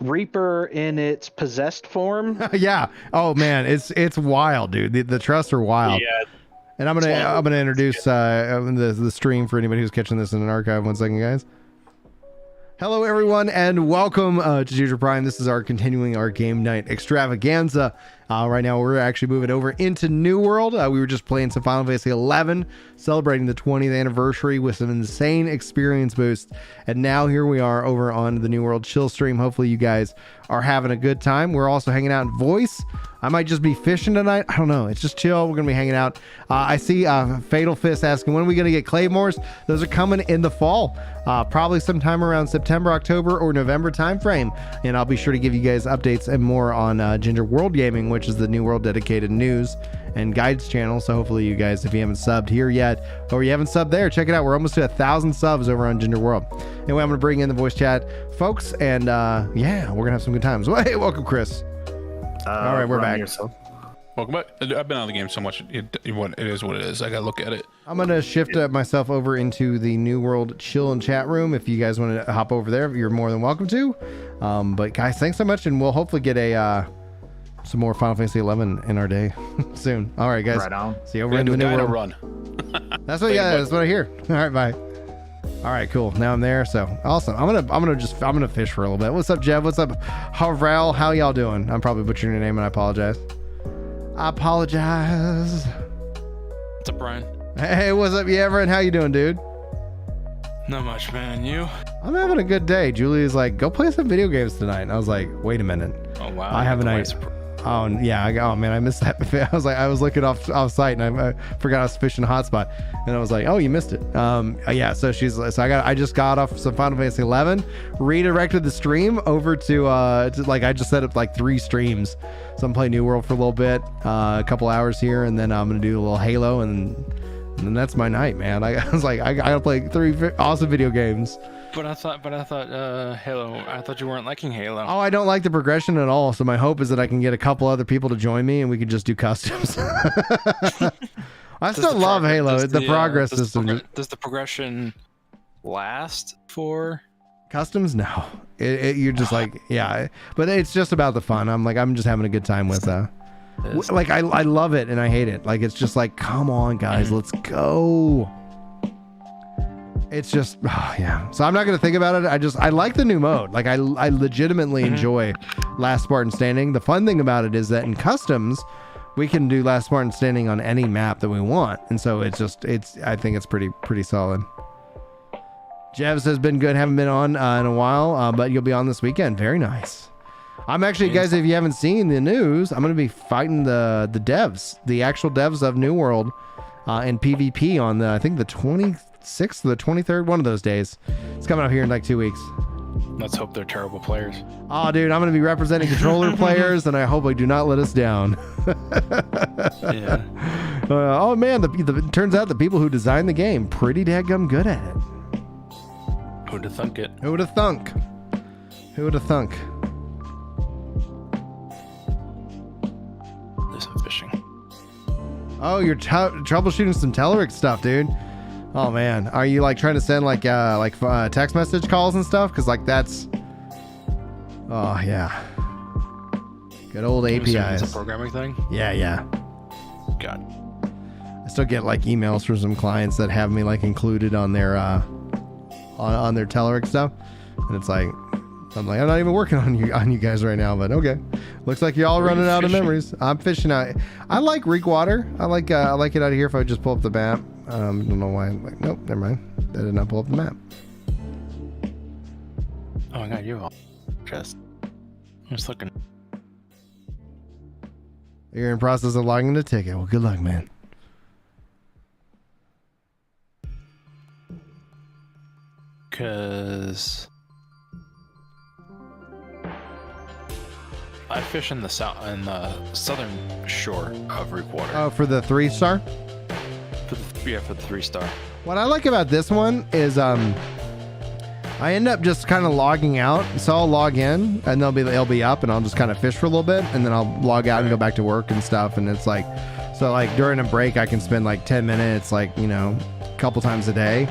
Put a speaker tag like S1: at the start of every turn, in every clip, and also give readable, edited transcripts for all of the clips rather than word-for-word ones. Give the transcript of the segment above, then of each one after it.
S1: Reaper in its possessed form.
S2: Yeah. Oh man, it's wild, dude. The trusts are wild.
S3: Yeah.
S2: And I'm gonna introduce the stream for anybody who's catching this in an archive. 1 second, guys. Hello, everyone, and welcome to Juju Prime. This is our continuing our game night extravaganza. Right now, we're actually moving over into New World. We were just playing some Final Fantasy 11, celebrating the 20th anniversary with some insane experience boost. And now here we are over on the New World chill stream. Hopefully, you guys are having a good time. We're also hanging out in voice. I might just be fishing tonight. I don't know. It's just chill. We're going to be hanging out. I see Fatal Fist asking, when are we going to get Claymores? Those are coming in the fall. Probably sometime around September, October, or November timeframe. And I'll be sure to give you guys updates and more on Ginger World Gaming, which is the New World dedicated news and guides channel. So hopefully you guys, if you haven't subbed here yet, or you haven't subbed there, check it out. We're almost to 1,000 subs over on Ginger World. Anyway, I'm going to bring in the voice chat folks, and yeah, we're going to have some good times. Well, hey, welcome, Chris. All right, we're back.
S3: Welcome back. I've been out of the game so much. It is what it is. I gotta look at it.
S2: I'm gonna shift myself over into the New World chill and chat room. If you guys want to hop over there, you're more than welcome to. But guys, thanks so much, and we'll hopefully get some more Final Fantasy 11 in our day soon. All right, guys.
S4: Right on.
S2: See you over in the New World.
S3: Run.
S2: That's what. Yeah, that's what I hear. All right, bye. All right, cool. Now I'm there. So awesome. I'm gonna fish for a little bit. What's up, Jeff? What's up, Harrell? How y'all doing? I'm probably butchering your name, and I apologize. What's
S5: up, Brian?
S2: Hey, what's up, Everett? How you doing, dude?
S5: Not much, man. You?
S2: I'm having a good day. Julie's like, go play some video games tonight. And I was like, wait a minute.
S5: Oh wow.
S2: I have an idea. Oh yeah. Oh man, I missed that. I was looking off site, and I forgot I was fishing hotspot, and I was like, oh, you missed it. Yeah. So I just got off some Final Fantasy 11, redirected the stream over to I just set up like 3 streams. So I'm playing New World for a little bit, a couple hours here, and then I'm gonna do a little Halo, and then that's my night, man. I was like, I gotta play 3 awesome video games.
S5: But I thought Halo. I thought you weren't liking Halo.
S2: Oh, I don't like the progression at all. So my hope is that I can get a couple other people to join me, and we can just do customs. I still love Halo. The progress system.
S5: Does the progression last for
S2: customs? No, you're just like, yeah. But it's just about the fun. I'm just having a good time with like I love it and I hate it. Like it's just like, come on, guys, let's go. It's just, yeah. So I'm not going to think about it. I like the new mode. Like I legitimately enjoy Last Spartan Standing. The fun thing about it is that in customs, we can do Last Spartan Standing on any map that we want. And so I think it's pretty solid. Jevs has been good. Haven't been on in a while, but you'll be on this weekend. Very nice. I'm actually, guys, if you haven't seen the news, I'm going to be fighting the devs, the actual devs of New World in PvP on I think the 26th or the 23rd, one of those days. It's coming up here in like 2 weeks.
S5: Let's hope they're terrible players.
S2: Oh, dude, I'm going to be representing controller players, and I hope they do not let us down.
S5: Yeah.
S2: Oh, man, it turns out the people who designed the game, pretty daggum good at it.
S5: Who'd have thunk it?
S2: Who would have thunk? Who would have thunk?
S5: There's some fishing.
S2: Oh, you're troubleshooting some Telerik stuff, dude. Oh man, are you like trying to send like text message calls and stuff? Because like that's, oh yeah, good old APIs.
S5: It's a programming thing.
S2: Yeah.
S5: God.
S2: I still get like emails from some clients that have me like included on their on their Telerik stuff, and it's like, I'm not even working on you guys right now, but okay. Looks like y'all running out of memories. I'm fishing out. I like Reekwater. I like it out of here if I just pull up the map. Don't know why. Like, nope, never mind. That did not pull up the map.
S5: Oh my god, you're all just. I'm just looking.
S2: You're in process of logging the ticket. Well, good luck, man.
S5: Cause I fish in the southern shore of Reekwater.
S2: Oh, for the 3-star?
S5: For the 3-star.
S2: What I like about this one is I end up just kind of logging out. So I'll log in and they'll be up and I'll just kind of fish for a little bit and then I'll log out and go back to work and stuff. And it's like, so like during a break I can spend like 10 minutes, like, you know, a couple times a day.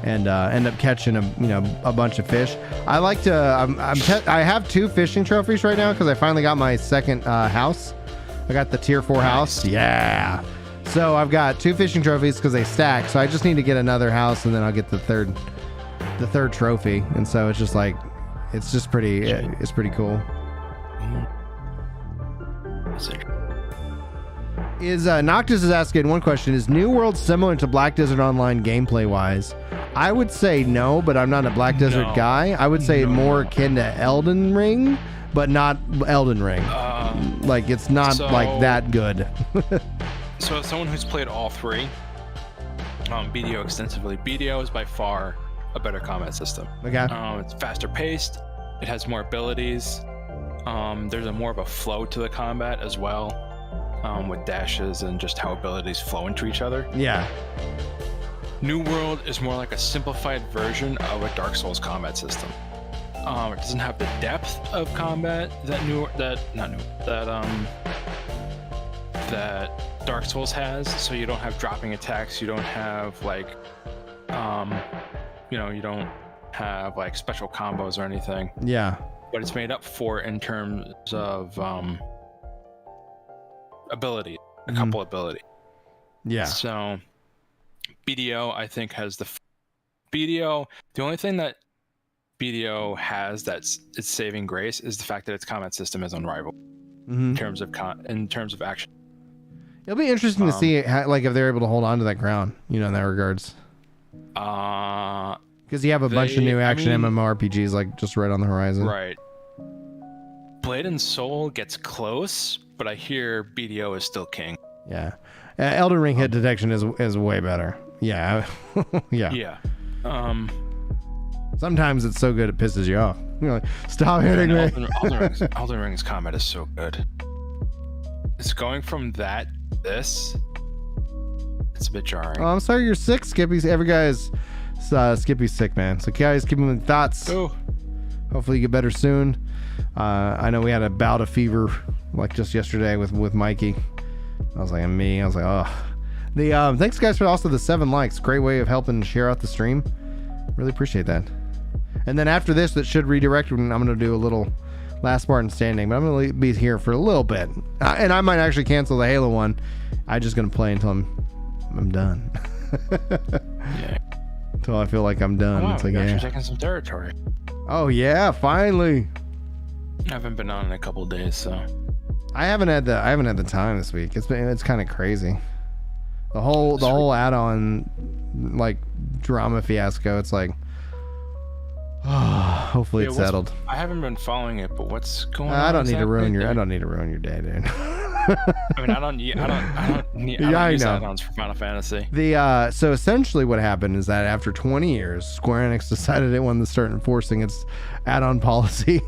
S2: and end up catching a bunch of fish. I like to. I have 2 fishing trophies right now because I finally got my second house. I got the tier 4 house. Yeah. So I've got 2 fishing trophies because they stack. So I just need to get another house and then I'll get the third trophy. And so it's just like, it's just pretty. It's pretty cool. Noctis is asking one question: is New World similar to Black Desert Online gameplay wise? I would say no, but I'm not a Black Desert guy. I would say more akin to Elden Ring, but not Elden Ring. Like it's not like that good.
S5: So as someone who's played all 3, BDO extensively, BDO is by far a better combat system.
S2: Okay.
S5: It's faster paced. It has more abilities. There's more of a flow to the combat as well, with dashes and just how abilities flow into each other.
S2: Yeah.
S5: New World is more like a simplified version of a Dark Souls combat system. It doesn't have the depth of combat that Dark Souls has. So you don't have dropping attacks. You don't have like, you don't have like special combos or anything.
S2: Yeah.
S5: But it's made up for in terms of ability, a couple ability.
S2: Yeah.
S5: So BDO, I think, has BDO. The only thing that BDO has that's its saving grace is the fact that its combat system is unrivaled in terms of action.
S2: It'll be interesting to see how, like if they're able to hold on to that ground, in that regards. Because you have a bunch of new action MMORPGs like just right on the horizon.
S5: Right. Blade and Soul gets close, but I hear BDO is still king.
S2: Yeah. Elden Ring hit detection is way better. Yeah. Yeah.
S5: Yeah.
S2: Sometimes it's so good it pisses you off. You're like, stop hitting me.
S5: Elden Ring's combat is so good. It's going from that to this. It's a bit jarring.
S2: Oh, I'm sorry you're sick, Skippy. Every guy is Skippy's sick, man. So guys, keep him in thoughts.
S5: Oh.
S2: Hopefully you get better soon. I know we had a bout of fever like just yesterday with Mikey. I was like, oh. Thanks guys for also the 7 likes. Great way of helping share out the stream. Really appreciate that. And then after this, that should redirect when I'm going to do a little Last Spartan Standing, but I'm going to be here for a little bit. And I might actually cancel the Halo one. I'm just going to play until I'm done.
S5: Yeah.
S2: Until I feel like I'm done.
S5: Wow,
S2: it's like,
S5: you're taking some territory.
S2: Oh yeah, finally.
S5: I haven't been on in a couple of days, so
S2: I haven't had the time this week. It's kind of crazy. The whole add-on like drama fiasco. It's like, hopefully it's settled.
S5: I haven't been following it, but what's going on?
S2: I don't need to ruin your day, dude.
S5: I mean, I don't use add-ons for Final Fantasy.
S2: So essentially what happened is that after 20 years, Square Enix decided it wanted to start enforcing its add-on policy.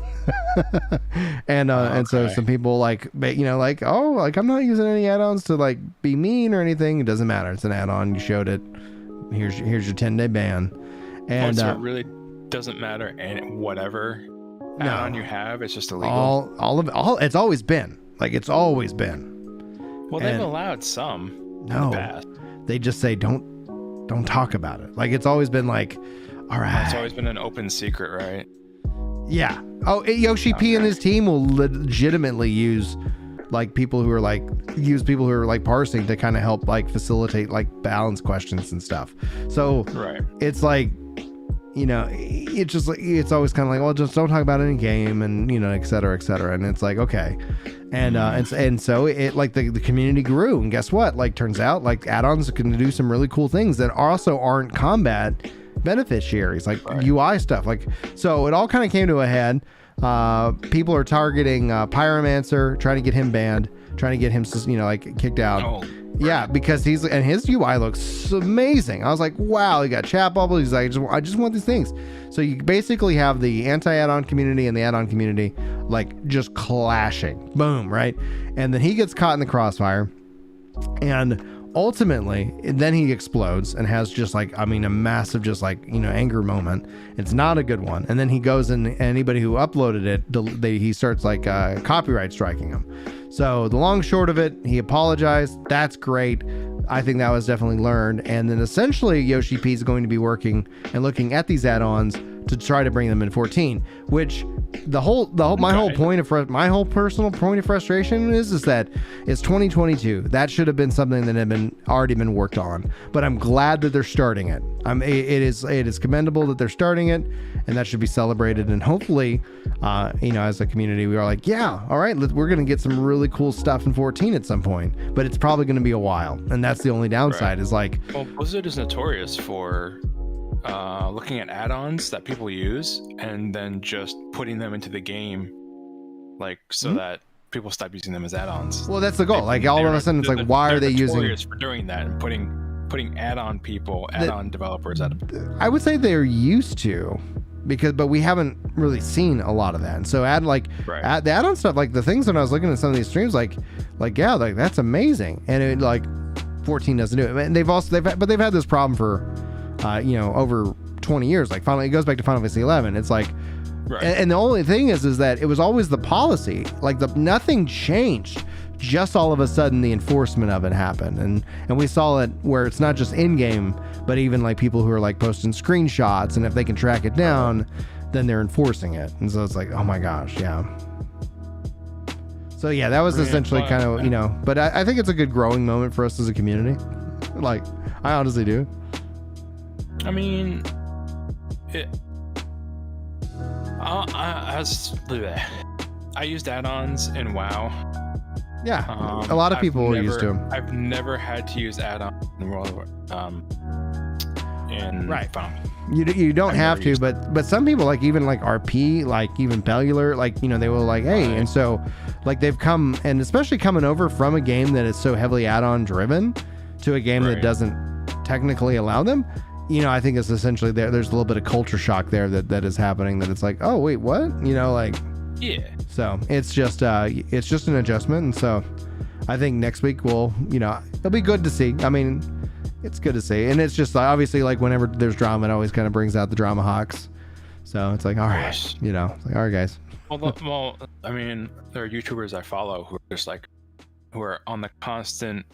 S2: And so some people like I'm not using any add-ons to like be mean or anything. It doesn't matter. It's an add-on. You showed it. Here's your 10-day ban. And
S5: so it really doesn't matter, and whatever add-on you have, it's just illegal.
S2: All it's always been. Like it's always been.
S5: Well, they've allowed some in the past.
S2: They just say don't talk about it. Like it's always been like, all right.
S5: It's always been an open secret, right?
S2: Yeah. Oh, Yoshi P and his team will legitimately use people who are like parsing to kind of help like facilitate like balance questions and stuff. So it's like, it's just like, it's always kind of like, well, just don't talk about any game and, et cetera, et cetera. And it's like, okay. And so it like the community grew, and guess what? Like turns out like add-ons can do some really cool things that also aren't combat beneficiaries, like UI stuff. Like, so it all kind of came to a head. People are targeting Pyromancer, trying to get him banned, trying to get him, kicked out. Yeah, because his UI looks amazing. I was like, wow, he got chat bubbles. He's like, I just want these things. So you basically have the anti-add-on community and the add-on community like just clashing. Boom, right? And then he gets caught in the crossfire, and ultimately then he explodes and has just like, a massive just like, anger moment. It's not a good one. And then he goes, and anybody who uploaded it, he starts like copyright striking him. So the long short of it, he apologized. That's great. I think that was definitely learned. And then essentially Yoshi P is going to be working and looking at these add-ons to try to bring them in 14, which my whole personal point of frustration is that it's 2022. That should have been something that had already been worked on, but I'm glad that they're starting it. It is commendable that they're starting it, and that should be celebrated. And hopefully, as a community, we are like, yeah, all right, we're going to get some really cool stuff in 14 at some point, but it's probably going to be a while. And that's the only downside is like,
S5: well, Blizzard is notorious for looking at add-ons that people use and then just putting them into the game, like so that people stop using them as add-ons.
S2: Well, that's the goal. Like all of a sudden, it's like, why are they using?
S5: For doing that and putting add-on developers out of.
S2: I would say they're used to, but we haven't really seen a lot of that. And so the add-on stuff, like the things when I was looking at some of these streams, like that's amazing, and it like 14 doesn't do it. And they've had this problem for over 20 years. Like finally, it goes back to Final Fantasy 11. It's like, and the only thing is that it was always the policy. Like nothing changed. Just all of a sudden, the enforcement of it happened, and we saw it where it's not just in game, but even like people who are like posting screenshots, and if they can track it down, then they're enforcing it. And so it's like, oh my gosh, yeah. So yeah, that was essentially kind of but I think it's a good growing moment for us as a community. Like I honestly do.
S5: I mean, I used add-ons in WoW.
S2: Yeah, a lot of people are used to them.
S5: I've never had to use add-ons in World of War.
S2: You don't have to, but some people like even like RP, like even Bellular, like they will like, hey, and so like they've come, and especially coming over from a game that is so heavily add-on driven to a game that doesn't technically allow them. I think it's essentially there's a little bit of culture shock there that is happening, that it's like, oh wait, what?
S5: Yeah.
S2: So it's just an adjustment, and so I think next week it'll be good to see. I mean, it's good to see, and it's just obviously like whenever there's drama, it always kind of brings out the drama hawks. So it's like, all right, it's like, all right, guys.
S5: Well, I mean, there are YouTubers I follow who are just like, who are on the constant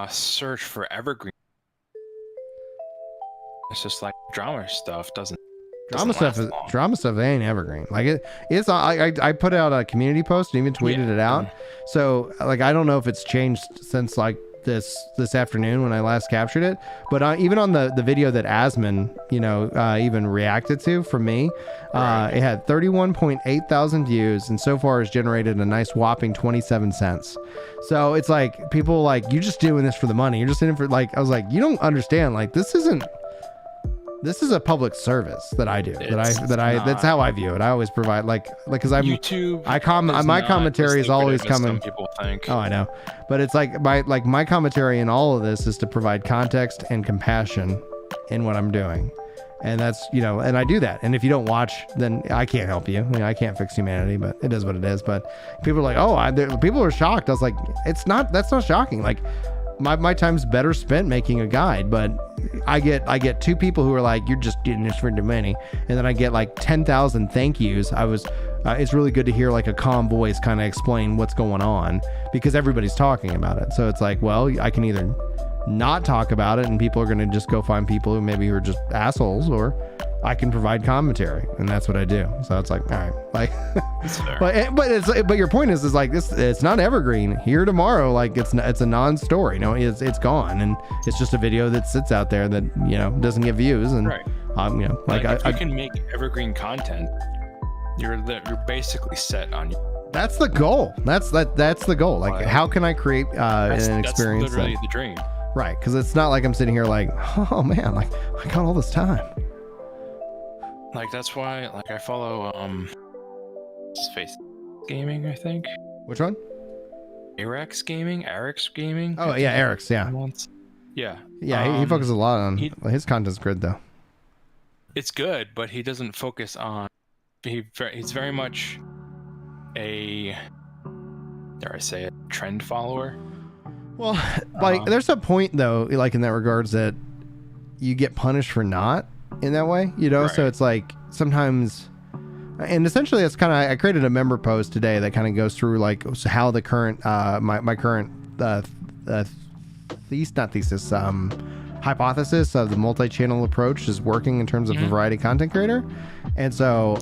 S5: search for evergreen. It's just like drama stuff doesn't
S2: drama stuff ain't evergreen. Like it's I put out a community post and even tweeted it out. So like I don't know if it's changed since like this afternoon when I last captured it, but even on the video that Asmon even reacted to from me, it had 31.8 thousand views, and so far has generated a nice whopping 27 cents. So it's like people like, you're just doing this for the money, you're just in it for, like, I was like, you don't understand, like this is a public service that I do. That's how I view it. I always provide because I'm
S5: YouTube.
S2: My commentary is always coming.
S5: Some people think.
S2: Oh, I know, but it's like my commentary in all of this is to provide context and compassion in what I'm doing, and that's and I do that. And if you don't watch, then I can't help you. I can't fix humanity, but it is what it is. But people are like, oh, people are shocked. I was like, that's not shocking. Like. My time's better spent making a guide, but I get two people who are like, you're just doing this for the money, and then I get like 10,000 thank yous. It's really good to hear like a calm voice kind of explain what's going on, because everybody's talking about it. So it's like, well, I can either not talk about it and people are going to just go find people who maybe are just assholes, or I can provide commentary, and that's what I do. So it's like, all right, like, but your point is like this, it's not evergreen here tomorrow. Like it's a non-story. It's gone, and it's just a video that sits out there that doesn't get views, and
S5: if you can make evergreen content, you're basically set on you.
S2: That's the goal. That's the goal. Like, how can I create an experience?
S5: That's literally the dream.
S2: Right, because it's not like I'm sitting here like, oh man, like I got all this time.
S5: Like that's why, like I follow Space Gaming, I think.
S2: Which one?
S5: Eric's Gaming.
S2: Oh yeah, Eric's. Yeah.
S5: Yeah.
S2: He focuses a lot on his content's good though.
S5: It's good, but he doesn't focus on. He's very much a, dare I say it, trend follower.
S2: Well, like there's a point though, like in that regards, that you get punished for not in that way, right. So it's like sometimes, and essentially it's kind of, I created a member post today that kind of goes through like how the current my current hypothesis of the multi-channel approach is working in terms of a variety content creator. And so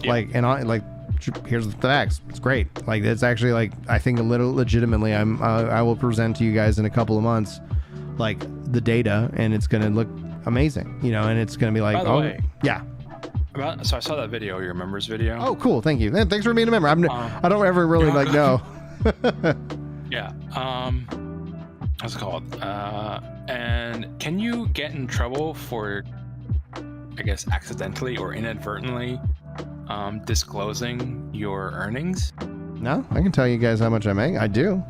S2: here's the facts. It's great. Like, it's actually, like, I think a little legitimately, I will present to you guys in a couple of months, like, the data, and it's going to look amazing, you know, and it's going to be like,
S5: By the way,
S2: yeah.
S5: So I saw that video, your members video.
S2: Oh, cool. Thank you. And thanks for being a member. I don't ever really like know.
S5: Yeah. What's it called? And can you get in trouble for, I guess, accidentally or inadvertently disclosing your earnings?
S2: No, I can tell you guys how much I make. I do.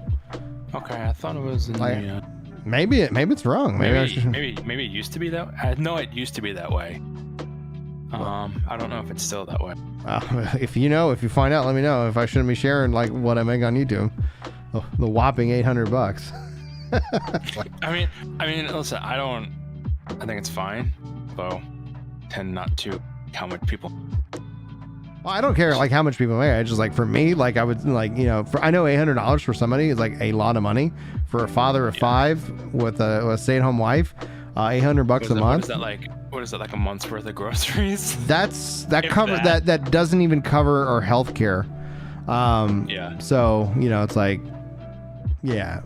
S5: Okay, I thought it was in the,
S2: maybe it's wrong.
S5: maybe it used to be that. I know it used to be that way. I don't know if it's still that way.
S2: If you find out, let me know if I shouldn't be sharing like what I make on YouTube. The whopping $800.
S5: I mean, listen, I think it's fine, though. Tend not to how much people.
S2: Well, I don't care like how much people make. I just like, for me, like, I would like, you know, I know $800 for somebody is like a lot of money. For a father of 5 with a stay-at-home wife, $800 a month.
S5: What is that, like a month's worth of groceries?
S2: That doesn't even cover our health care.
S5: Yeah.
S2: So, you know, it's like, yeah.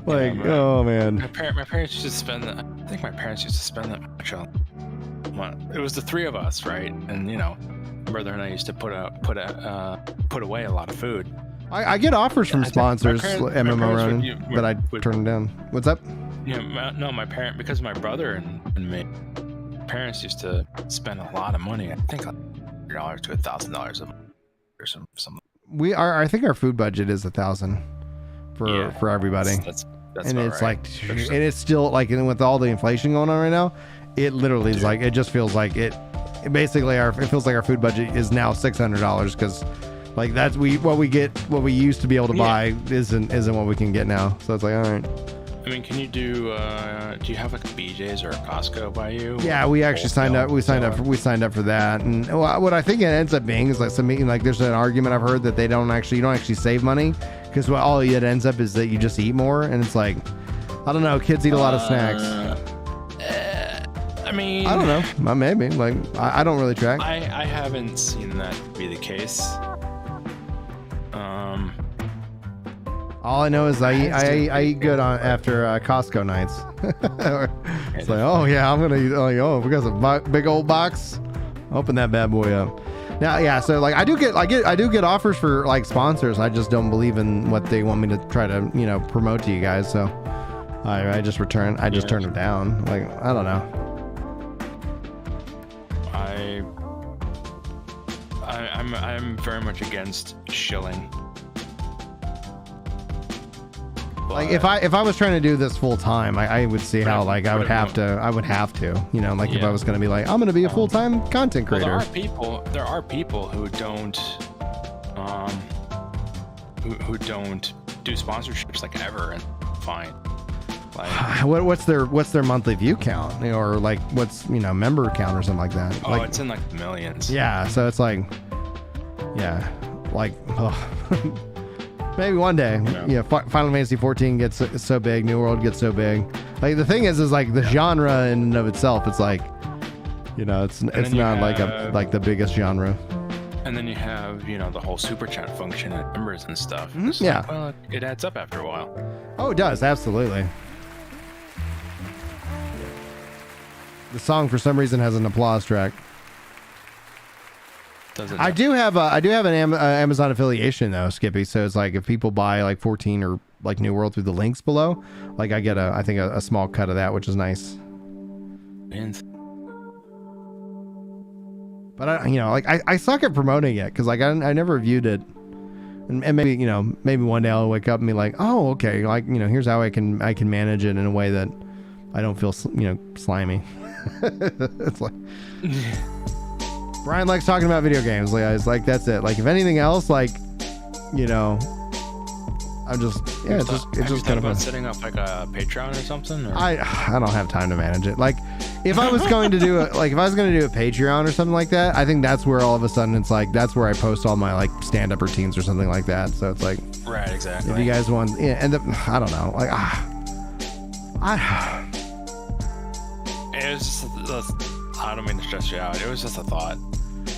S2: Oh man.
S5: My parents used to spend that. I think my parents used to spend that much on. It was the 3 of us, right? And, you know, my brother and I used to put away a lot of food.
S2: I get offers from sponsors, MMO running, but I turn them down. What's up?
S5: Yeah, no, because my brother and me, parents used to spend a lot of money. I think like $100 to $1,000 a month or something.
S2: I think our food budget is $1,000 for everybody.
S5: That's
S2: and it's
S5: right.
S2: and it's still like, and with all the inflation going on right now, it literally is like, it just feels like it basically it feels like our food budget is now $600 because like that's what we used to be able to buy isn't what we can get now. So it's like, all right.
S5: I mean, can you do you have like a BJ's or a Costco by you?
S2: Yeah, we actually signed up for that. And what I think it ends up being is like there's an argument I've heard that you don't actually save money because all it ends up is that you just eat more, and it's like, I don't know, kids eat a lot of snacks.
S5: I mean,
S2: I don't know, maybe, like, I don't really track.
S5: I haven't seen that be the case.
S2: All I know is I eat good after Costco nights. It's like, oh yeah, I'm gonna eat. Like, we got some big old box. Open that bad boy up. Now, yeah. So like, I do get offers for like sponsors. I just don't believe in what they want me to try to promote to you guys. So I just turn them down. Like, I don't know.
S5: I'm very much against shilling.
S2: Like if I was trying to do this full time, I would see how like I would have to, if I was going to be like, I'm going to be a full-time content creator.
S5: Well, there are people who don't who don't do sponsorships like ever, and fine. Like,
S2: what's their monthly view count, or like what's member count or something like that?
S5: Oh, it's in like the millions.
S2: Yeah, so it's like, yeah, like. Maybe one day, Final Fantasy 14 gets so big, New World gets so big. Like the thing is like the genre in and of itself, it's like, it's not like the biggest genre.
S5: And then you have the whole super chat function and members and stuff.
S2: Mm-hmm. Yeah,
S5: like, well, it adds up after a while.
S2: Oh, it does, absolutely. The song for some reason has an applause track. I do have an Amazon affiliation though, Skippy. So it's like if people buy like 14 or like New World through the links below, like I get a small cut of that, which is nice. But I suck at promoting it because like I never viewed it, and maybe one day I'll wake up and be like, oh okay, like here's how I can manage it in a way that I don't feel slimy. It's like. Brian likes talking about video games. It's like that's it. Like if anything else, like I'm just it's just kind of fun.
S5: Setting up like a Patreon or something. Or?
S2: I don't have time to manage it. Like if I was going to do a Patreon or something like that, I think that's where all of a sudden it's like that's where I post all my like stand-up routines or something like that. So it's like
S5: right, exactly.
S2: If you guys want, I don't know, like
S5: It was just, I don't mean to stress you out. It was just a thought.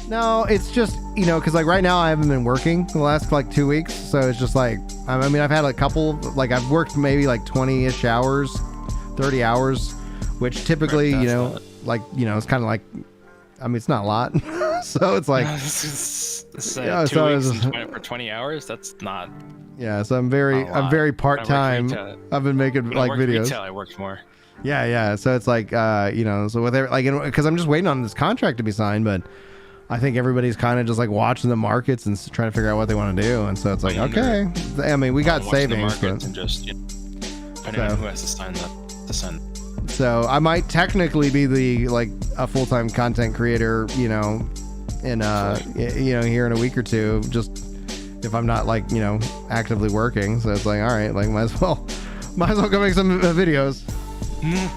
S2: No, it's just, because like right now I haven't been working the last like 2 weeks. So it's just like, I mean, I've had a couple, like I've worked maybe like 20-ish hours, 30 hours, which typically, it's kind of like, I mean, it's not a lot. So it's like,
S5: 2 weeks for 20 hours. That's not.
S2: Yeah. So I'm very part-time. I've been making like videos.
S5: Retail, I worked more.
S2: Yeah. So it's like, so with like, because I'm just waiting on this contract to be signed, but I think everybody's kind of just like watching the markets and trying to figure out what they want to do. And so it's like, okay. I mean, we got savings, but
S5: and just depending on who has to sign the sign.
S2: So I might technically be a full-time content creator, here in a week or two, just if I'm not like, actively working. So it's like, all right, like might as well go make some videos.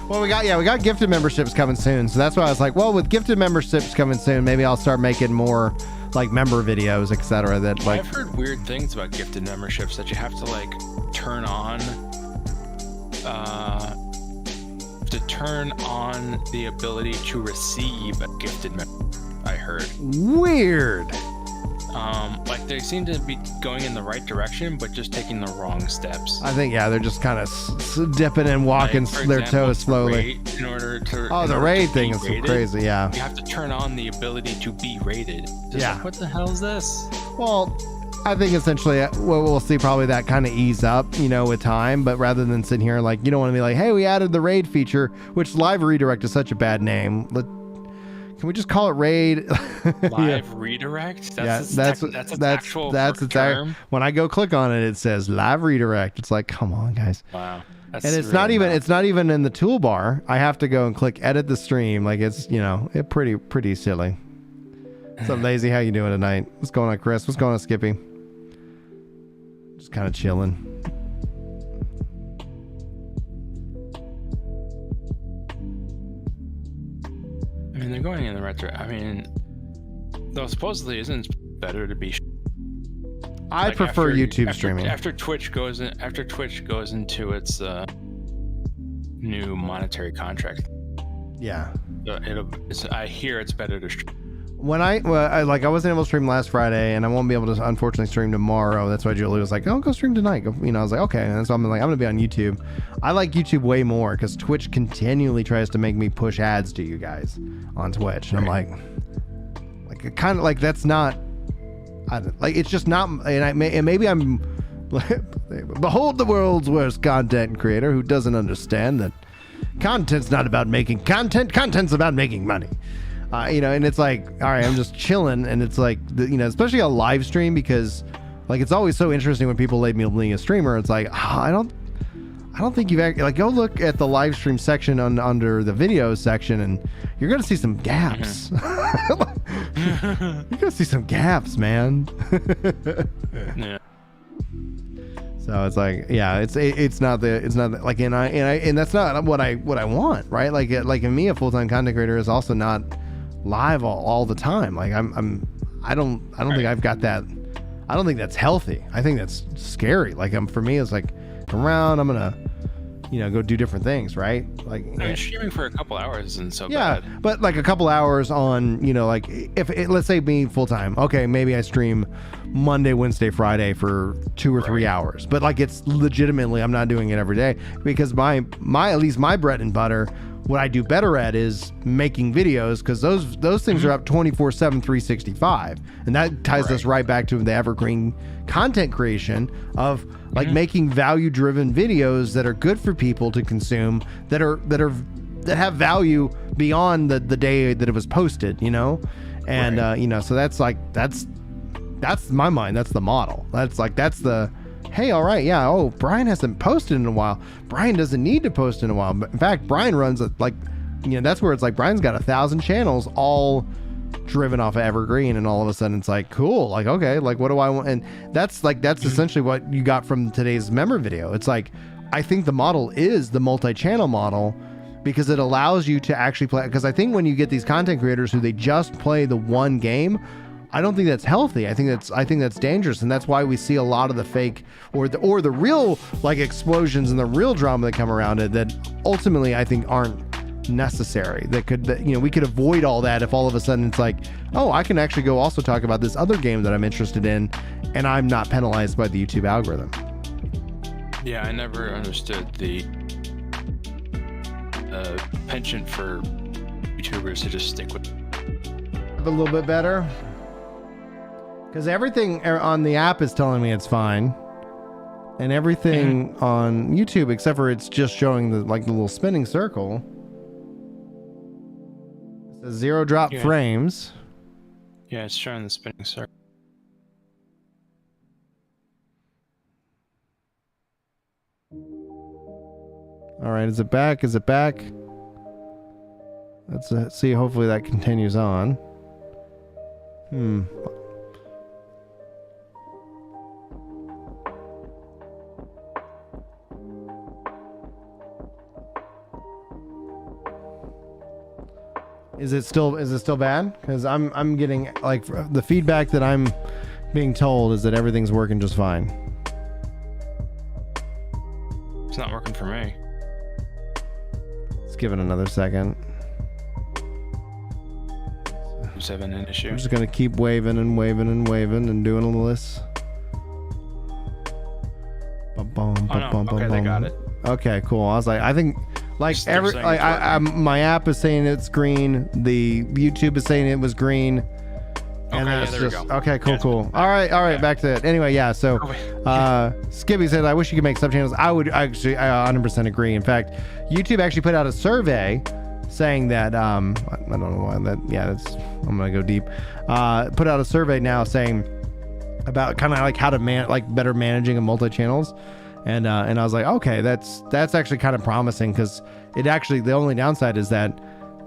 S2: Well, we got gifted memberships coming soon. So that's why I was like, well, with gifted memberships coming soon, maybe I'll start making more like member videos, etc. That like
S5: I've heard weird things about gifted memberships that you have to like turn on the ability to receive a gifted membership. I heard
S2: weird.
S5: Like they seem to be going in the right direction, but just taking the wrong steps.
S2: I think they're just kind of dipping and walking their toes slowly.
S5: In order to
S2: the raid thing is so crazy. Yeah,
S5: you have to turn on the ability to be rated.
S2: Yeah.
S5: Like, what the hell is this?
S2: Well, I think essentially we'll see probably that kind of ease up, with time. But rather than sitting here like you don't want to be like, hey, we added the raid feature, which live redirect is such a bad name. Can we just call it raid?
S5: Live redirect? That's actual term.
S2: When I go click on it, it says live redirect. It's like, come on, guys.
S5: Wow.
S2: And it's really not even in the toolbar. I have to go and click edit the stream. Like it's, it's pretty silly. What's up, Lazy? How you doing tonight? What's going on, Chris? What's going on, Skippy? Just kind of chilling.
S5: I mean, they're going in the right direction. I mean, though supposedly isn't it better to be.
S2: I prefer YouTube streaming.
S5: After Twitch goes into its new monetary contract.
S2: Yeah.
S5: I hear it's better to stream.
S2: When I wasn't able to stream last Friday, and I won't be able to unfortunately stream tomorrow. That's why Julie was like, "Oh, go stream tonight." I was like, "Okay." And so I'm like, "I'm gonna be on YouTube." I like YouTube way more because Twitch continually tries to make me push ads to you guys on Twitch, and I'm like kind of like that's not. It's just not. And maybe I'm. Behold the world's worst content creator who doesn't understand that content's not about making content. Content's about making money. And it's like, all right, I'm just chilling, and it's like, especially a live stream, because like it's always so interesting when people label me a streamer. It's like, I don't think you've like go look at the live stream section under the video section, and you're gonna see some gaps. You're gonna see some gaps, man.
S5: Yeah.
S2: So it's like, yeah, it's not like, and that's not what I want, right? Like in me, a full-time content creator is also not live all the time. Like I don't think I've got that. I don't think that's healthy. I think that's scary. Like for me, it's like come around, I'm gonna go do different things, right? Like
S5: streaming for a couple hours isn't so bad.
S2: Yeah, but like a couple hours on, like if let's say being full time, okay, maybe I stream Monday, Wednesday, Friday for 2 or 3 hours, but like it's legitimately, I'm not doing it every day, because my at least my bread and butter, what I do better at is making videos, because those things are up 24/7, 365, and that ties us right back to the evergreen content creation of like making value-driven videos that are good for people to consume, that have value beyond the day that it was posted, and so that's my mind. That's the model. That's the, hey, all right, yeah. Oh, Brian hasn't posted in a while. Brian doesn't need to post in a while. But in fact, Brian runs that's where it's like Brian's got 1,000 channels all driven off of evergreen, and all of a sudden it's like, cool. Like, okay, like what do I want? And that's essentially what you got from today's member video. It's like, I think the model is the multi-channel model, because it allows you to actually play. Because I think when you get these content creators who they just play the one game, I don't think that's healthy. I think that's dangerous, and that's why we see a lot of the fake or the real like explosions and the real drama that come around it that ultimately I think aren't necessary. We could avoid all that if all of a sudden it's like, oh, I can actually go also talk about this other game that I'm interested in, and I'm not penalized by the YouTube algorithm.
S5: Yeah, I never understood the penchant for YouTubers to just stick with
S2: A little bit better, because everything on the app is telling me it's fine, and everything on YouTube, except for it's just showing the little spinning circle. It says 0 drop frames.
S5: Yeah, it's showing the spinning circle.
S2: All right, is it back? Let's see. Hopefully that continues on. Is it still bad? Because I'm getting like the feedback that I'm being told is that everything's working just fine.
S5: It's not working for me.
S2: Let's give it another second.
S5: Just having an issue.
S2: I'm just gonna keep waving and doing all this.
S5: Okay, they got it.
S2: Okay, cool. I was like, I think like my app is saying it's green. The YouTube is saying it was green. And
S5: Okay,
S2: that's
S5: there we
S2: just
S5: go.
S2: okay, cool,
S5: Yeah.
S2: cool. All right, back to it. Anyway, yeah. So, Skippy said, "I wish you could make sub-channels." I 100% agree. In fact, YouTube actually put out a survey saying that I don't know why that. Yeah, I'm gonna go deep. Put out a survey now saying about kind of like how to better managing of multi-channels, and I was like, okay, that's actually kind of promising, because the only downside is that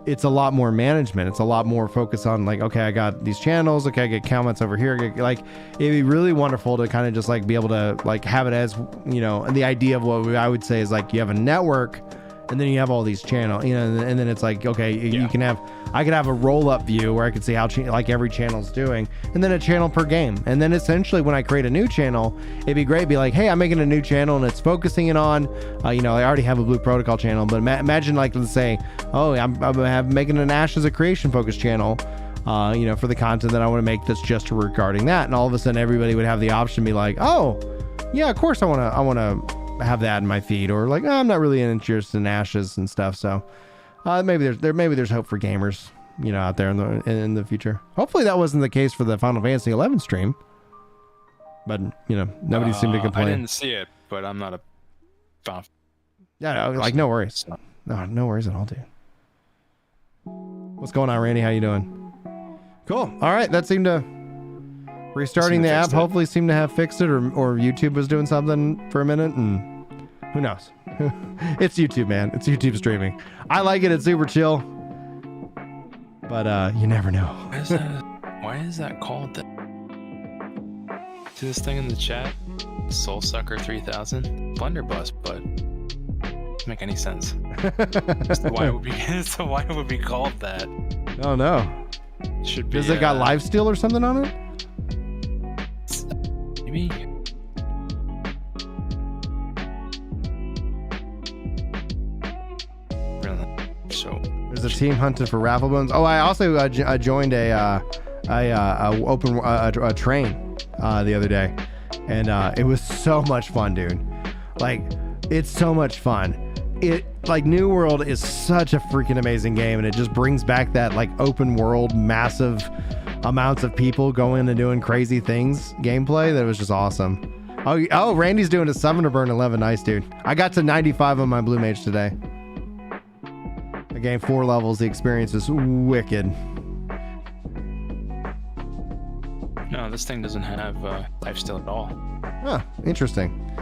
S2: it's a lot more management. It's a lot more focus on like, okay, I got these channels. Okay, I get comments over here. Like, it'd be really wonderful to kind of just like be able to like have it as, and the idea of what I would say is like you have a network and then you have all these channels, and then it's like, okay, I could have a roll up view where I could see how like every channel's doing, and then a channel per game. And then essentially when I create a new channel, it'd be great to be like, hey, I'm making a new channel and it's focusing it on, I already have a Blue Protocol channel, but imagine like, let's say, oh, I'm making an Ash as a creation focused channel, for the content that I want to make that's just regarding that. And all of a sudden everybody would have the option to be like, oh yeah, of course I want to have that in my feed, or like, oh, I'm not really interested in Ashes and stuff. So maybe there's hope for gamers, out there in the future. Hopefully that wasn't the case for the Final Fantasy 11 stream, but nobody seemed to complain.
S5: I didn't see it, but I'm not a fan.
S2: Yeah, like no worries. No worries at all, dude. What's going on, Randy? How you doing? Cool. All right, that seemed to restarting the app hopefully seemed to have fixed it, or YouTube was doing something for a minute, and who knows. It's YouTube, man. It's YouTube streaming. I like it. It's super chill, but you never know.
S5: Why is that called that? See this thing in the chat? Soul Sucker 3000 Blunderbuss, but doesn't make any sense. As to why it would be called that.
S2: Oh no.
S5: Should be.
S2: Does it got lifesteal or something on it?
S5: Maybe. So
S2: there's a team hunted for raffle bones. Oh, I also joined a train the other day, and it was so much fun, dude. Like, it's so much fun. New World is such a freaking amazing game, and it just brings back that like open world, massive amounts of people going and doing crazy things gameplay that was just awesome. Oh, Randy's doing a Summoner Burn 11. Nice, dude. I got to 95 on my Blue Mage today. I gained 4 levels. The experience is wicked.
S5: no, this thing doesn't have lifesteal at all.
S2: Huh, interesting.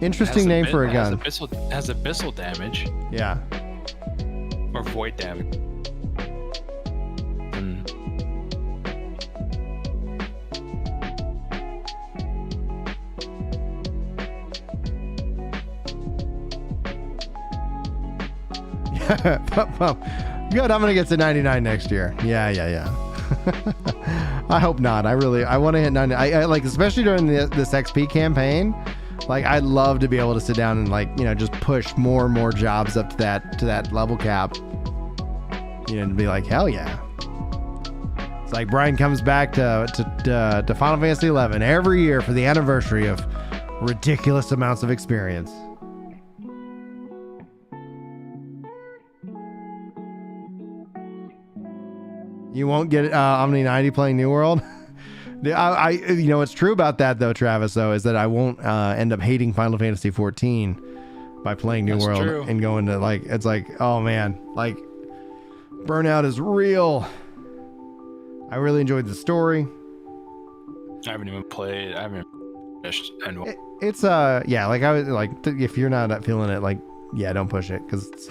S2: Interesting name for a gun.
S5: It has abyssal damage.
S2: Yeah.
S5: Or void damage.
S2: Good, I'm gonna get to 99 next year. Yeah. I hope not. I want to hit 90. I like, especially during this XP campaign. Like, I'd love to be able to sit down and, like, you know, just push more and more jobs up to that level cap. You know, and be like, hell yeah. It's like Brian comes back to Final Fantasy 11 every year for the anniversary of ridiculous amounts of experience. You won't get Omni 90 playing New World. I you know what's true about that though, Travis, though, is that I won't end up hating Final Fantasy 14 by playing New World true. And going to, like, it's like, oh man, like, burnout is real. I really enjoyed the story.
S5: I haven't even played. I haven't finished.
S2: It's yeah, like, I was like, if you're not feeling it, like, yeah, don't push it, because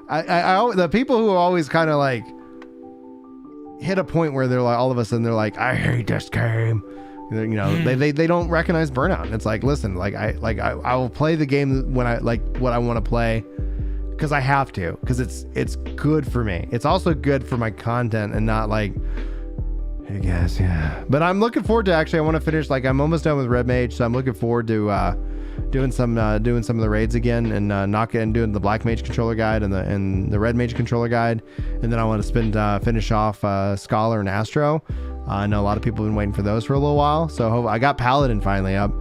S2: I the people who always kind of like hit a point where they're like, all of a sudden they're like, I hate this game, you know, they don't recognize burnout. And it's like, listen, like I will play the game when I like what I want to play, because I have to, because it's good for me. It's also good for my content, and not like, hey guys, yeah. But I'm looking forward to, actually, I want to finish, like, I'm almost done with Red Mage, so I'm looking forward to doing some of the raids again, and doing the Black Mage controller guide and the Red Mage controller guide, and then I want to finish off Scholar and Astro. I know a lot of people have been waiting for those for a little while, so I got Paladin finally up,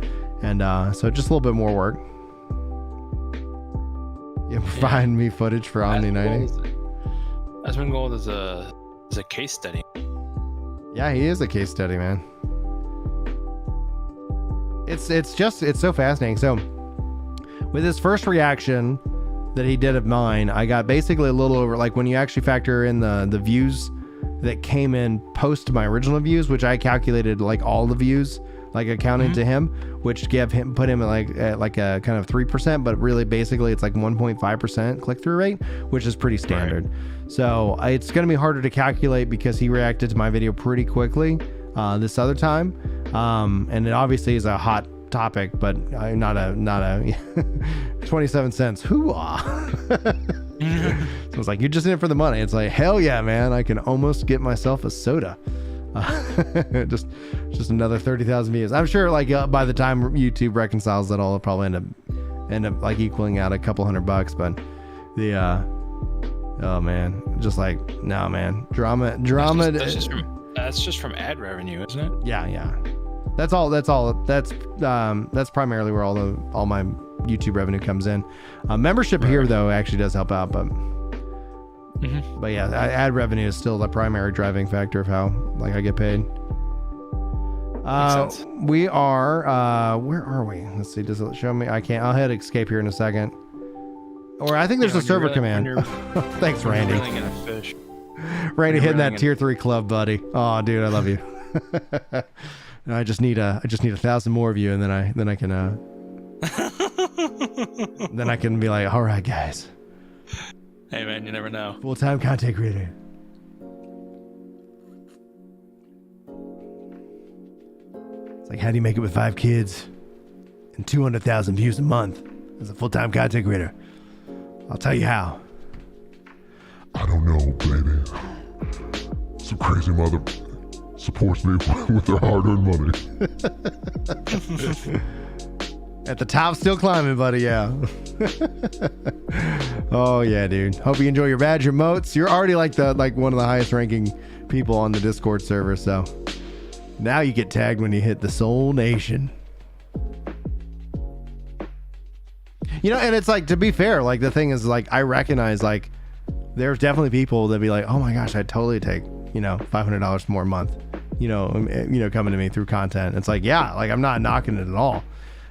S2: and so just a little bit more work. You find me footage for Omni 90.
S5: Asmongold is a case study.
S2: Yeah, he is a case study, man. It's so fascinating. So with his first reaction that he did of mine, I got basically a little over, like, when you actually factor in the views that came in post my original views, which I calculated like all the views, like accounting to him, which put him at like a kind of 3%, but really basically it's like 1.5% click-through rate, which is pretty standard. Right. So it's going to be harder to calculate because he reacted to my video pretty quickly this other time. And it obviously is a hot topic, but not a 27 cents. Hoo-ah. So it's like, you're just in it for the money. It's like, hell yeah, man. I can almost get myself a soda. Just another 30,000 views. I'm sure, like, by the time YouTube reconciles that all, it'll probably end up like equaling out a couple $100. But the oh man, just like, no, man, drama.
S5: That's just from ad revenue, isn't it?
S2: Yeah. That's primarily where all my YouTube revenue comes in. Membership here though actually does help out, but yeah, ad revenue is still the primary driving factor of how, like, I get paid. We are where are we? Let's see, does it show me? I'll hit escape here in a second. Or I think there's a server command. Thanks, Randy. Randy hitting that tier 3 club, buddy. Oh, dude, I love you. I just need 1,000 more of you, and then I can then I can be like, all right, guys.
S5: Hey, man, you never know.
S2: Full-time content creator. It's like, how do you make it with 5 kids and 200,000 views a month as a full-time content creator? I'll tell you how.
S4: I don't know, baby. Some crazy mother supports me with their hard-earned money.
S2: At the top, still climbing, buddy. Yeah. Oh yeah, dude. Hope you enjoy your badge emotes. You're already like one of the highest ranking people on the Discord server, so now you get tagged when you hit the Soul Nation. You know, and it's like, to be fair, like, the thing is, like, I recognize, like, there's definitely people that be like, oh my gosh, I'd totally take, you know, $500 more a month, you know, coming to me through content. It's like, yeah, like, I'm not knocking it at all.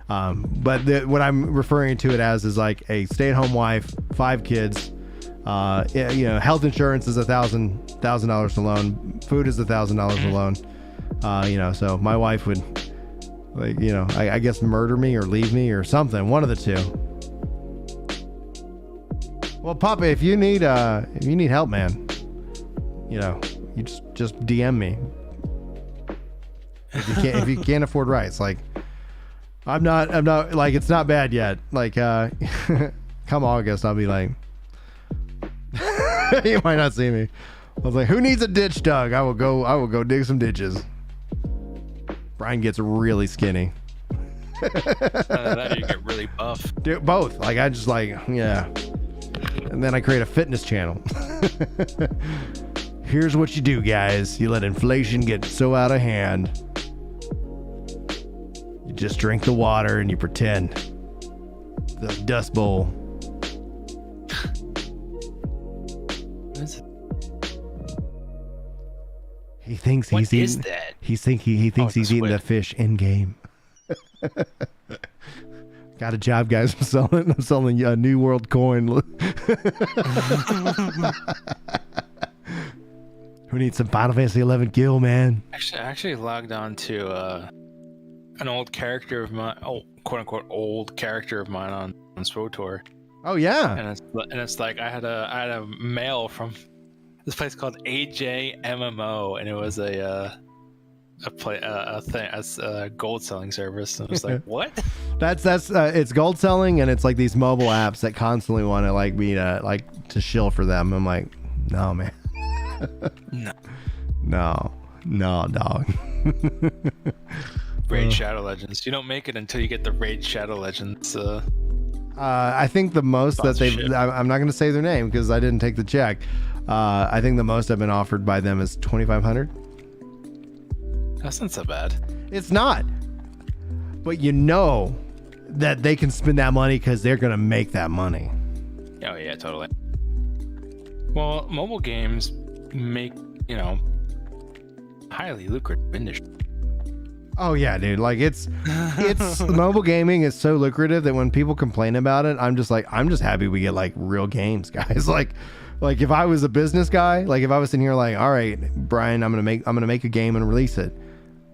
S2: But what I'm referring to it as is like a stay-at-home wife, 5 kids, you know, health insurance is $1,000 alone. Food is $1,000 alone. You know, so my wife would, like, you know, I guess murder me or leave me or something, one of the two. Well, Papa, if you need help, man, you know, you just DM me. If you can't afford rights, like, I'm not like, it's not bad yet. Like, come August, I'll be like, you might not see me. I was like, who needs a ditch dug? I will go dig some ditches. Brian gets really skinny.
S5: That you get really buff.
S2: Dude, both. Like I just like, yeah. And then I create a fitness channel. Here's what you do, guys. You let inflation get so out of hand. You just drink the water and you pretend. The Dust Bowl.
S5: What is it?
S2: He thinks
S5: What
S2: he's
S5: is
S2: eating.
S5: that?
S2: He thinks
S5: it's
S2: he's
S5: a
S2: eating the
S5: squid.
S2: fish in game. Got a job, guys. I'm selling a New World coin. Who needs some Final Fantasy 11 gil, man?
S5: Actually, I actually logged on to an old character of mine, quote unquote old character of mine on SWTOR,
S2: Oh yeah.
S5: and it's like I had a mail from this place called AJ MMO, and it was a gold selling service. And I was like, what?
S2: That's it's gold selling, and it's like these mobile apps that constantly want to like me to shill for them. I'm like, no, man.
S5: No.
S2: no, dog.
S5: Raid Shadow Legends. You don't make it until you get the Raid Shadow Legends.
S2: I think the most that they've,
S5: Sponsorship.
S2: I'm not going to say their name because I didn't take the check. I think the most I've been offered by them is 2,500.
S5: That's not so bad.
S2: It's not, but you know that they can spend that money because they're going to make that money.
S5: Oh yeah, totally. Well, mobile games make, highly lucrative industry.
S2: Oh yeah, dude. Like it's mobile gaming is so lucrative that when people complain about it, I'm just happy we get like real games, guys. Like if I was a business guy, like if I was sitting here like, all right, Brian, I'm gonna make a game and release it.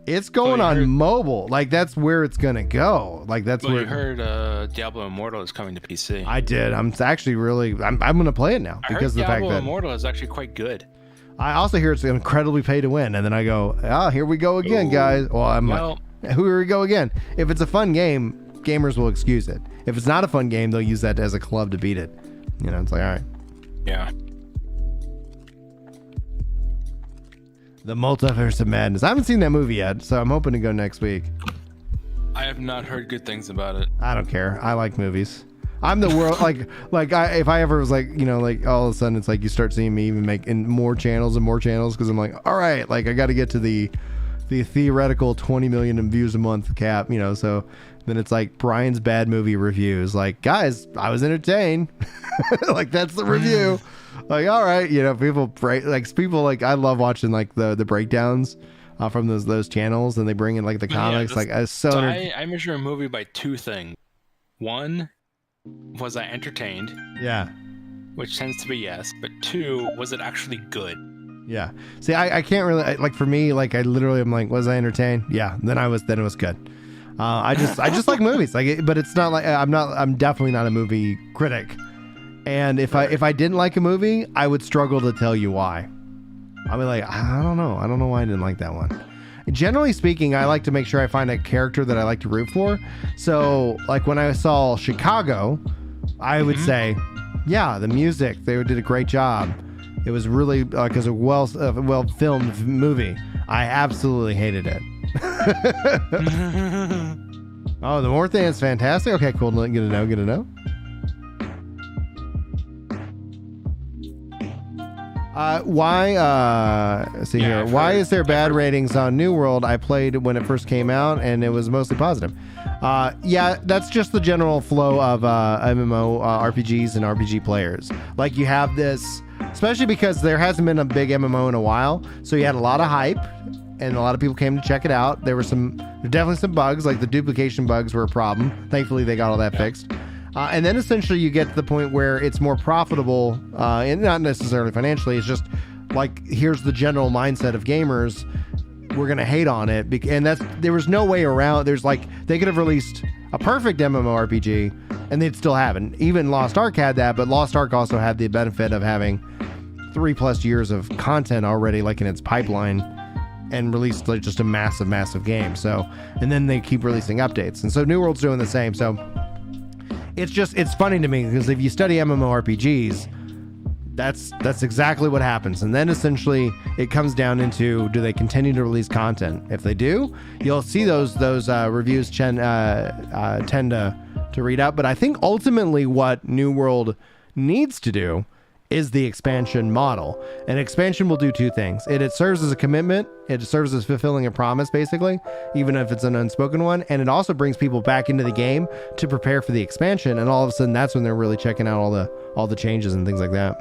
S2: It's going on mobile. Like that's where it's gonna go. Like that's
S5: Well,
S2: where
S5: you heard Diablo Immortal is coming to PC.
S2: I did. I'm actually really I'm gonna play it now
S5: I heard
S2: because of the fact
S5: Diablo
S2: that
S5: Immortal is actually quite good.
S2: I also hear it's incredibly pay to win, and then I go, here we go again, guys. Well, I'm
S5: Well-
S2: like, here we go again. If it's a fun game, gamers will excuse it. If it's not a fun game, they'll use that as a club to beat it. It's like, all right.
S5: Yeah.
S2: The Multiverse of Madness. I haven't seen that movie yet, so I'm hoping to go next week.
S5: I have not heard good things about it.
S2: I don't care. I like movies. I'm the world if I ever was like all of a sudden it's like you start seeing me even make in more channels because I'm like, all right, like I got to get to the theoretical 20 million views a month cap, so then it's like Brian's bad movie reviews. Like, guys, I was entertained. Like that's the review. Like, all right, people I love watching like the breakdowns from those channels, and they bring in like the comics.
S5: I measure a movie by two things. One, was I entertained?
S2: Yeah.
S5: Which tends to be yes. But two, was it actually good?
S2: Yeah. See, I can't really like for me, like I literally am like, was I entertained? Yeah. Then it was good. I just like movies. But it's not like I'm definitely not a movie critic. And if I didn't like a movie, I would struggle to tell you why. I'd be like, I don't know why I didn't like that one. Generally speaking, I like to make sure I find a character that I like to root for. So, like when I saw Chicago, I would say, yeah, the music, they did a great job. It was really because a well filmed movie. I absolutely hated it. Oh, the More Thing is fantastic. Okay, cool. Good to know. Why is there bad ratings on New World? I played when it first came out and it was mostly positive. Yeah, that's just the general flow of MMO RPGs and RPG players. Like you have this, especially because there hasn't been a big MMO in a while, so you had a lot of hype and a lot of people came to check it out. There were definitely some bugs, like the duplication bugs were a problem. Thankfully they got all that fixed. And then essentially you get to the point where it's more profitable, and not necessarily financially. It's just like, here's the general mindset of gamers. We're going to hate on it. And there was no way around. There's like, they could have released a perfect MMORPG and they'd still have it. Even Lost Ark had that, but Lost Ark also had the benefit of having 3+ years of content already, like in its pipeline, and released like just a massive game. So, and then they keep releasing updates. And so New World's doing the same. So, it's funny to me because if you study MMORPGs, That's exactly what happens. And then essentially it comes down into, do they continue to release content? If they do, you'll see those reviews tend to read out. But I think ultimately what New World needs to do is the expansion model. And expansion will do two things. It serves as a commitment. It serves as fulfilling a promise, basically, even if it's an unspoken one. And it also brings people back into the game to prepare for the expansion. And all of a sudden, that's when they're really checking out all the changes and things like that.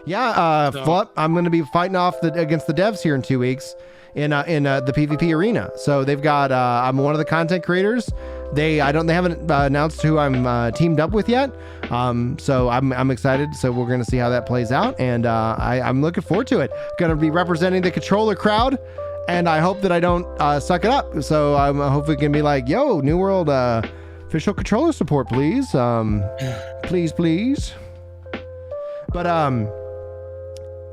S2: Yeah, Flup, I'm going to be fighting off against the devs here in 2 weeks in the PvP arena. So they've got I'm one of the content creators. They haven't announced who I'm teamed up with yet. So I'm excited. So we're going to see how that plays out, and I'm looking forward to it. Going to be representing the controller crowd, and I hope that I don't suck it up. So I'm hopefully going to be like, yo, New World official controller support, please. Please. But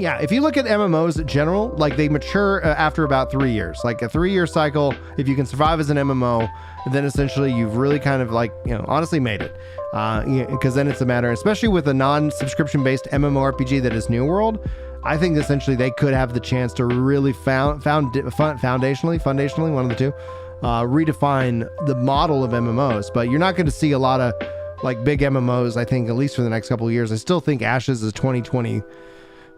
S2: yeah, if you look at MMOs in general, like they mature after about 3 years, like a 3-year cycle. If you can survive as an MMO, then essentially you've really kind of like, honestly made it. Because then it's a matter, especially with a non-subscription based MMORPG that is New World, I think essentially they could have the chance to really foundationally, one of the two, redefine the model of MMOs. But you're not going to see a lot of like big MMOs, I think, at least for the next couple of years. I still think Ashes is 2020.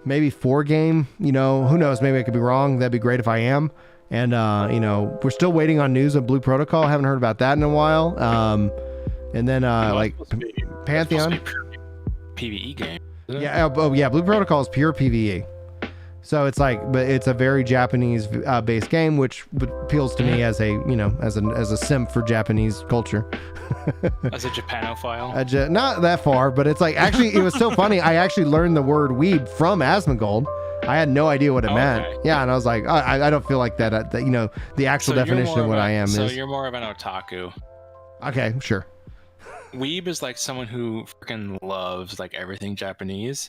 S2: Maybe 4 game, who knows? Maybe I could be wrong. That'd be great if I am. And, we're still waiting on news of Blue Protocol. I haven't heard about that in a while. And then, like, Pantheon.
S5: PvE game.
S2: Yeah. Yeah. Blue Protocol is pure PvE. So it's like, but it's a very Japanese based game, which appeals to me as a simp for Japanese culture.
S5: As a Japanophile?
S2: Not that far, but it's like, actually, it was so funny. I actually learned the word weeb from Asmongold. I had no idea what it meant.
S5: Okay.
S2: Yeah, and I was like, I don't feel like that, the actual definition of what I am is.
S5: So you're more of an otaku.
S2: Okay, sure.
S5: Weeb is like someone who freaking loves like everything Japanese.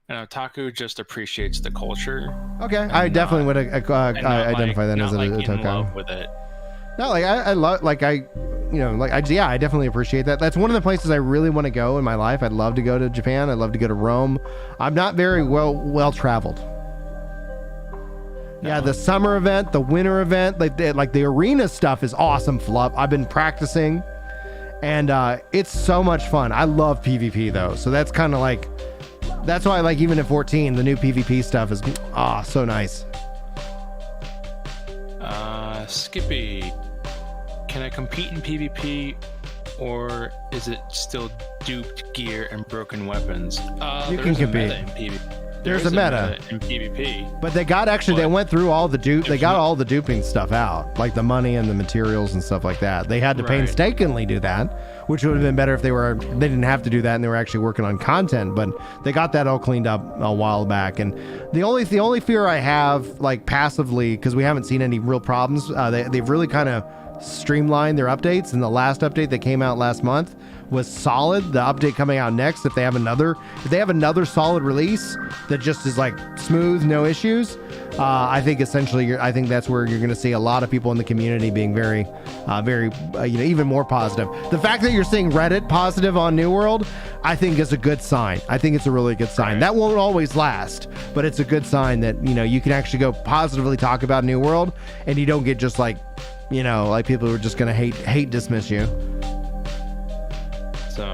S5: And otaku just appreciates the culture.
S2: Okay, I definitely would identify that as an otaku.
S5: In love with it.
S2: No, like I love, like I definitely appreciate that. That's one of the places I really want to go in my life. I'd love to go to Japan. I'd love to go to Rome. I'm not very well traveled. Yeah, the summer event, the winter event, like the arena stuff is awesome. Fluff. I've been practicing, and it's so much fun. I love PvP though, so that's kind of like. That's why, like, even at 14, the new PvP stuff is so nice.
S5: Skippy, can I compete in PvP, or is it still duped gear and broken weapons?
S2: You can compete. There's a meta
S5: in PvP,
S2: but they went through all the they got all the duping stuff out, like the money and the materials and stuff like that. They had to painstakingly do that, which would have been better if they didn't have to do that and they were actually working on content. But they got that all cleaned up a while back. And the only fear I have, like passively, because we haven't seen any real problems, they've really kind of streamlined their updates. And the last update that came out last month was solid. The update coming out next, if they have another solid release that just is like smooth, no issues, I think essentially I think that's where you're going to see a lot of people in the community being very even more positive. The fact that you're seeing Reddit positive on New World, I think is a good sign. I think it's a really good sign. That won't always last, but it's a good sign that you can actually go positively talk about New World and you don't get just like like people who are just going to hate dismiss you.
S5: So,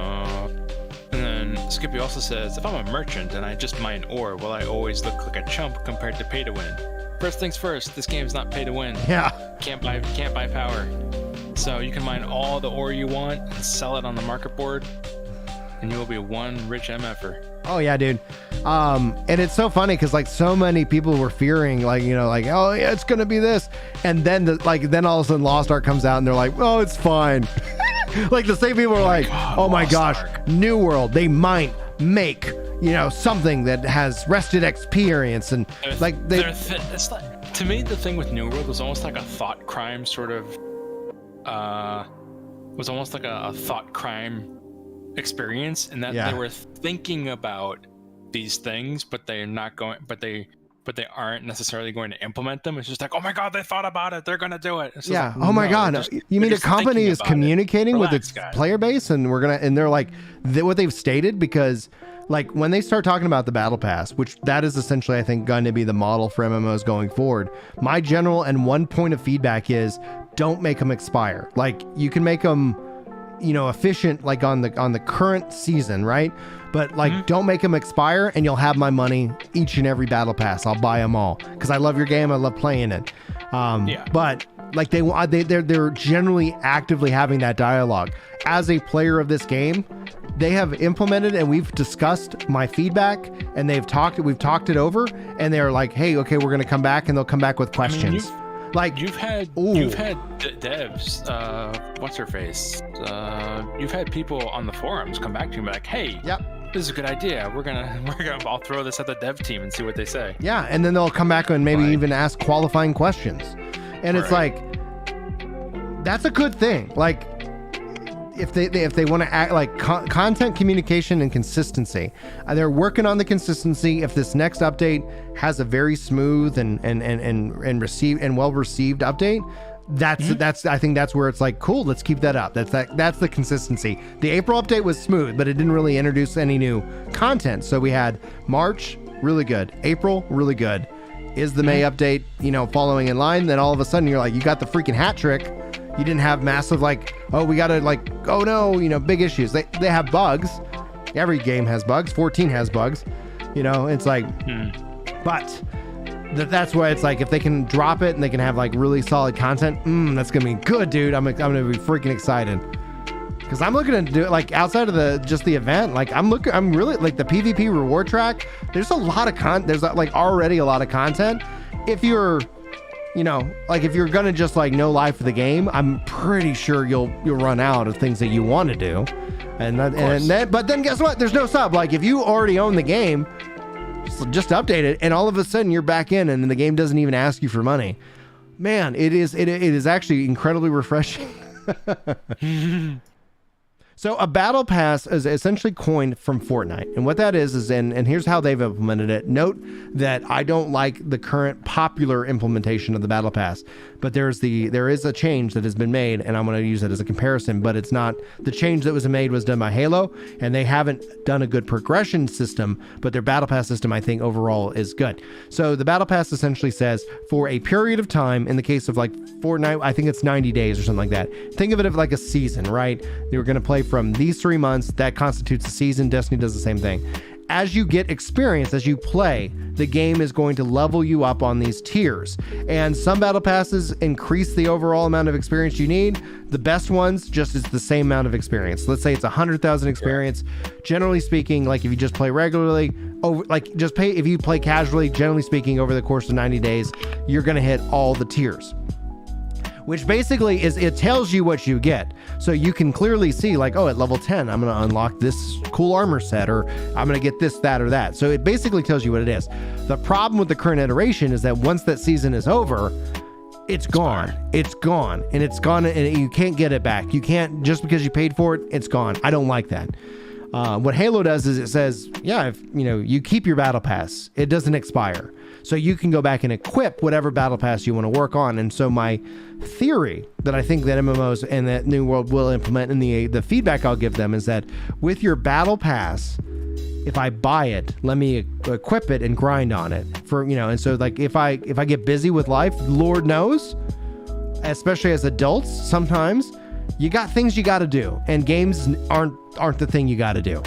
S5: and then Skippy also says, if I'm a merchant and I just mine ore, will I always look like a chump compared to pay to win? First things first, this game's not pay to win.
S2: Yeah.
S5: Can't buy power. So you can mine all the ore you want and sell it on the market board, and you will be one rich MFer.
S2: Oh yeah, dude. And it's so funny because like so many people were fearing oh yeah, it's gonna be this, and then then all of a sudden Lost Ark comes out and they're like, oh, it's fine. Like the same people are like, oh my gosh, New World, they might make something that has rested experience and
S5: to me the thing with New World was almost like a thought crime sort of was almost like a thought crime experience, in that they were thinking about these things, but they're not going, but they aren't necessarily going to implement them. It's just like, oh my god, they thought about it, they're gonna do it.
S2: Like, oh my god, you mean a company is communicating with its player base, and they're like what they've stated, because like when they start talking about the battle pass, which that is essentially, I think, going to be the model for MMOs going forward. My general and one point of feedback is don't make them expire. Like you can make them, you know, efficient, like on the current season, right? But like, don't make them expire, and you'll have my money each and every battle pass. I'll buy them all because I love your game. I love playing it. But like they're generally actively having that dialogue. As a player of this game, they have implemented, and we've discussed my feedback, and we've talked it over, and they're like, hey, okay, we're going to come back, and they'll come back with questions.
S5: I mean, you've had devs, what's her face? You've had people on the forums come back to you and be like, hey, this is a good idea. I'll throw this at the dev team and see what they say.
S2: Yeah, and then they'll come back and maybe even ask qualifying questions. And it's like, that's a good thing. Like, if they want to act like content communication and consistency, they're working on the consistency. If this next update has a very smooth and well received update, that's I think that's where it's like, cool, let's keep that up. That's the consistency. The April update was smooth, but it didn't really introduce any new content. So we had March, really good. April, really good. Is the May update, you know, following in line? Then all of a sudden you're like, you got the freaking hat trick. You didn't have massive, like, oh, we gotta, like, oh no, you know, big issues. They have bugs. Every game has bugs. 14 has bugs. You know, it's like, but that's why it's like, if they can drop it and they can have like really solid content, that's gonna be good, dude. I'm gonna be freaking excited. Because I'm looking to do it, like, outside of the event, like I'm really, like, the PvP reward track, there's a lot of there's like already a lot of content. If you're, you know, like if you're gonna just like no life for the game, I'm pretty sure you'll run out of things that you want to do. But then guess what? There's no sub. Like if you already own the game, just update it, and all of a sudden you're back in, and the game doesn't even ask you for money. Man, it is actually incredibly refreshing. So a battle pass is essentially coined from Fortnite. And what that is and here's how they've implemented it. Note that I don't like the current popular implementation of the battle pass, but there is a change that has been made, and I'm going to use it as a comparison, but it's not, the change that was made was done by Halo, and they haven't done a good progression system, but their battle pass system, I think, overall is good. So the battle pass essentially says, for a period of time, in the case of like Fortnite, I think it's 90 days or something like that. Think of it as like a season, right? You're going to play from these 3 months. That constitutes a season. Destiny does the same thing. As you get experience, as you play, the game is going to level you up on these tiers. And some battle passes increase the overall amount of experience you need. The best ones just is the same amount of experience. Let's say it's 100,000 experience. Generally speaking, like if you just play regularly, if you play casually, generally speaking, over the course of 90 days, you're going to hit all the tiers. Which basically is, it tells you what you get. So you can clearly see like, oh, at level 10, I'm going to unlock this cool armor set, or I'm going to get this, that, or that. So it basically tells you what it is. The problem with the current iteration is that once that season is over, it's gone. It's gone. And it's gone, and you can't get it back. You can't, just because you paid for it, it's gone. I don't like that. What Halo does is it says, yeah, if you keep your battle pass, it doesn't expire. So you can go back and equip whatever battle pass you want to work on. And so my theory that I think that MMOs and that New World will implement, and the feedback I'll give them, is that with your battle pass, if I buy it, let me equip it and grind on it for, and so like if I get busy with life, Lord knows, especially as adults, sometimes you got things you got to do, and games aren't the thing you got to do.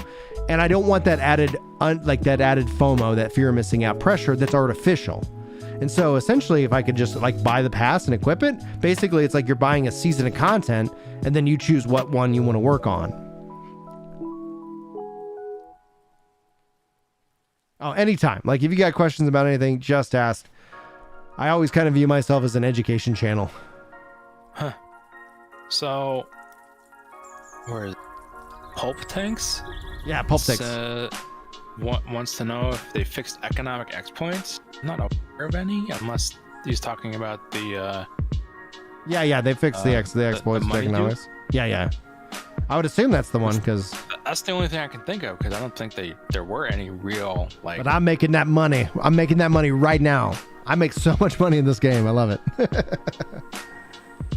S2: And I don't want that added FOMO, that fear of missing out pressure that's artificial. And so essentially, if I could just like buy the pass and equip it, basically it's like you're buying a season of content, and then you choose what one you want to work on. Oh, anytime. Like if you got questions about anything, just ask. I always kind of view myself as an education channel.
S5: Huh. So, where is Pulp Tanks?
S2: Yeah, Pulp Tanks.
S5: Wants to know if they fixed economic X points. I'm not aware of any, unless he's talking about the.
S2: Yeah, they fixed the X points economics. Yeah. I would assume that's the one, because
S5: that's the only thing I can think of, because I don't think there were any real like.
S2: But I'm making that money. I'm making that money right now. I make so much money in this game. I love it.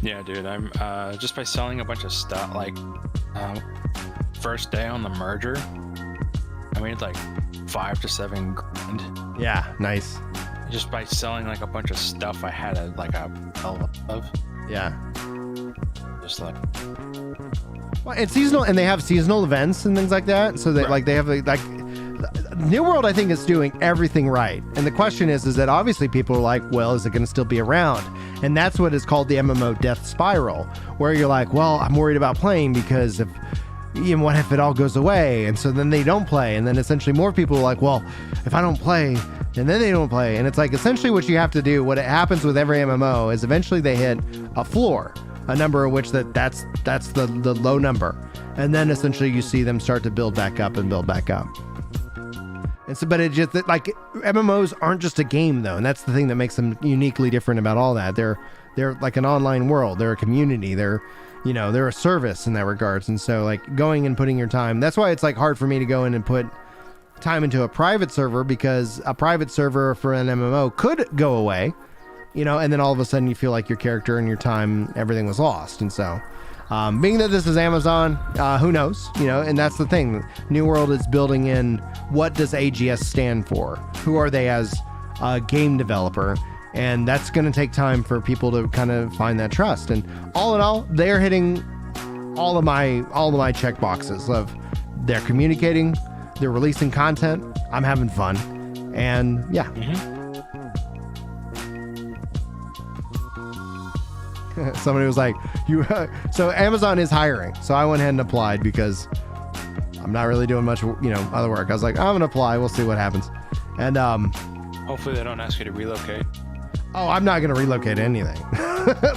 S5: Yeah, dude. I'm just by selling a bunch of stuff, like first day on the merger, I made like 5 to 7 grand
S2: Yeah, nice.
S5: just by selling like a bunch of stuff I had a hell of.
S2: Yeah.
S5: Just like,
S2: Well, and seasonal, and they have seasonal events and things like that. So that
S5: Right.
S2: like they have like New World, I think, is doing everything right. And the question is that obviously people are like, well, is it going to still be around? And that's what is called the MMO death spiral, where you're like, well, I'm worried about playing because if what if it all goes away? And so then they don't play, and then essentially more people are like, well, if I don't play, and then they don't play, and it's like essentially what you have to do. What happens with every MMO is eventually they hit a floor, a number in which that's the low number, and then essentially you see them start to build back up and build back up. And so, but it just like MMOs aren't just a game though, and that's the thing that makes them uniquely different about all that. They're like an online world. They're a community. They're a service in that regards. And so like going and putting your time. That's why it's like hard for me to go in and put time into a private server, because a private server for an MMO could go away, and then all of a sudden you feel like your character and your time, everything was lost. And so. Being that this is Amazon, who knows, and that's the thing. New World is building in what does AGS stand for? Who are they as a game developer? And that's going to take time for people to kind of find that trust. And all in all, they're hitting all of my check boxes of they're communicating, they're releasing content, I'm having fun, and yeah. Somebody was like, so Amazon is hiring. So I went ahead and applied because I'm not really doing much, other work. I was like, I'm going to apply. We'll see what happens. And,
S5: hopefully they don't ask you to relocate.
S2: oh, I'm not going to relocate anything.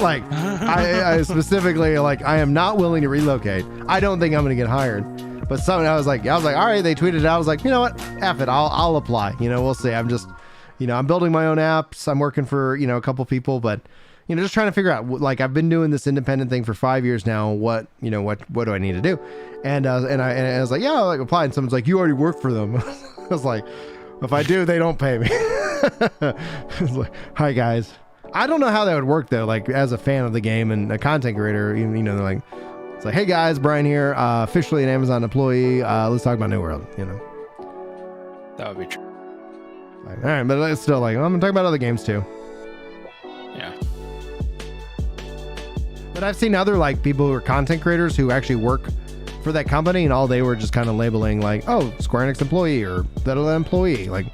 S2: Like I specifically, like, I am not willing to relocate. I don't think I'm going to get hired, but I was like, all right. They tweeted it. I was like, you know what? F it. I'll apply, we'll see. I'm just, I'm building my own apps. I'm working for, a couple people, but just trying to figure out, like, I've been doing this independent thing for 5 years now. What do I need to do? And I was like, yeah, I'll like apply. And someone's like, you already work for them. I was like, if I do, they don't pay me. I was like, hi guys. I don't know how that would work though. Like as a fan of the game and a content creator, they're like, it's like, hey guys, Brian here, officially an Amazon employee. Let's talk about New World.
S5: That would be true.
S2: Like, all right, but it's still like, I'm gonna talk about other games too.
S5: Yeah.
S2: But I've seen other like people who are content creators who actually work for that company, and all they were just kind of labeling like, oh, Square Enix employee or that employee. Like,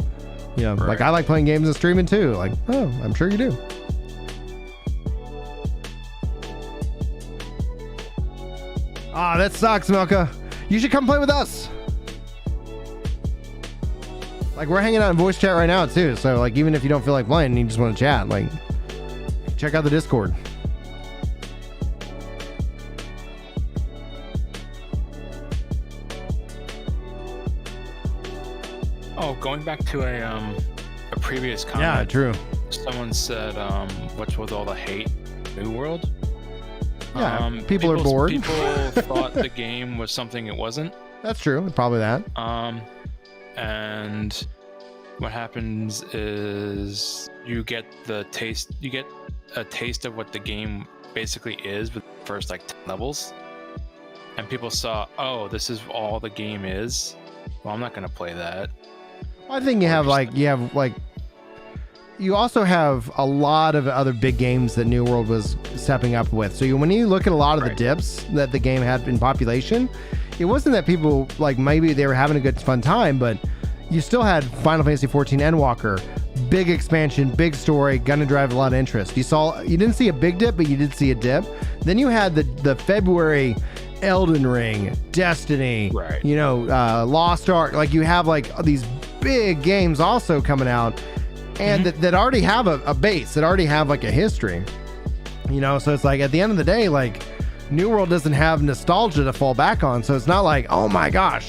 S5: Right.
S2: like I like playing games and streaming too. Like, oh, I'm sure you do. Ah, that sucks, Milka. You should come play with us. Like, we're hanging out in voice chat right now too. So like, even if you don't feel like playing and you just want to chat, like, check out the Discord.
S5: Oh, going back to a previous comment.
S2: Yeah, true.
S5: Someone said, what's with all the hate? New World?
S2: Yeah, people are bored.
S5: People thought the game was something it wasn't.
S2: That's true. Probably that.
S5: And what happens is you get a taste of what the game basically is with the first like 10 levels. And people saw, oh, this is all the game is. Well, I'm not going to play that.
S2: I think you also have a lot of other big games that New World was stepping up with. So when you look at a lot of the dips that the game had in population, it wasn't that people like maybe they were having a good fun time, but you still had Final Fantasy 14 Endwalker, big expansion, big story, gonna drive a lot of interest. You didn't see a big dip, but you did see a dip. Then you had the February Elden Ring, Destiny,
S5: right.
S2: Lost Ark. Like you have like these big games also coming out, and that already have a base, that already have like a history. So it's like at the end of the day, like New World doesn't have nostalgia to fall back on. So it's not like, oh my gosh,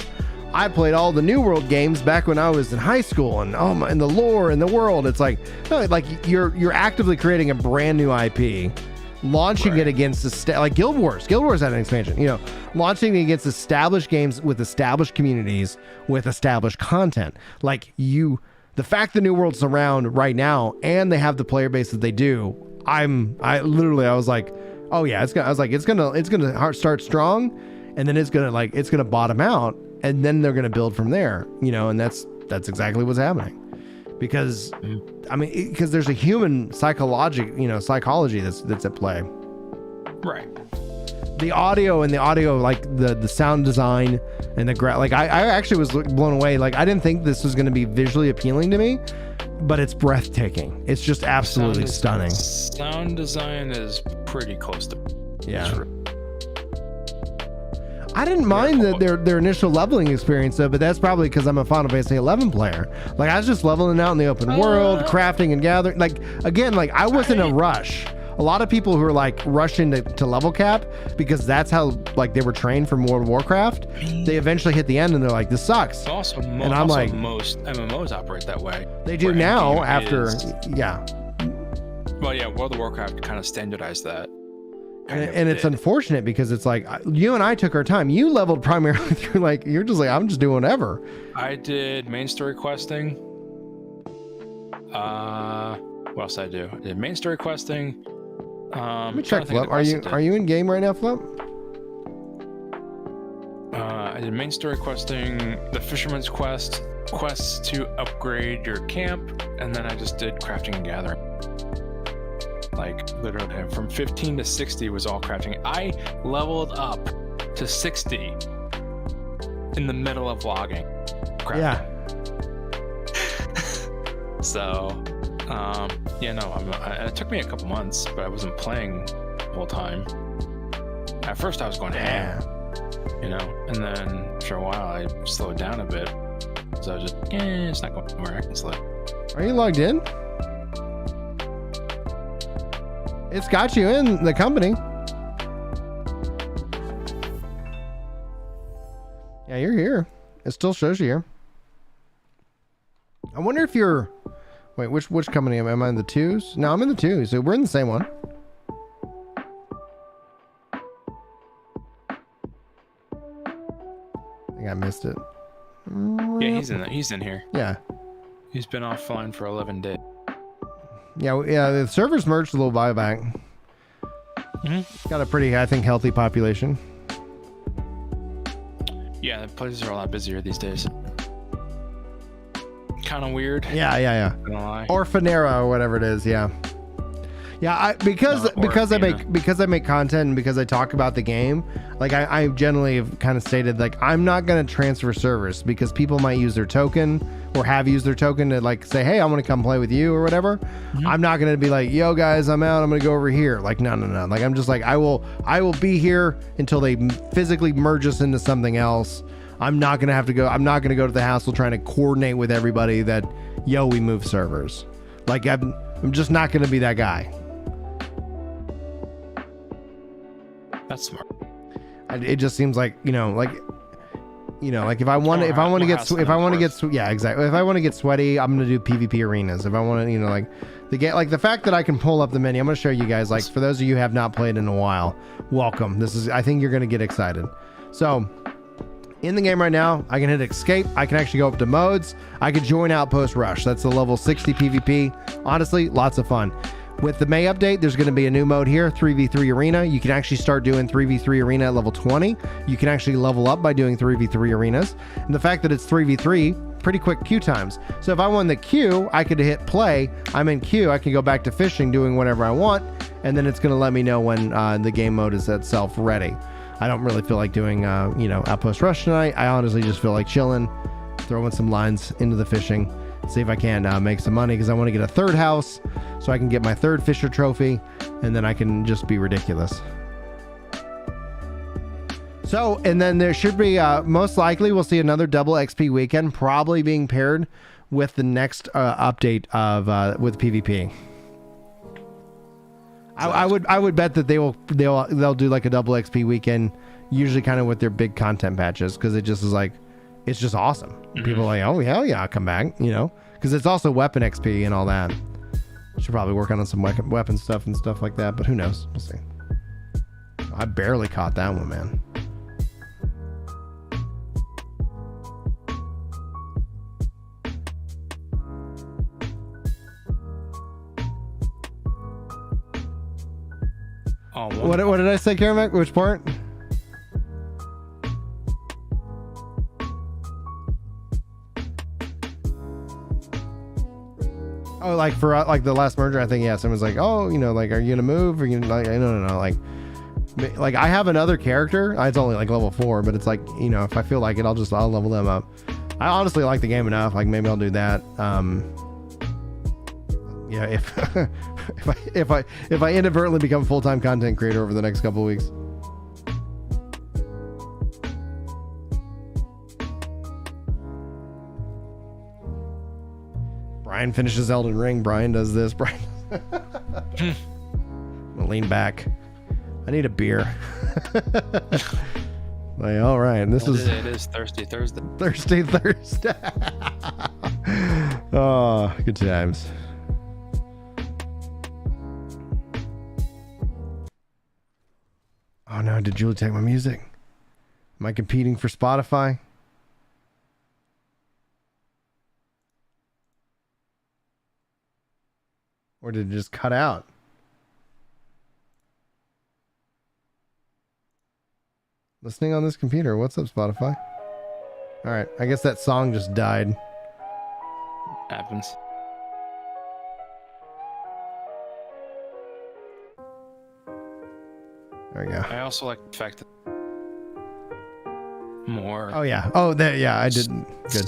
S2: I played all the New World games back when I was in high school, and and the lore and the world. It's like, no, like you're actively creating a brand new IP. Launching it against like Guild Wars. Guild Wars had an expansion, launching it against established games with established communities with established content. Like the fact that New World's around right now and they have the player base that they do, I was like, oh yeah, it's gonna start strong, and then it's gonna bottom out, and then they're going to build from there, and that's exactly what's happening. Because because there's a human psychology that's at play.
S5: Right.
S2: The audio, like the sound design and I actually was blown away. Like, I didn't think this was going to be visually appealing to me, but it's breathtaking. It's just absolutely stunning.
S5: Sound design is pretty close to.
S2: Yeah. I didn't mind their initial leveling experience though, but that's probably because I'm a Final Fantasy 11 player. Like, I was just leveling out in the open world, crafting and gathering. Like, again, like I wasn't in a rush. A lot of people who are like rushing to level cap because that's how like they were trained from World of Warcraft. They eventually hit the end and they're like, this sucks.
S5: Also,
S2: and I'm like,
S5: most MMOs operate that way.
S2: They do now after, yeah.
S5: Well, yeah, World of Warcraft kind of standardized that.
S2: And it's unfortunate because it's like you and I took our time. You leveled primarily through you're just like, I'm just doing whatever.
S5: I did main story questing. What else did I do? I did main story questing.
S2: Let me check, Flip. Are you in game right now, Flip?
S5: I did main story questing, the Fisherman's Quest, quests to upgrade your camp, and then I just did crafting and gathering. Like, literally, from 15 to 60 was all crafting. I leveled up to 60 in the middle of vlogging. Crafting.
S2: Yeah.
S5: So, it took me a couple months, but I wasn't playing the whole time. At first, I was going ham, and then after a while, I slowed down a bit. So I was just, it's not going anywhere. I can slip.
S2: Are you logged in? It's got you in the company. Yeah, you're here. It still shows you here. I wonder if you're... Wait, which company am I? Am I in the 2s? No, I'm in the 2s. So we're in the same one. I think I missed it.
S5: Yeah, he's in here.
S2: Yeah.
S5: He's been offline for 11 days.
S2: Yeah, the servers merged a little while back. Got a pretty, I think, healthy population.
S5: Yeah, the places are a lot busier these days. Kind of weird.
S2: Yeah. Orphanera or whatever it is. Yeah. Because I make content and because I talk about the game, like I generally have kind of stated, like, I'm not going to transfer servers because people might use their token or have used their token to like say, hey, I want to come play with you or whatever. I'm not going to be like, yo guys, I'm out, I'm going to go over here. Like, no. Like, I'm just like, I will be here until they physically merge us into something else. I'm not going to go to the hassle trying to coordinate with everybody that, we move servers. Like, I'm just not going to be that guy.
S5: That's smart.
S2: It just seems like, if I want to get sweaty, I'm going to do PvP arenas. If I want to, the fact that I can pull up the menu, I'm going to show you guys, for those of you who have not played in a while, welcome. I think you're going to get excited. So in the game right now, I can hit escape. I can actually go up to modes. I could join Outpost Rush. That's the level 60 PvP. Honestly, lots of fun. With the May update, there's going to be a new mode here, 3v3 Arena. You can actually start doing 3v3 Arena at level 20. You can actually level up by doing 3v3 arenas. And the fact that it's 3v3, pretty quick queue times. So if I won the queue, I could hit play. I'm in queue. I can go back to fishing, doing whatever I want. And then it's going to let me know when the game mode is itself ready. I don't really feel like doing, Outpost Rush tonight. I honestly just feel like chilling, throwing some lines into the fishing. See if I can make some money because I want to get a third house so I can get my third Fisher trophy and then I can just be ridiculous. So, and then there should be, most likely we'll see another double XP weekend, probably being paired with the next update of with PvP. I would bet that they'll do like a double XP weekend, usually kind of with their big content patches because it just is like, it's just awesome. People are like, oh hell yeah, I'll come back, because it's also weapon XP and all that. Should probably work on some weapon stuff and stuff like that, but who knows? We'll see. I barely caught that one, man. What did I say, Karamek? Which part? Oh, like for like the last merger, I think someone's like, oh, like, are you gonna move? Are you gonna like? No, like I have another character. It's only like level 4, but it's like if I feel like it, I'll level them up. I honestly like the game enough. Like maybe I'll do that. Yeah, if I inadvertently become a full-time content creator over the next couple of weeks. Brian finishes Elden Ring. Brian does this. Brian. I'm gonna lean back. I need a beer. Like, all right, it
S5: is Thirsty Thursday.
S2: Thirsty Thursday. Oh, good times. Oh no, did Julie take my music? Am I competing for Spotify? Or did it just cut out? Listening on this computer. What's up, Spotify? All right, I guess that song just died.
S5: Happens.
S2: There we go.
S5: I also like the fact that more.
S2: Oh yeah. Oh, there. Yeah, I did. Good.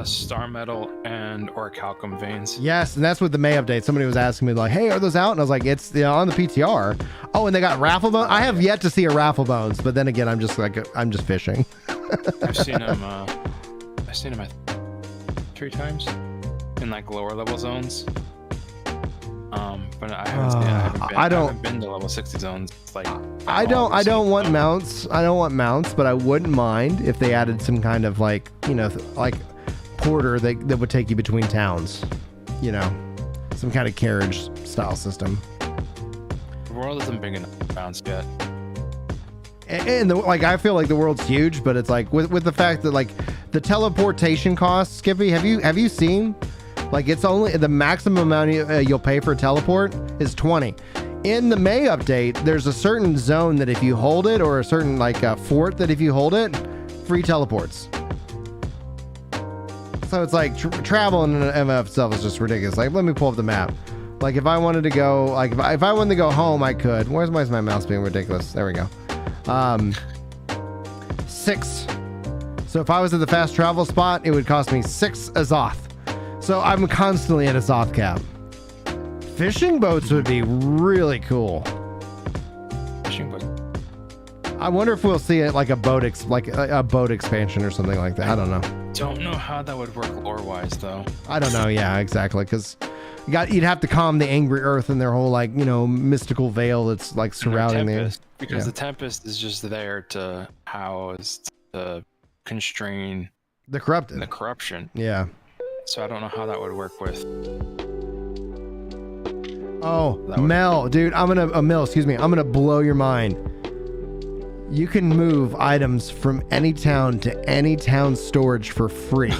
S5: Star Metal and Orichalcum veins.
S2: Yes, and that's with the May update. Somebody was asking me like, "Hey, are those out?" And I was like, "It's on the PTR." Oh, and they got raffle bones. I have yet to see a raffle bones, but then again, I'm just fishing.
S5: I've seen them. I've seen them 3 times in like lower level zones. But I haven't been to level 60 zones. Like
S2: I don't want mounts. I don't want mounts, but I wouldn't mind if they added some kind of like like porter that would take you between towns. Some kind of carriage style system.
S5: The world isn't big enough to bounce yet.
S2: And I feel like the world's huge, but it's like with the fact that like the teleportation costs, Skippy, have you seen? Like it's only the maximum amount you'll pay for a teleport is 20. In the May update, there's a certain zone that if you hold it, or a certain like fort that if you hold it, free teleports. So it's like travel in and of itself is just ridiculous. Like let me pull up the map. Like if I wanted to go, like if I wanted to go home, I could. Where's my mouse being ridiculous? There we go. 6. So if I was at the fast travel spot, it would cost me 6 Azoth. So I'm constantly at Azoth cap. Fishing boats would be really cool.
S5: Fishing boats.
S2: I wonder if we'll see it like a boat expansion or something like that. I don't know.
S5: Don't know how that would work lore-wise though.
S2: I don't know. Yeah, exactly. Because you'd have to calm the angry earth and their whole like mystical veil that's like surrounding the.
S5: Because the Tempest is just there to house, to constrain
S2: the corrupted.
S5: The corruption.
S2: Yeah.
S5: So I don't know how that would work with.
S2: Oh, Mel, dude, Mel, excuse me. I'm gonna blow your mind. You can move items from any town to any town storage for free.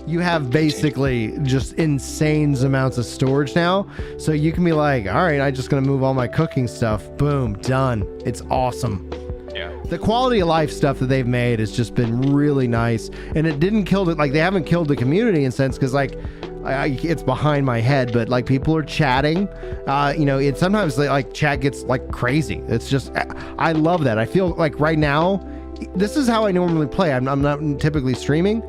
S2: You have basically just insane amounts of storage now. So you can be like, all right, I'm just gonna move all my cooking stuff. Boom, done. It's awesome.
S5: Yeah.
S2: The quality of life stuff that they've made has just been really nice, and it didn't kill it. Like they haven't killed the community in a sense, because like it's behind my head, but like people are chatting. It sometimes like chat gets like crazy. It's just I love that. I feel like right now, this is how I normally play. I'm not typically streaming,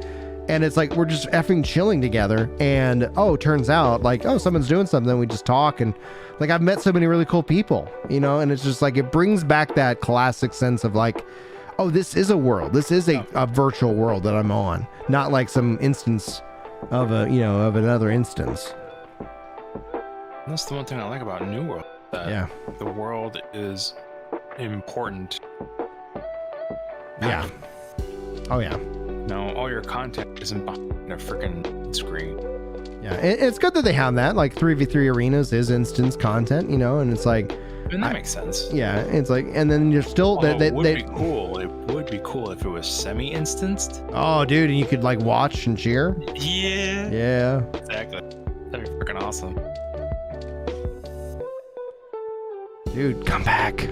S2: and it's like we're just effing chilling together. And turns out like someone's doing something. We just talk and. Like I've met so many really cool people, and it's just like it brings back that classic sense of like, this is a world. This is a virtual world that I'm on, not like some instance of of another instance.
S5: That's the one thing I like about New World. That the world is important.
S2: Yeah. Oh yeah.
S5: No, all your content isn't behind a freaking screen.
S2: Yeah, it's good that they have that. Like 3v3 arenas is instance content, and it's like.
S5: And that makes sense.
S2: Yeah, it's like, and then you're still.
S5: It would be cool. It would be cool if it was semi-instanced.
S2: Oh, dude, and you could like watch and cheer.
S5: Yeah.
S2: Yeah.
S5: Exactly. That'd be freaking awesome.
S2: Dude, come back.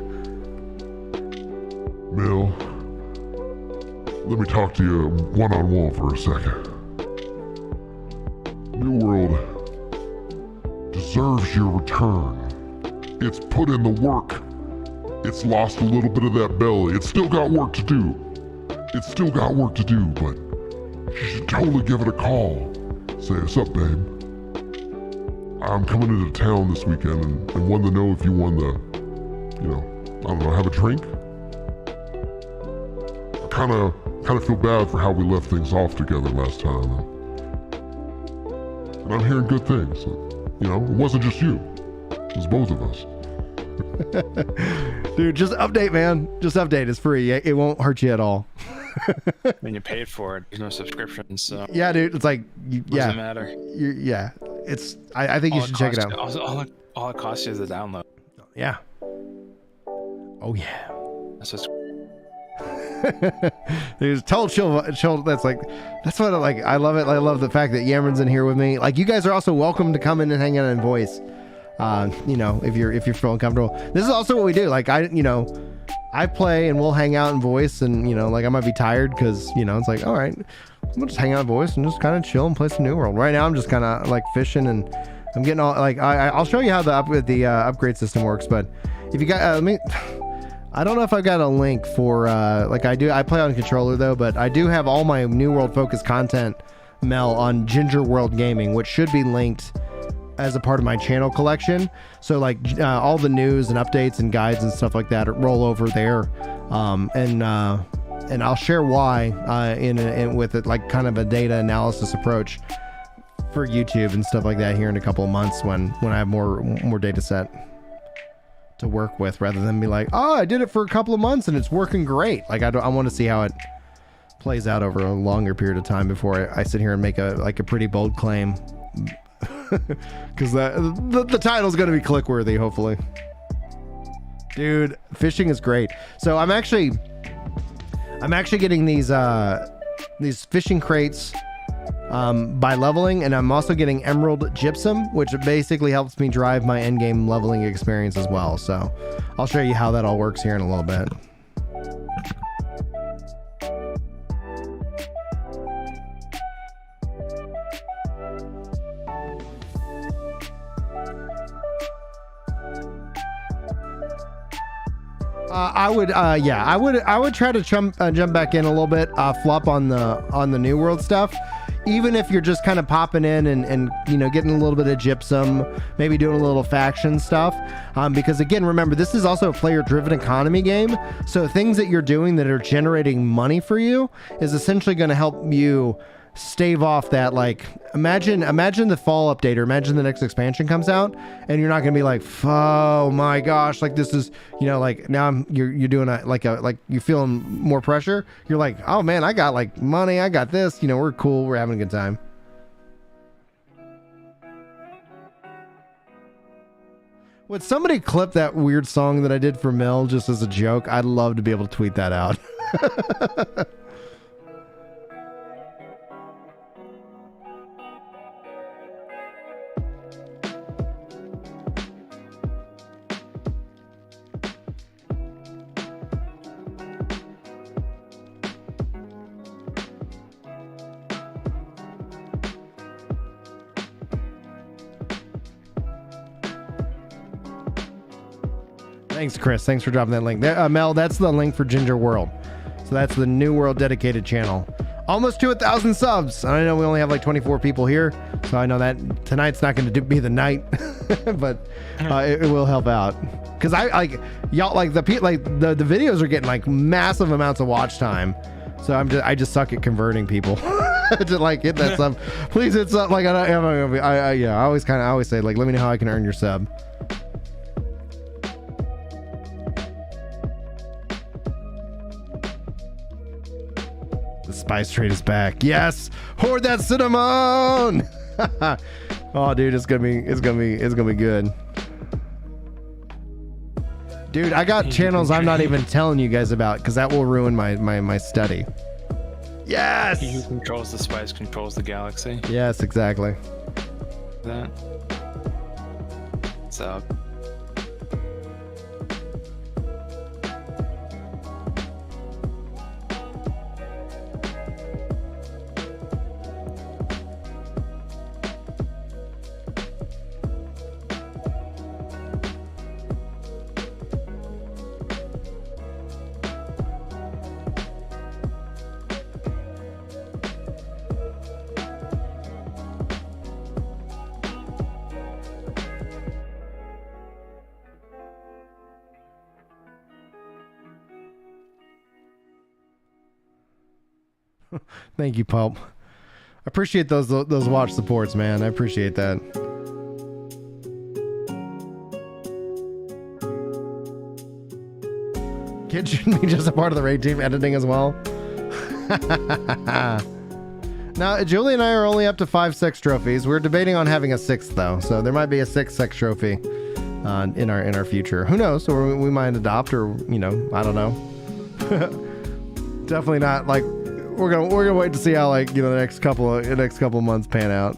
S4: Mel, let me talk to you one-on-one for a second. New World deserves your return. It's put in the work. It's lost a little bit of that belly. It's still got work to do. But you should totally give it a call. Say, what's up, babe? I'm coming into town this weekend and wanted to know if you won the, I don't know, have a drink? I kind of feel bad for how we left things off together last time. And I'm hearing good things. It wasn't just you. It was both of us.
S2: Dude, just update, man. Just update. It's free. It won't hurt you at all.
S5: I mean, you paid for it. There's no subscriptions, so
S2: yeah, dude. It's like,
S5: doesn't matter.
S2: Yeah. It's. I think you should check it out.
S5: All it costs you is the download.
S2: Yeah. Oh yeah.
S5: That's what's.
S2: There's total chill. That's what I like. I love it. I love the fact that Yamron's in here with me. Like, you guys are also welcome to come in and hang out in voice. If you're feeling comfortable. This is also what we do. Like, I play and we'll hang out in voice, and like, I might be tired because it's like, all right, we'll just hang out in voice and just kind of chill and play some New World. Right now I'm just kind of like fishing, and I'm getting all like, I'll show you how the upgrade system works. But if you got I don't know if I got a link for I play on controller though, but I do have all my New World focused content, Mel, on Ginger World Gaming, which should be linked as a part of my channel collection. So like all the news and updates and guides and stuff like that roll over there, and I'll share why with it, like kind of a data analysis approach for YouTube and stuff like that here in a couple of months when I have more data set to work with, rather than be like, oh, I did it for a couple of months and it's working great. Like, I want to see how it plays out over a longer period of time before I sit here and make a pretty bold claim. Because the title's going to be click worthy, hopefully. Dude, fishing is great. So I'm actually getting these fishing crates by leveling, and I'm also getting emerald gypsum, which basically helps me drive my endgame leveling experience as well. So I'll show you how that all works here in a little bit. I would try to jump back in a little bit, flop on the New World stuff, even if you're just kind of popping in and getting a little bit of gypsum, maybe doing a little faction stuff, because again, remember, this is also a player-driven economy game, so things that you're doing that are generating money for you is essentially going to help you stave off that. Like, imagine the fall update, or imagine the next expansion comes out and you're not gonna be like, oh my gosh, like this is, like now you're doing like you're feeling more pressure. You're like, oh man, I got like money, I got this, we're cool, we're having a good time. Would somebody clip that weird song that I did for Mel just as a joke? I'd love to be able to tweet that out. Thanks, Chris. Thanks for dropping that link. Mel, that's the link for Ginger World. So that's the New World dedicated channel. Almost to 1,000 subs. I know we only have like 24 people here, so I know that tonight's not going to be the night, but it will help out. Because the videos are getting like massive amounts of watch time. So I just suck at converting people to like hit that sub. Please hit sub. Like I always say, like, let me know how I can earn your sub. The spice trade is back. Yes, hoard that cinnamon. Oh, dude, it's gonna be good. Dude, I got channels I'm not even telling you guys about because that will ruin my study. Yes.
S5: He who controls the spice controls the galaxy.
S2: Yes, exactly.
S5: That. So.
S2: Thank you, Pulp. I appreciate those watch supports, man. I appreciate that. Kid shouldn't be just a part of the raid team editing as well. Now, Julie and I are only up to 5 sex trophies. We're debating on having a 6th though, so there might be a 6th sex trophy in our future. Who knows? Or we might adopt, or I don't know. Definitely not like we're gonna wait to see how the next couple of months pan out.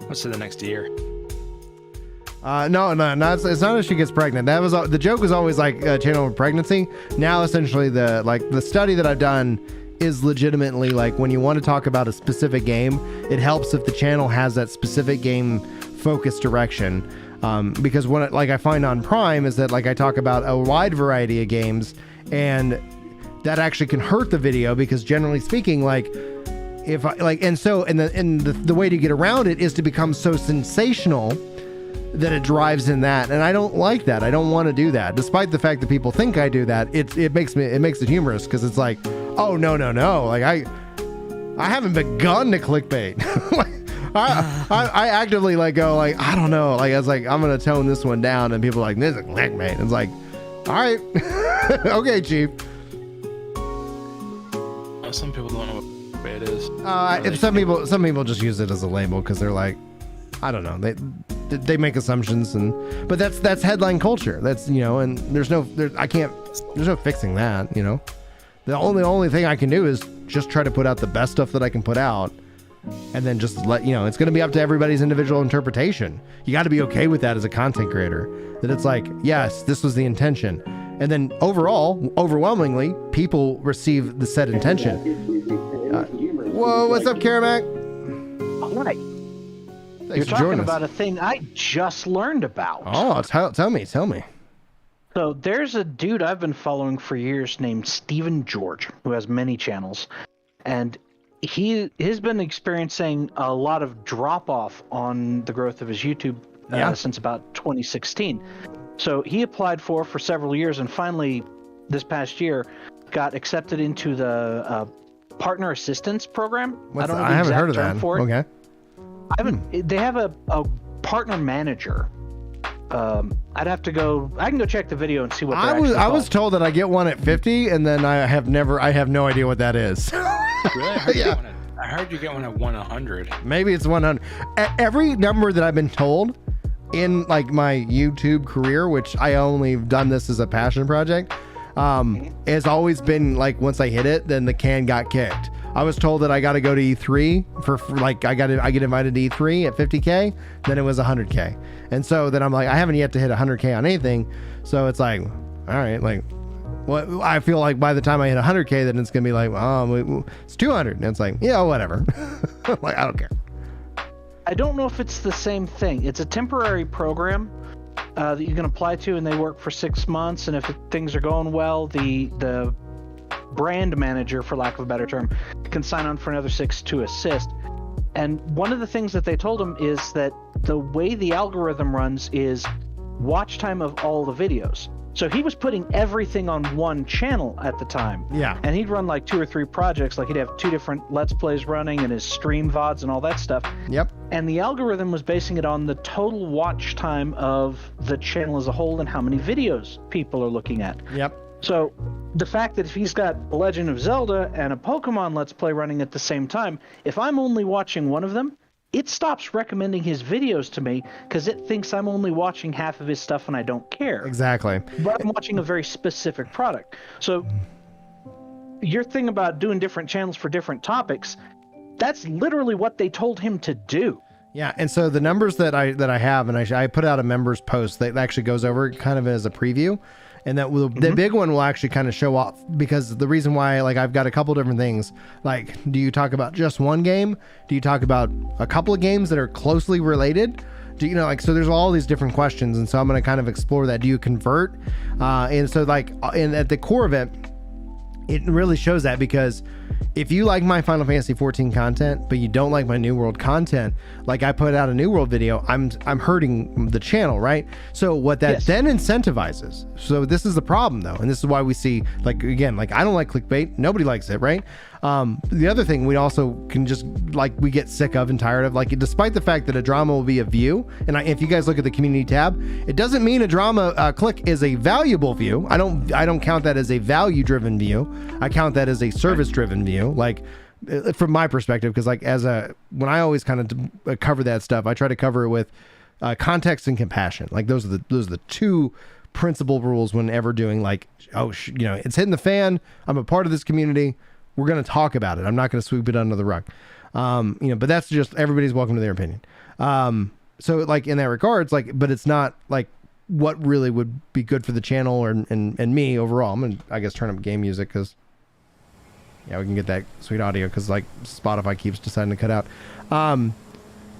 S5: Let's say the next year.
S2: No, it's not if she gets pregnant. That was the joke was always channel pregnancy. Now essentially the study that I've done is legitimately when you want to talk about a specific game, it helps if the channel has that specific game focused direction. Because what I find on Prime is that I talk about a wide variety of games, and that actually can hurt the video because generally speaking, if I the way to get around it is to become so sensational that it drives in that, and I don't like that. I don't want to do that, despite the fact that people think I do that. It makes it humorous because it's oh no, I haven't begun to clickbait. I actively go I don't know, I was I'm gonna tone this one down, and people are this is clickbait. It's all right. Okay, Chief.
S5: Some people don't know what clickbait is.
S2: If some people just use it as a label because they're I don't know, they make assumptions, but that's headline culture. That's and there's no fixing that. The only thing I can do is just try to put out the best stuff that I can put out, and then just let it's going to be up to everybody's individual interpretation. You got to be okay with that as a content creator, that it's yes, this was the intention, and then overwhelmingly people receive the said intention. Whoa, what's up, Karamak?
S1: Hi. You're talking about a thing I just learned about.
S2: Oh, tell me.
S1: So there's a dude I've been following for years named Stephen George, who has many channels, and he has been experiencing a lot of drop-off on the growth of his YouTube since about 2016. So he applied for several years, and finally, this past year, got accepted into the partner assistance program.
S2: I haven't heard of that. For it. Okay.
S1: They have a partner manager. I can go check the video and see what
S2: I was told that I get one at 50, and then I have no idea what that is.
S5: Really? I heard you get one at 100.
S2: Maybe it's 100. Every number that I've been told in my YouTube career, which I only done this as a passion project, has always been once I hit it, then the can got kicked. I was told that I got to go to E3 for I get invited to E3 at 50K, then it was 100K. And so then I'm I haven't yet to hit 100K on anything. So it's all right, what I feel by the time I hit 100K, then it's going to be it's 200. And it's yeah, whatever. I don't care.
S1: I don't know if it's the same thing. It's a temporary program that you can apply to, and they work for 6 months. And if things are going well, the brand manager, for lack of a better term, can sign on for another 6 to assist. And one of the things that they told him is that the way the algorithm runs is watch time of all the videos. So he was putting everything on one channel at the time.
S2: Yeah.
S1: And he'd run 2 or 3 projects. He'd have 2 different Let's Plays running and his stream VODs and all that stuff.
S2: Yep.
S1: And the algorithm was basing it on the total watch time of the channel as a whole and how many videos people are looking at.
S2: Yep.
S1: So the fact that if he's got The Legend of Zelda and a Pokemon Let's Play running at the same time, if I'm only watching one of them, it stops recommending his videos to me because it thinks I'm only watching half of his stuff and I don't care.
S2: Exactly.
S1: But I'm watching a very specific product. So your thing about doing different channels for different topics, that's literally what they told him to do.
S2: Yeah, and so the numbers that I have, and I put out a members post that actually goes over kind of as a preview. And that the big one will actually kind of show off, because the reason why I've got a couple different things. Do you talk about just one game? Do you talk about a couple of games that are closely related? Do you so there's all these different questions, and so I'm going to kind of explore that. Do you convert? And so and at the core of it, it really shows that, because if you like my Final Fantasy 14 content, but you don't like my New World content, like I put out a New World video, I'm hurting the channel, right? So what that then incentivizes. So this is the problem though, and this is why we see, like, again, like I don't like clickbait, nobody likes it, right? The other thing we also can just, like, we get sick of and tired of, like, despite the fact that a drama will be a view, and if you guys look at the community tab, it doesn't mean a drama click is a valuable view. I don't count that as a value driven view. I count that as a service driven view, like, from my perspective, because like when I always kind of cover that stuff, I try to cover it with context and compassion. Like those are the two principal rules whenever doing, like, it's hitting the fan, I'm a part of this community, we're going to talk about it, I'm not going to sweep it under the rug. But that's just, everybody's welcome to their opinion. So like in that regards, like, but it's not like what really would be good for the channel and me overall. I'm gonna, I guess, turn up game music, because we can get that sweet audio, because like Spotify keeps deciding to cut out.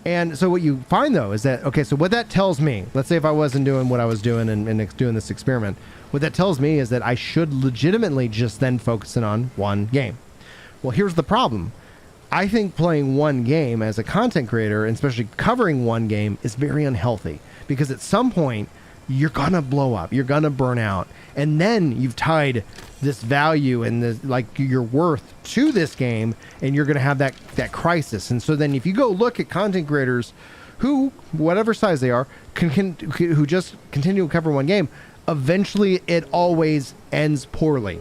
S2: And so what you find though is that, okay, so what that tells me, let's say if I wasn't doing what I was doing and doing this experiment, what that tells me is that I should legitimately just then focus in on one game. Well, here's the problem. I think playing one game as a content creator, and especially covering one game, is very unhealthy, because at some point you're gonna blow up, you're gonna burn out, and then you've tied this value and the, like, your worth to this game, and you're gonna have that crisis. And so then if you go look at content creators who, whatever size they are, who just continue to cover one game, eventually it always ends poorly.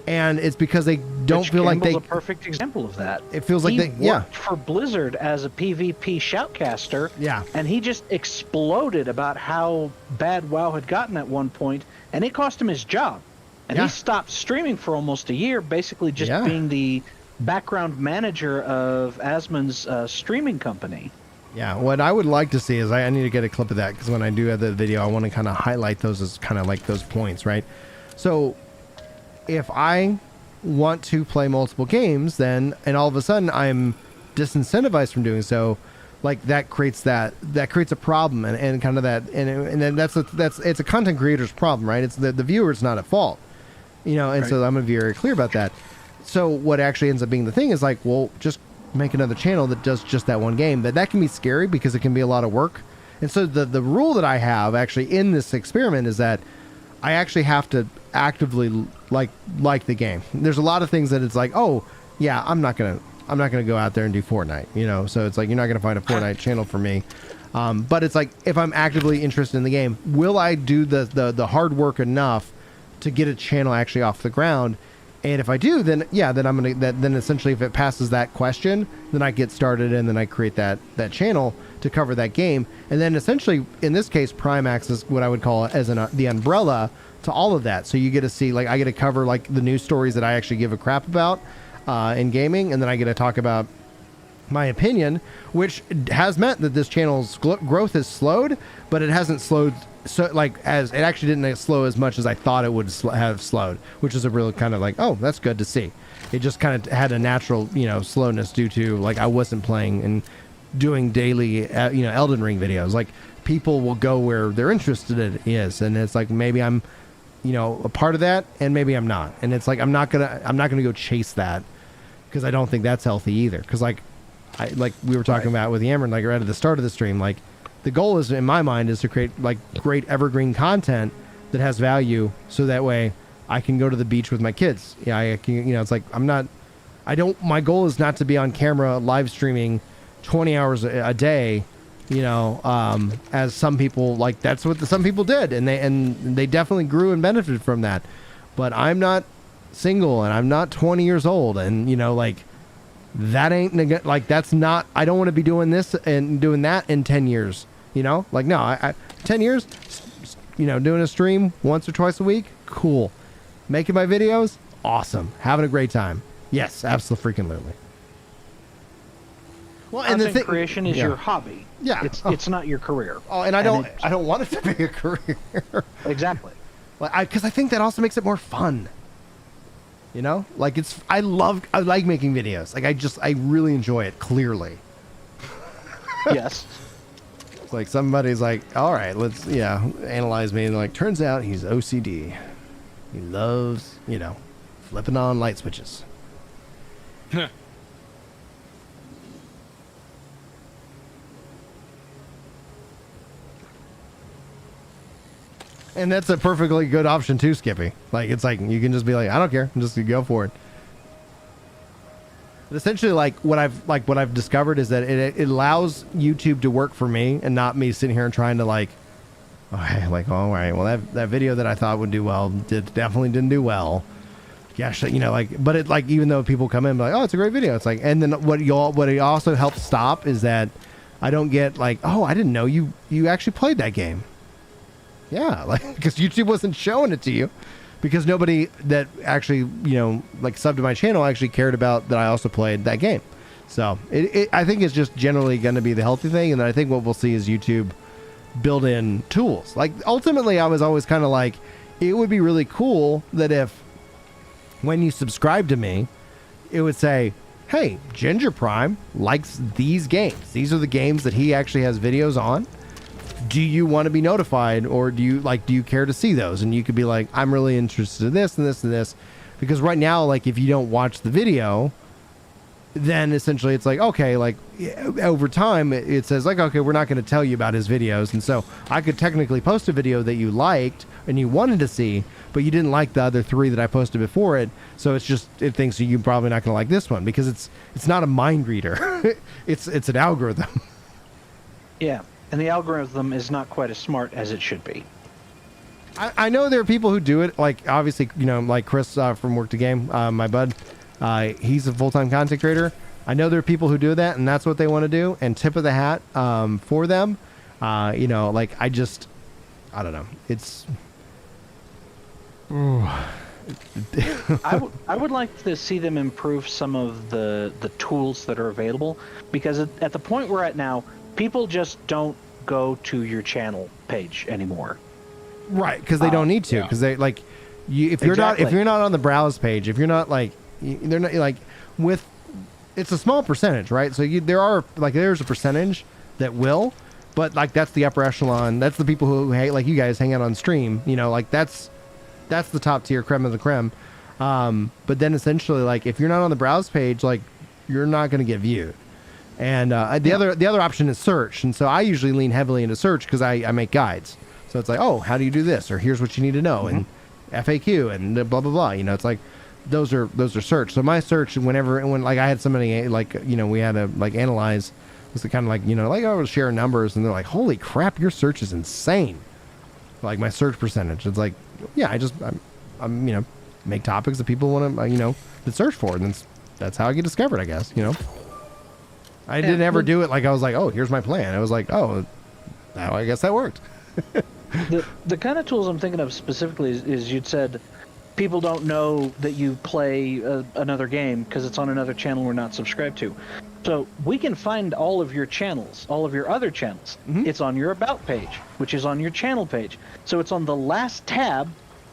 S2: And it's because they don't feel like
S1: Campbell's a perfect example of that.
S2: It feels like
S1: he
S2: they
S1: worked for Blizzard as a PvP shoutcaster.
S2: Yeah.
S1: And he just exploded about how bad WoW had gotten at one point, and it cost him his job. And he stopped streaming for almost a year, basically just being the background manager of Asmon's streaming company.
S2: Yeah, what I would like to see is, I need to get a clip of that, because when I do have the video, I want to kind of highlight those as kind of like those points, right? So if I want to play multiple games, then, and all of a sudden I'm disincentivized from doing so, like that creates a problem, and kind of that, and then that's it's a content creator's problem, right? It's the viewer's not at fault, and so I'm gonna be very clear about that. So what actually ends up being the thing is, like, well, just make another channel that does just that one game. That can be scary, because it can be a lot of work. And so the rule that I have actually in this experiment is that I actually have to actively like the game. There's a lot of things that it's like, oh yeah, I'm not gonna go out there and do Fortnite, so it's like, you're not gonna find a Fortnite channel for me. But it's like, if I'm actively interested in the game, will I do the hard work enough to get a channel actually off the ground? And if I do, then I'm gonna, then essentially, if it passes that question, then I get started, and then I create that channel to cover that game. And then essentially, in this case, Prime acts as what I would call as the umbrella to all of that. So you get to see, like, I get to cover like the news stories that I actually give a crap about in gaming, and then I get to talk about my opinion, which has meant that this channel's growth has slowed, but it hasn't slowed so, like, as it actually didn't slow as much as I thought it would have slowed, which is a real kind of like, oh, that's good to see. It just kind of had a natural, slowness due to, like, I wasn't playing and doing daily, Elden Ring videos. Like, people will go where they're interested in is, and it's like, maybe I'm, a part of that, and maybe I'm not. And it's like, I'm not gonna go chase that, because I don't think that's healthy either. Because like we were talking about with Yammer, like right at the start of the stream, like, the goal is, in my mind, is to create like great evergreen content that has value, so that way I can go to the beach with my kids. Yeah, I can, it's like, my goal is not to be on camera live streaming 20 hours a day, as some people, like, that's what some people did, and they definitely grew and benefited from that. But I'm not single, and I'm not 20 years old, and like, that ain't like, that's not, I don't want to be doing this and doing that in 10 years, like, no, I 10 years, doing a stream once or twice a week, cool. Making my videos, awesome. Having a great time, yes, absolutely. Well, and the
S1: content creation is your hobby.
S2: Yeah,
S1: it's not your career.
S2: Oh, and I don't want it to be a career.
S1: Exactly.
S2: Because I think that also makes it more fun. Like, I like making videos. Like, I really enjoy it, clearly.
S1: Yes.
S2: It's like, somebody's like, all right, let's, analyze me. And like, turns out he's OCD. He loves, Flipping on light switches. And that's a perfectly good option too, Skippy. Like, it's like, you can just be like, I don't care. Just go for it. But essentially, what I've discovered is that it allows YouTube to work for me and not me sitting here and trying to all right, well, that video that I thought would do well definitely didn't do well. Gosh, but it, even though people come in and be like, oh, it's a great video. It's like, and then what it also helps stop is that I don't get oh, I didn't know you actually played that game. Yeah, because YouTube wasn't showing it to you, because nobody that actually subbed to my channel actually cared about that I also played that game. So I think it's just generally going to be the healthy thing, and then I think what we'll see is YouTube build in tools. Ultimately, I was always kind of it would be really cool that if when you subscribe to me, it would say, hey, Ginger Prime likes these games. These are the games that he actually has videos on. Do you want to be notified, or do you care to see those? And you could be like, I'm really interested in this and this and this, because right now, if you don't watch the video, then essentially it's okay, over time it says okay, we're not going to tell you about his videos. And so I could technically post a video that you liked and you wanted to see, but you didn't like the other 3 that I posted before it. So it's just, it thinks you're probably not going to like this one, because it's not a mind reader. it's an algorithm.
S1: Yeah. And the algorithm is not quite as smart as it should be.
S2: I know there are people who do it, obviously, like Chris from Work to Game, my bud. He's a full-time content creator. I know there are people who do that, and that's what they want to do. And tip of the hat for them. I don't know. It's.
S1: I would like to see them improve some of the tools that are available, because at the point we're at now, people just don't go to your channel page anymore.
S2: Right, because they don't need to, because they if you're not on the browse page, if you're not they're not with, it's a small percentage, right? So there's a percentage that will, but that's the upper echelon. That's the people who you guys hang out on stream. That's the top tier, creme of the creme. But then essentially, if you're not on the browse page, you're not going to get viewed. And the other option is search, and so I usually lean heavily into search because I make guides. So it's oh, how do you do this, or here's what you need to know, and FAQ and blah blah blah. It's those are search. So my search, when I had somebody we had to analyze, was the kind of I was sharing numbers, and they're like, holy crap, your search is insane. My search percentage. It's yeah, I'm make topics that people want to that search for, and that's how I get discovered, I guess. I didn't ever do it I was oh, here's my plan. I was oh, I guess that worked.
S1: The kind of tools I'm thinking of specifically is you'd said people don't know that you play another game because it's on another channel we're not subscribed to. So we can find all of your channels, all of your other channels. It's on your About page, which is on your channel page. So it's on the last tab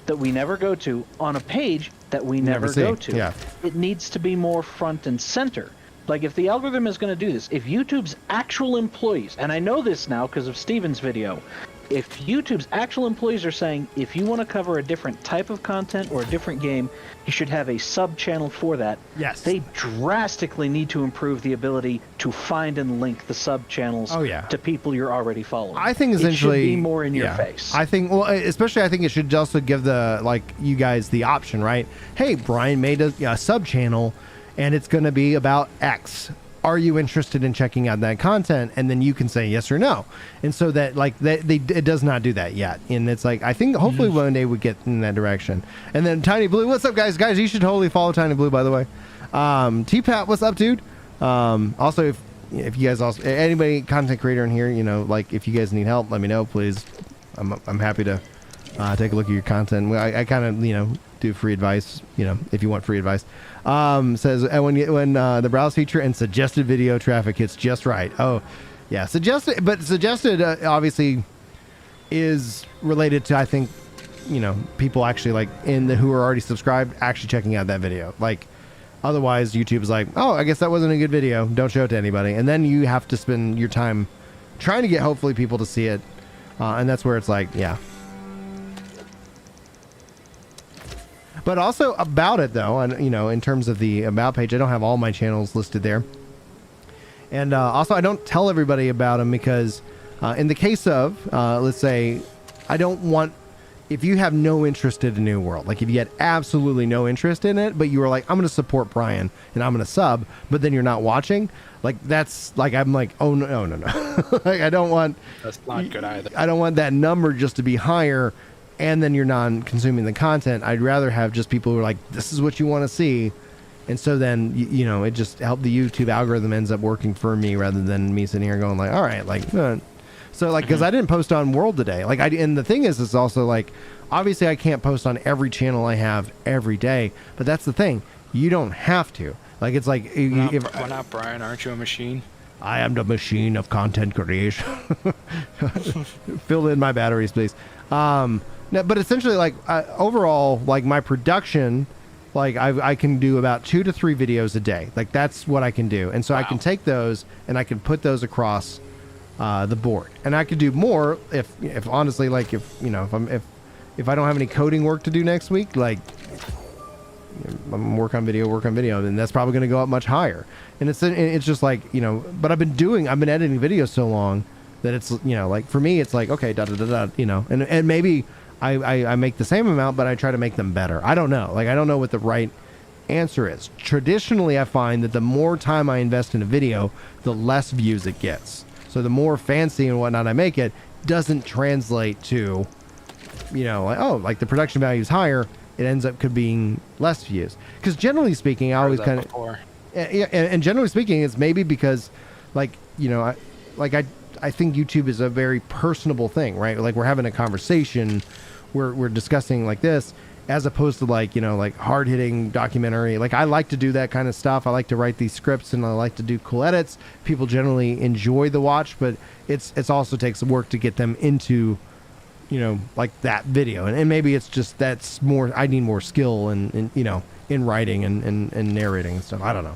S1: that we never go to, on a page that we never go to.
S2: Yeah.
S1: It needs to be more front and center. If the algorithm is going to do this, if YouTube's actual employees, and I know this now because of Steven's video, if YouTube's actual employees are saying, if you want to cover a different type of content or a different game, you should have a sub-channel for that.
S2: Yes.
S1: They drastically need to improve the ability to find and link the sub-channels to people you're already following.
S2: I think essentially...
S1: It should be more in your face.
S2: I think, especially I think it should also give you guys the option, right? Hey, Brian made a sub-channel, and it's going to be about X. Are you interested in checking out that content? And then you can say yes or no. And so that it does not do that yet. And it's I think hopefully one day we get in that direction. And then Tiny Blue, what's up, guys? Guys, you should totally follow Tiny Blue, by the way. T-Pat, what's up, dude? Also, if you guys also, anybody content creator in here, if you guys need help, let me know, please. I'm happy to take a look at your content. I kind of do free advice, if you want free advice. Says when the browse feature and suggested video traffic hits just right. Oh, yeah, suggested obviously is related to, I think, people actually who are already subscribed actually checking out that video. Otherwise, YouTube's oh, I guess that wasn't a good video. Don't show it to anybody, and then you have to spend your time trying to get hopefully people to see it, and that's where it's yeah. But also about it though, and in terms of the about page, I don't have all my channels listed there. And also, I don't tell everybody about them because, in the case of, let's say, I don't want, if you have no interest in a New World, like if you had absolutely no interest in it, but you were like, I'm going to support Brian and I'm going to sub, but then you're not watching, like that's like, I'm like, oh no. Like I don't want,
S5: that's not good either.
S2: I don't want that number just to be higher and then you're not consuming the content. I'd rather have just people who are like, this is what you want to see. And so then, it just helped the YouTube algorithm ends up working for me rather than me sitting here going like, all right, like, so like, because I didn't post on World today. Like and the thing is, it's also like, obviously I can't post on every channel I have every day, but that's the thing. You don't have to. Like, it's like,
S5: Why not, Brian? Aren't you a machine?
S2: I am the machine of content creation. Fill in my batteries, please. No, but essentially, like, overall, like my production, like I can do about 2 to 3 videos a day. Like that's what I can do. And so I can take those and I can put those across the board. And I could do more if honestly, like if I don't have any coding work to do next week, like I'm work on video, then that's probably going to go up much higher. And it's just like, but I've been editing videos so long that it's, like for me, it's like, okay, and maybe I make the same amount, but I try to make them better. I don't know. Like, I don't know what the right answer is. Traditionally, I find that the more time I invest in a video, the less views it gets. So the more fancy and whatnot I make it, doesn't translate to, like, oh, like the production value is higher. It ends up being less views. Because generally speaking, I always kind of, and generally speaking, it's maybe because, like, I think YouTube is a very personable thing, right? Like we're having a conversation, we're discussing like this, as opposed to like, like hard hitting documentary. Like I like to do that kind of stuff. I like to write these scripts and I like to do cool edits. People generally enjoy the watch, but it's also takes work to get them into, like that video. And maybe it's just, that's more, I need more skill in in writing and narrating and stuff. I don't know.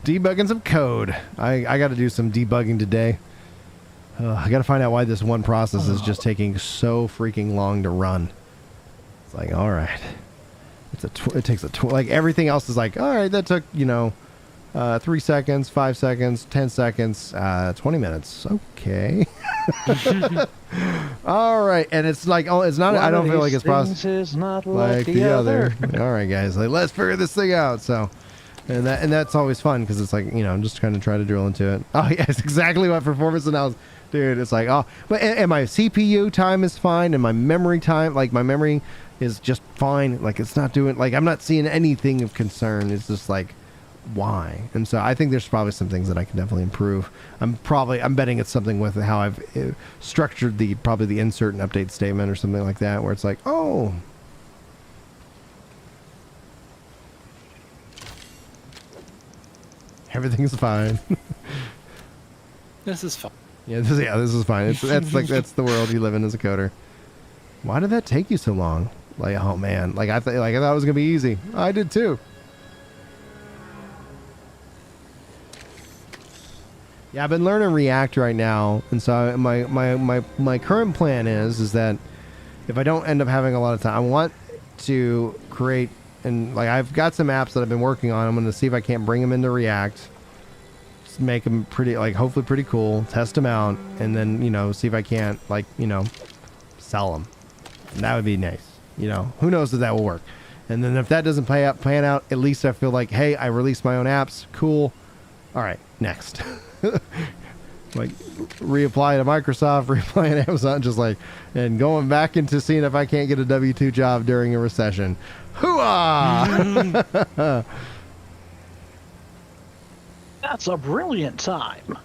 S2: Debugging some code. I got to do some debugging today. I got to find out why this one process is just taking so freaking long to run. It's like, all right, it takes like everything else is like, all right, that took 3 seconds, 5 seconds, 10 seconds, 20 minutes. Okay. All right, and it's like, oh, it's not. I don't feel like it's process
S1: is not
S2: like the other. All right, guys, like let's figure this thing out. So. And that's always fun because it's like, I'm just kind of trying to drill into it. Oh, yeah, it's exactly what performance analysis. Dude, it's like, oh, but and my CPU time is fine and my memory time, like my memory is just fine. Like it's not doing, like I'm not seeing anything of concern. It's just like, why? And so I think there's probably some things that I can definitely improve. I'm betting it's something with how I've structured the insert and update statement or something like that, where it's like, oh. Everything's fine.
S5: This is fun.
S2: Yeah, this is fine. That's the world you live in as a coder. Why did that take you so long? Like, oh man, I thought it was gonna be easy. I did too. Yeah, I've been learning React right now, and so my current plan is that if I don't end up having a lot of time, I want to create. And like I've got some apps that I've been working on. I'm going to see if I can't bring them into React, just make them pretty, like hopefully pretty cool, test them out, and then see if I can't sell them. And that would be nice. Who knows if that will work. And then if that doesn't pan out, at least I feel like, hey, I released my own apps. Cool. All right, next. Like reapply to Microsoft, reapply to Amazon, and going back into seeing if I can't get a W-2 job during a recession. Hooah!
S1: That's a brilliant time.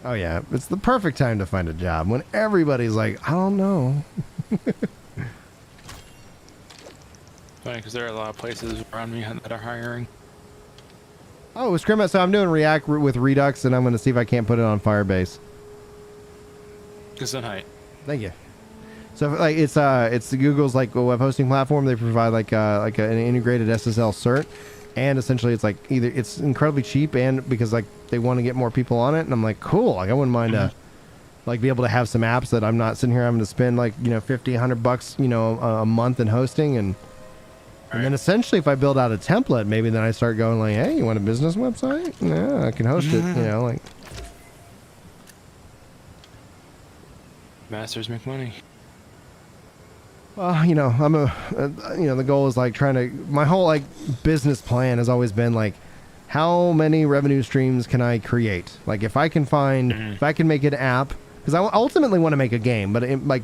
S2: Oh yeah, it's the perfect time to find a job when everybody's like, I don't know.
S5: Funny, because there are a lot of places around me that are hiring.
S2: Oh, Scrim, so I'm doing React with Redux, and I'm going to see if I can't put it on Firebase.
S5: Gesundheit.
S2: Thank you. So it's the Google's web hosting platform. They provide an integrated SSL cert, and essentially it's either it's incredibly cheap and because they want to get more people on it, and I'm like, cool. I wouldn't mind like be able to have some apps that I'm not sitting here having to spend like, you know, $50-100, you know, a month in hosting. And then essentially if I build out a template, maybe then I start going like, hey, you want a business website? Yeah, I can host it, you know, like.
S5: Masters make money.
S2: Well, you know, you know, the goal is like my whole like business plan has always been like, how many revenue streams can I create? Like if I can find, if I can make an app, because I ultimately want to make a game, but like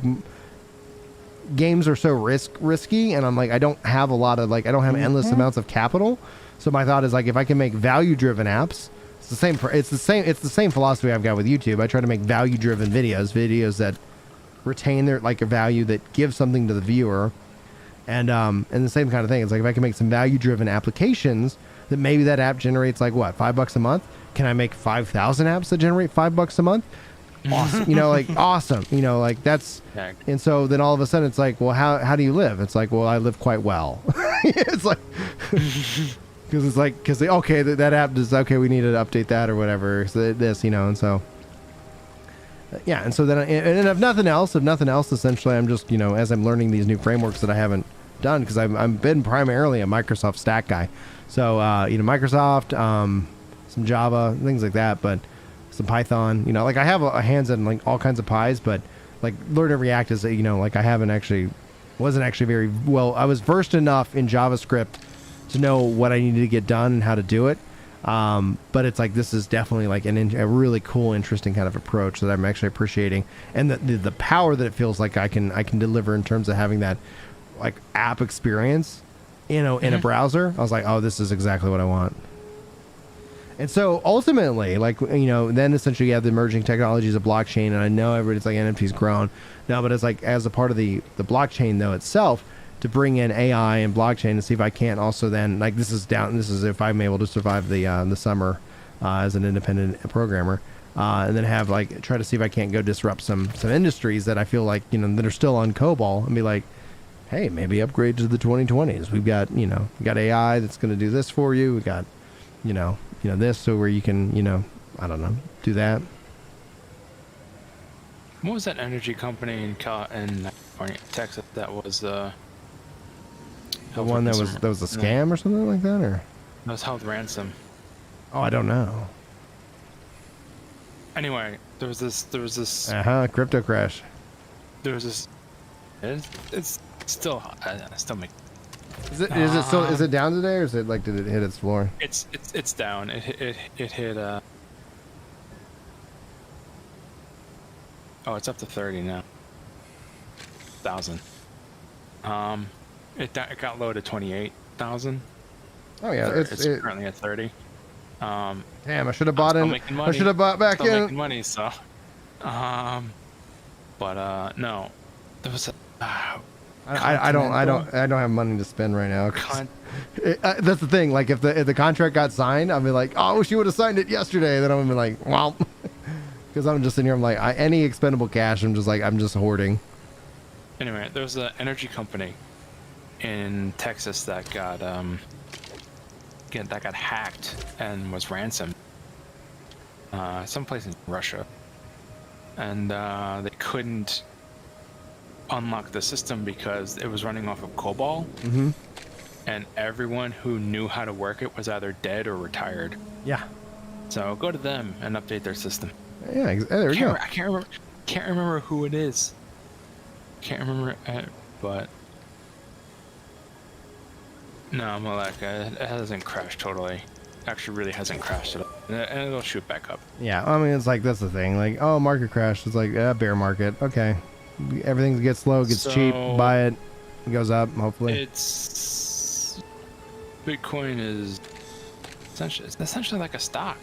S2: games are so risky, and I'm like, I don't have a lot of like, I don't have endless amounts of capital. So my thought is like, if I can make value-driven apps, it's the same philosophy I've got with YouTube. I try to make value-driven videos that retain their like a value, that give something to the viewer, and the same kind of thing. It's like if I can make some value-driven applications, that maybe that app generates like what, $5 a month? Can I make 5,000 apps that generate $5 a month? Awesome, you know, like awesome, you know, like that's, and so then all of a sudden it's like, well, how do you live? It's like, well, I live quite well. It's like, because it's like, because okay, that app does, okay, we need to update that or whatever. So this, you know, and so. Yeah, and so then, and if nothing else, essentially, I'm just, you know, as I'm learning these new frameworks that I haven't done, because I've been primarily a Microsoft stack guy, so you know, Microsoft, some Java, things like that, but some Python, you know, like I have a hands on like all kinds of pies, but like Learn to React is, you know, like I wasn't actually very well. I was versed enough in JavaScript to know what I needed to get done and how to do it. But it's like, this is definitely like a really cool, interesting kind of approach that I'm actually appreciating, and the power that it feels like I can deliver in terms of having that like app experience, you know, in a browser. I was like, oh, this is exactly what I want. And so ultimately, like, you know, then essentially you have the emerging technologies of blockchain, and I know everybody's like, NFT's grown. No, but it's like, as a part of the blockchain though itself, to bring in AI and blockchain and see if I can't also then, like, this is if I'm able to survive the summer as an independent programmer, and then have like, try to see if I can't go disrupt some industries that I feel like, you know, that are still on COBOL, and be like, hey, maybe upgrade to the 2020s. We've got, you know, we got AI that's going to do this for you. We got, you know, this, so where you can, you know, I don't know, do that.
S5: What was that energy company in California, Texas, that was the
S2: one that was a scam or something like that, or
S5: that was held ransom?
S2: Oh, I don't know.
S5: Anyway, there was this
S2: crypto crash.
S5: There was this. It's still, I still make.
S2: Is it down today, or is it like, did it hit its floor?
S5: It's down. It hit oh, it's up to 30 now. 1,000. It got low to 28,000.
S2: Oh yeah,
S5: it's currently at 30.
S2: Damn, I should have bought in. I should have bought back in.
S5: Making money, so. But no, there was.
S2: I don't have money to spend right now. That's the thing. Like if the contract got signed, I'd be like, oh, I wish you would have signed it yesterday. Then I'm gonna be like, well, because I'm just sitting here. I'm like, any expendable cash, I'm just hoarding.
S5: Anyway, there was an energy company in Texas that got hacked and was ransomed. Someplace in Russia, and they couldn't unlock the system because it was running off of COBOL, and everyone who knew how to work it was either dead or retired.
S2: Yeah.
S5: So go to them and update their system.
S2: Yeah, there we go.
S5: I can't remember who it is. Can't remember, but no, Maleka, it hasn't crashed totally. Actually, really hasn't crashed at all, and it'll shoot back up.
S2: Yeah, I mean, it's like, that's the thing. Like, oh, market crash. It's like, bear market. Okay. Everything gets low, gets cheap, buy it goes up, hopefully.
S5: It's Bitcoin is essentially like a stock.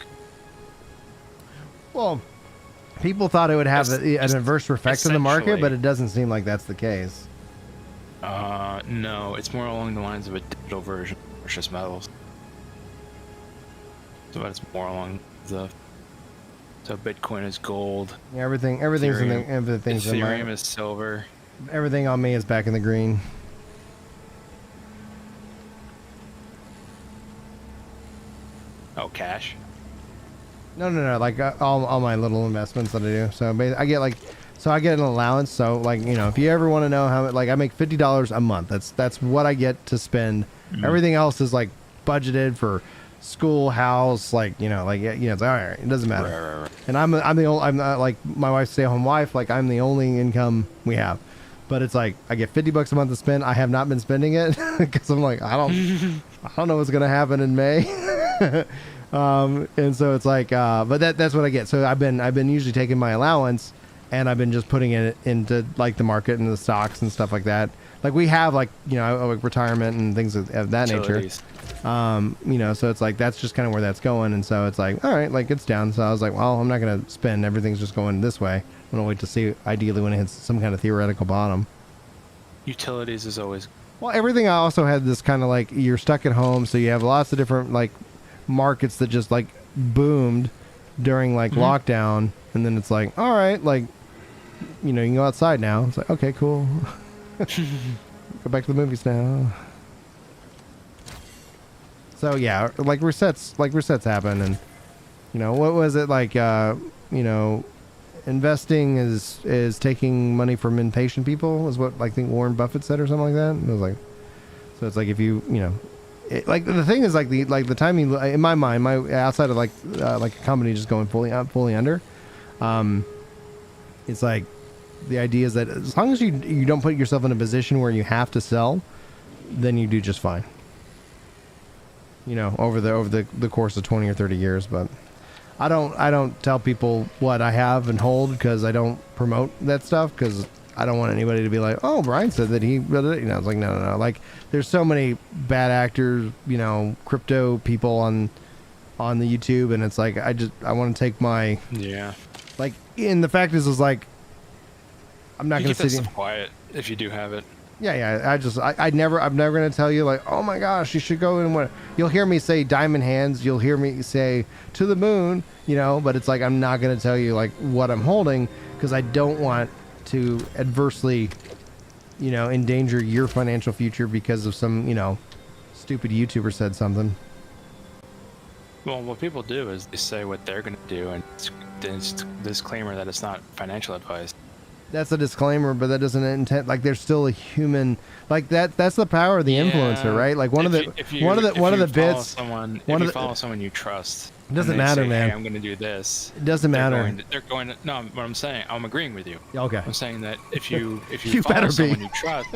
S2: Well, people thought it would have an adverse effect in the market, but it doesn't seem like that's the case.
S5: No, it's more along the lines of a digital version of precious metals. So it's more along the. So Bitcoin is gold.
S2: Yeah, everything's
S5: Ethereum is silver.
S2: Everything on me is back in the green.
S5: Oh, cash.
S2: No. Like all my little investments that I do. So I get I get an allowance. So like, you know, if you ever want to know how, like, I make $50 a month. That's what I get to spend. Everything else is like budgeted for school, house, like, you know, it's all right. It doesn't matter.
S5: Right.
S2: And I'm the only, I'm not like my wife's stay-at-home wife. Like, I'm the only income we have. But it's like I get $50 a month to spend. I have not been spending it because I'm like, I don't know what's gonna happen in May. And so it's like, but that's what I get. So I've been usually taking my allowance, and I've been just putting it into like the market and the stocks and stuff like that. Like we have, like, you know, like retirement and things of that
S5: Utilities.
S2: nature. You know, so it's like that's just kind of where that's going. And so it's like, all right, like it's down. So I was like, well, I'm not gonna spend. Everything's just going this way. I'm gonna wait to see ideally when it hits some kind of theoretical bottom.
S5: Utilities is always.
S2: Well, everything I also had this kind of like, you're stuck at home, so you have lots of different like markets that just like boomed during like lockdown, and then it's like, all right, like, you know, you can go outside now. It's like, okay, cool. Go back to the movies now. So yeah, like resets happen, and you know, what was it like? You know, investing is taking money from impatient people, is what I think Warren Buffett said or something like that. And it was like, so it's like if you know, like the thing is like the timing in my mind, outside of like a company just going fully under, it's like the idea is that as long as you don't put yourself in a position where you have to sell, then you do just fine. You know, over the course of 20 or 30 years. But I don't tell people what I have and hold, because I don't promote that stuff, because I don't want anybody to be like, oh, Brian said that he, you know, it's like, no. Like, there's so many bad actors, you know, crypto people on the YouTube, and it's like, I want to take my, like, and the fact is like, I'm not going to sit
S5: stuff quiet if you do have it.
S2: Yeah. I'm never going to tell you like, oh my gosh, you should go and what. You'll hear me say diamond hands. You'll hear me say to the moon, you know, but it's like, I'm not going to tell you like what I'm holding, because I don't want to adversely, you know, endanger your financial future because of some, you know, stupid YouTuber said something.
S5: Well, what people do is they say what they're going to do, and it's a disclaimer that it's not financial advice.
S2: That's a disclaimer, but that doesn't intend, like, there's still a human, like, that's the power of the influencer, right? Like one of the bits,
S5: if you follow someone you trust,
S2: it doesn't matter,
S5: say,
S2: man.
S5: Hey, I'm going to do this.
S2: It doesn't matter.
S5: They're going to, no, what I'm saying, I'm agreeing with you.
S2: Okay.
S5: I'm saying that if you
S2: You
S5: follow
S2: better
S5: someone
S2: be.
S5: you trust,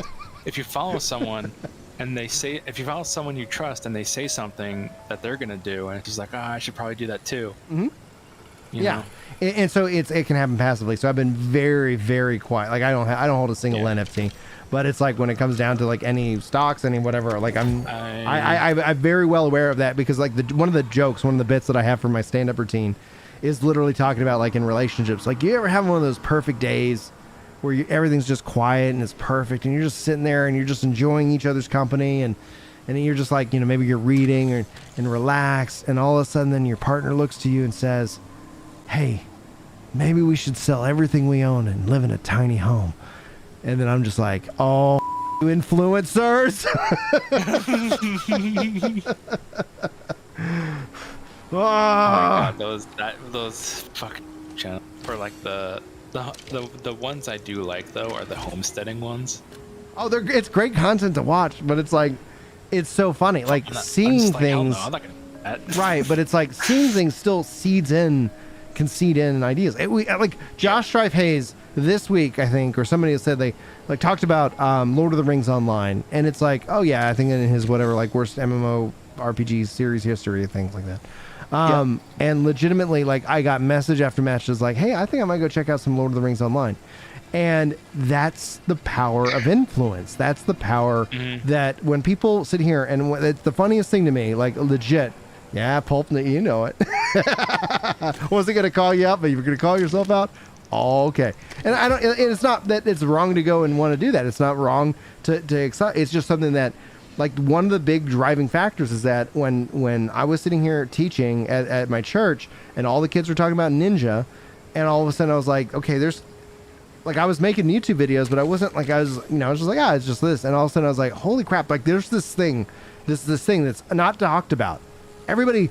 S5: if you follow someone and they say, if you follow someone you trust and they say something that they're going to do, and it's just like, oh, I should probably do that too.
S2: Mm-hmm.
S5: You know?
S2: And so it can happen passively. So I've been very, very quiet. Like I don't hold a single NFT, but it's like when it comes down to like any stocks, any whatever, like I'm very well aware of that, because like one of the bits that I have for my stand-up routine is literally talking about like in relationships. Like, you ever have one of those perfect days where everything's just quiet and it's perfect, and you're just sitting there and you're just enjoying each other's company, and you're just like, you know, maybe you're reading and relax, and all of a sudden then your partner looks to you and says, hey, maybe we should sell everything we own and live in a tiny home. And then I'm just like, oh, influencers.
S5: Oh my God, those fucking channels. For like the ones I do like though are the homesteading ones.
S2: Oh, it's great content to watch, but it's like, it's so funny. Like seeing things.
S5: I'm not gonna do that.
S2: Right, but it's like seeing things still can seed in ideas. Like Josh Strife Hayes this week, I think, or somebody has said they like talked about Lord of the Rings Online, and it's like, oh yeah, I think in his whatever, like, worst MMO RPG series history, things like that. And legitimately, like, I got message after messages like, hey, I think I might go check out some Lord of the Rings Online. And that's the power of influence. That's the power that when people sit here, and it's the funniest thing to me, like, legit. Yeah, Pulp, you know it. Was it going to call you out, but you were going to call yourself out? Oh, okay. And I don't. It's not that it's wrong to go and want to do that. It's not wrong to excite. It's just something that, like, one of the big driving factors is that when I was sitting here teaching at my church, and all the kids were talking about Ninja, and all of a sudden I was like, okay, there's, like, I was making YouTube videos, but I wasn't like, I was just like, it's just this, and all of a sudden I was like, holy crap, like, there's this thing that's not talked about. everybody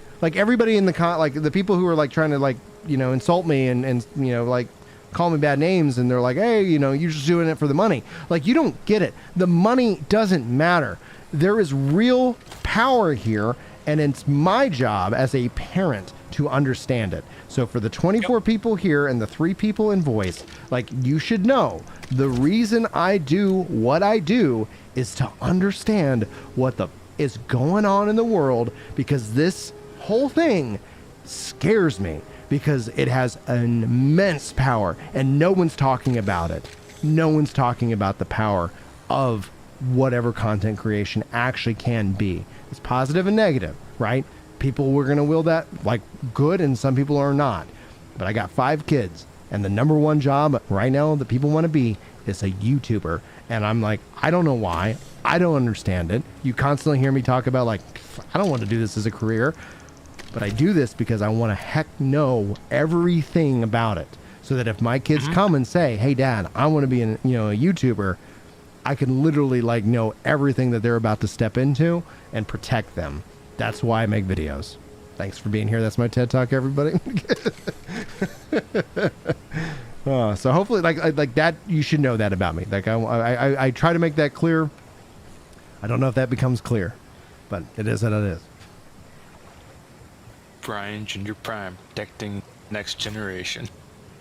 S2: in the like the people who are like trying to like, you know, insult me and you know, like call me bad names, and they're like, hey, you know, you're just doing it for the money. Like, you don't get it. The money doesn't matter. There is real power here, and it's my job as a parent to understand it. So for the 24 people here and the 3 people in voice, like, you should know the reason I do what I do is to understand what is going on in the world, because this whole thing scares me, because it has an immense power and no one's talking about it. No one's talking about the power of whatever content creation actually can be. It's positive and negative, right? People were going to will that like good, and some people are not. But I got 5 kids, and the number one job right now that people want to be is a YouTuber. And I'm like, I don't know why. I don't understand it. You constantly hear me talk about like, I don't want to do this as a career, but I do this because I want to know everything about it, so that if my kids come and say, hey dad, I want to be a YouTuber, I can literally like know everything that they're about to step into and protect them. That's why I make videos. Thanks for being here. That's my TED Talk, everybody. So hopefully like that, you should know that about me. Like I try to make that clear. I don't know if that becomes clear, but it is what it is.
S5: Brian Ginger Prime, protecting next generation.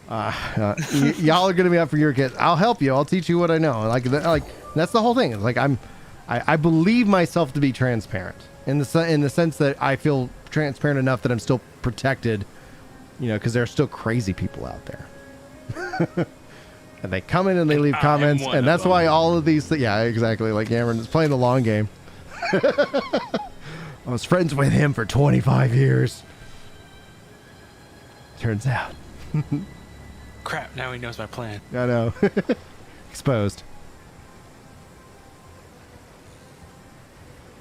S2: Y'all are gonna be up for your kids. I'll help you. I'll teach you what I know. Like that's the whole thing. It's like I believe myself to be transparent in the sense that I feel transparent enough that I'm still protected. You know, because there are still crazy people out there. And they come in and they leave comments, and that's why all of these. Yeah, exactly. Like Cameron is playing the long game. I was friends with him for 25 years. Turns out.
S5: Crap, now he knows my plan.
S2: I know. Exposed.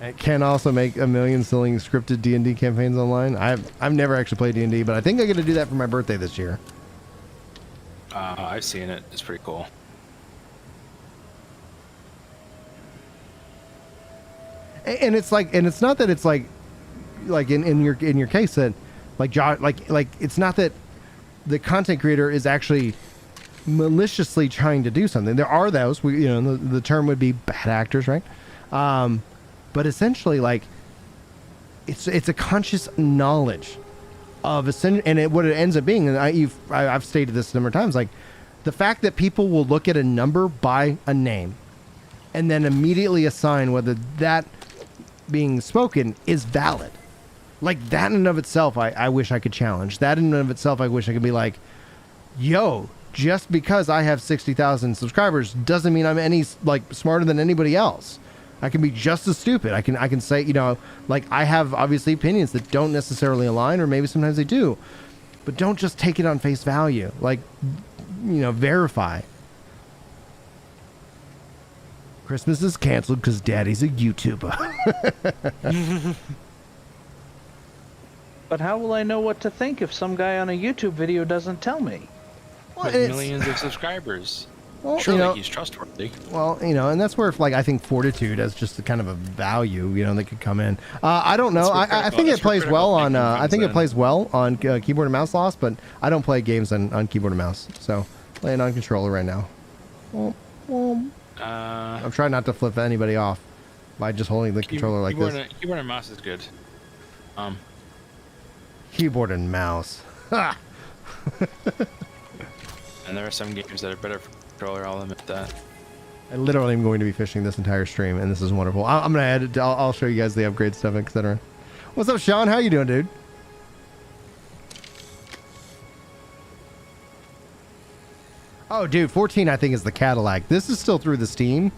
S2: It can also make $1 million selling scripted D&D campaigns online. I've never actually played D&D, but I think I'm going to do that for my birthday this year.
S5: I've seen it. It's pretty cool.
S2: And it's like, and it's not that it's like in your case that like Josh, like it's not that the content creator is actually maliciously trying to do something. There are those, the term would be bad actors, right? But essentially, like it's a conscious knowledge of what it ends up being. And I've stated this a number of times, like the fact that people will look at a number by a name and then immediately assign whether that being spoken is valid. Like that in and of itself, I wish I could challenge. That in and of itself, I wish I could be like, yo, just because I have 60,000 subscribers doesn't mean I'm any like smarter than anybody else. I can be just as stupid. I can say, like I have obviously opinions that don't necessarily align, or maybe sometimes they do, but don't just take it on face value. Like, verify. Christmas is canceled because Daddy's a YouTuber.
S1: But how will I know what to think if some guy on a YouTube video doesn't tell me?
S5: With millions of subscribers.
S2: Well,
S5: surely he's trustworthy.
S2: Well, and that's where I think fortitude as just a kind of a value, that could come in. I don't know. I think it plays well on. I think it plays well on keyboard and mouse loss, but I don't play games on keyboard and mouse, so playing on controller right now. I'm trying not to flip anybody off by just holding the controller like this.
S5: Keyboard and mouse is good.
S2: Keyboard and mouse. Ha!
S5: And there are some games that are better for controller. I'll admit that.
S2: I literally am going to be fishing this entire stream, and this is wonderful. I'm going to add it. I'll show you guys the upgrade stuff, etc. What's up, Sean? How you doing, dude? Oh, dude, 14 I think is the Cadillac. This is still through the Steam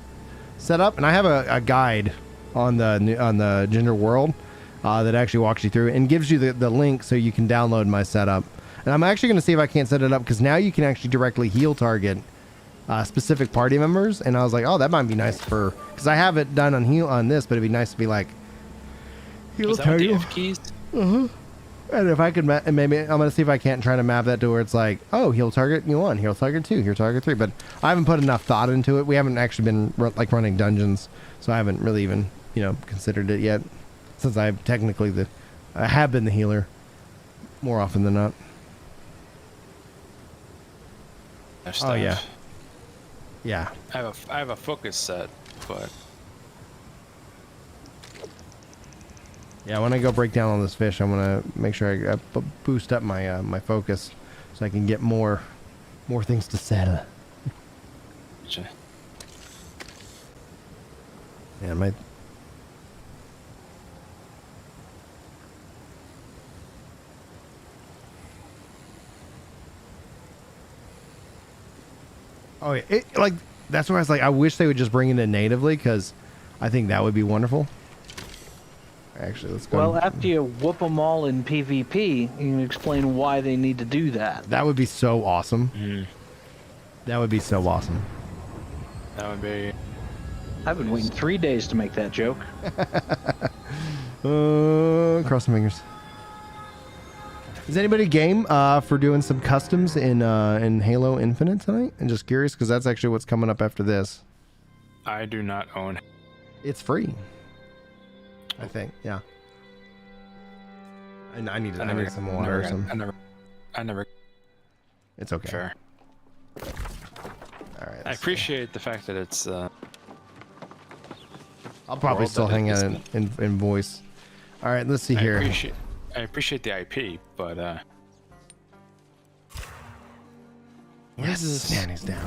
S2: setup, and I have a guide on the Ginger World that actually walks you through and gives you the link so you can download my setup. And I'm actually going to see if I can't set it up, because now you can actually directly heal target specific party members. And I was like, oh, that might be nice because I have it done on this, but it'd be nice to be like heal target.
S5: Keys?
S2: And if I could, maybe I'm going to see if I can't try to map that to where it's like, oh, heal target 1, heal target 2, heal target 3. But I haven't put enough thought into it. We haven't actually been running dungeons, so I haven't really even considered it yet. Since I'm technically I have been the healer more often than not. Oh yeah. Yeah.
S5: I have a focus set, but
S2: Yeah, when I go break down on this fish, I'm gonna make sure I boost up my my focus so I can get more things to sell.
S5: Gotcha.
S2: Yeah, my. Oh yeah, like that's why I was like, I wish they would just bring it in natively because I think that would be wonderful. Actually, let's go.
S1: Well, after you whoop them all in PvP, you can explain why they need to do that.
S2: That would be so awesome. That would be so awesome.
S5: That would be.
S1: I've been waiting 3 days to make that joke.
S2: Cross my fingers. Is anybody game for doing some customs in Halo Infinite tonight? I'm just curious because that's actually what's coming up after this.
S5: I do not own.
S2: It's free. I think, yeah. I need some water or something.
S5: I never.
S2: It's okay.
S5: Fair.
S2: All right.
S5: I appreciate the fact that it's.
S2: I'll probably
S5: world
S2: still
S5: that
S2: hang
S5: it
S2: out in voice. All right, let's see here.
S5: I appreciate the IP, but
S2: Yes, Danny's down.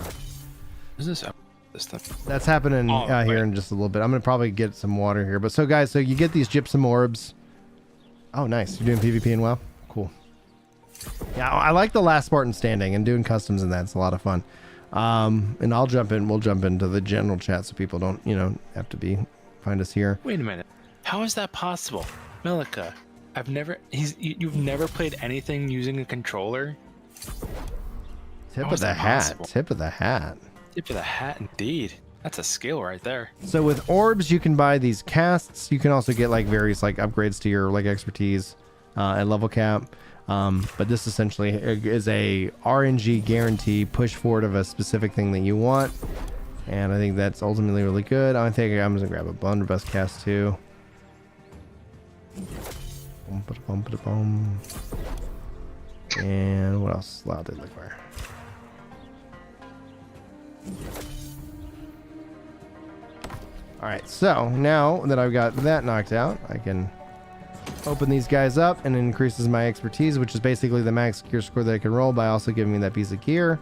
S5: Is this this thing?
S2: That's happening here in just a little bit. I'm gonna probably get some water here. But so guys, so you get these gypsum orbs. Oh, nice. You're doing PvP and well. Cool. Yeah, I like the last Spartan standing and doing customs in that. It's a lot of fun. And I'll jump in. We'll jump into the general chat so people don't, have to find us here.
S5: Wait a minute. How is that possible, Milica? You've never played anything using a controller?
S2: Tip of the hat. Tip of the hat.
S5: Tip of the hat, indeed. That's a skill right there.
S2: So with orbs, you can buy these casts. You can also get various upgrades to your expertise at level cap. But this essentially is a RNG guarantee push forward of a specific thing that you want. And I think that's ultimately really good. I think I'm going to grab a blunderbuss cast too. And what else? Loud did like fire. Alright, so now that I've got that knocked out, I can open these guys up and it increases my expertise, which is basically the max gear score that I can roll by also giving me that piece of gear.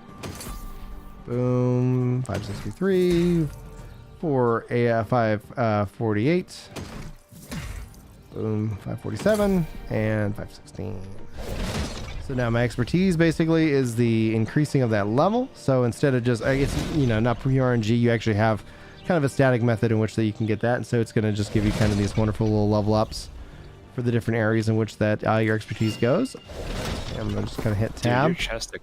S2: Boom, 563, 548. Boom, 547 and 516. So now my expertise basically is the increasing of that level. So instead of just, it's not pure RNG, you actually have kind of a static method in which that you can get that. And so it's going to just give you kind of these wonderful little level ups for the different areas in which that your expertise goes. And I'm going to just kind of hit tab.
S5: Dude, your chest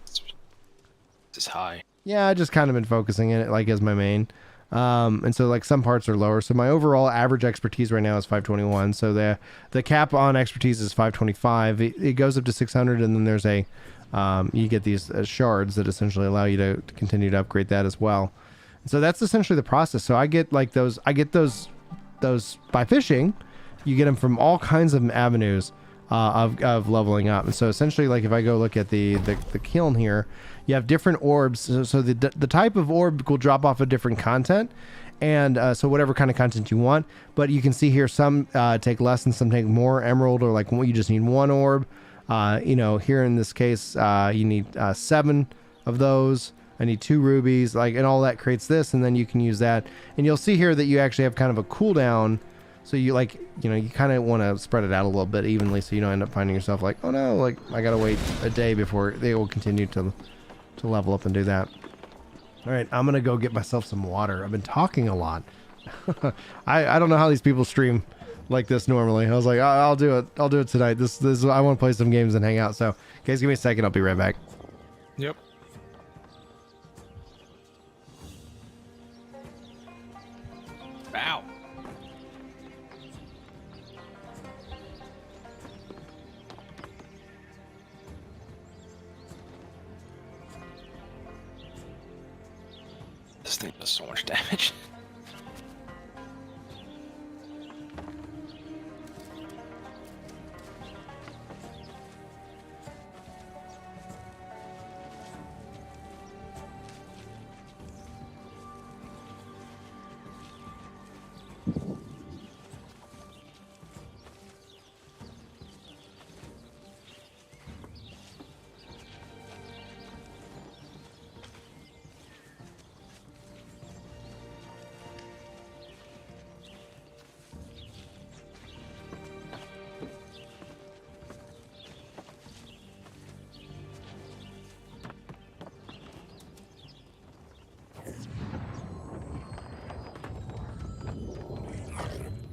S5: is high.
S2: Yeah, I just kind of been focusing in it as my main. And so some parts are lower. So my overall average expertise right now is 521. So the cap on expertise is 525. It goes up to 600, and then there's you get these shards that essentially allow you to continue to upgrade that as well. And so that's essentially the process. So I get those by fishing. You get them from all kinds of avenues of leveling up. And so essentially, if I go look at the kiln here, you have different orbs. So the type of orb will drop off of different content. And so whatever kind of content you want. But you can see here some take less and some take more emerald, or you just need one orb. Here in this case, you need 7 of those. I need 2 rubies, and all that creates this, and then you can use that. And you'll see here that you actually have kind of a cooldown. So you you kind of want to spread it out a little bit evenly, so you don't end up finding yourself oh no, I gotta wait a day before they will continue to level up and do that. All right, I'm gonna go get myself some water. I've been talking a lot. I don't know how these people stream like this normally. I was like, I'll do it. I'll do it tonight. This I want to play some games and hang out. So guys, give me a second. I'll be right back.
S5: Yep. Ow. This thing does so much damage.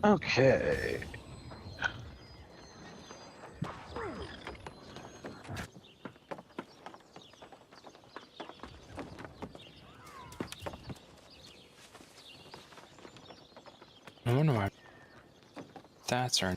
S1: Okay.
S5: I wonder why stats are.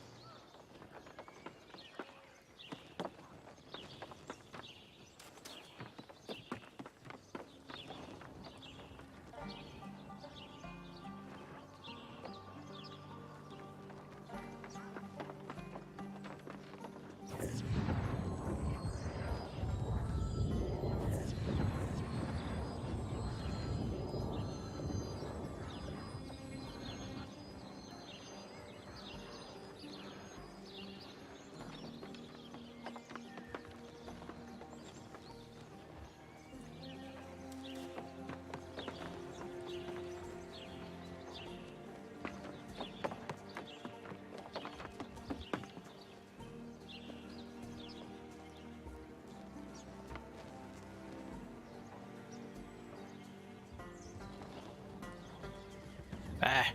S5: Ah.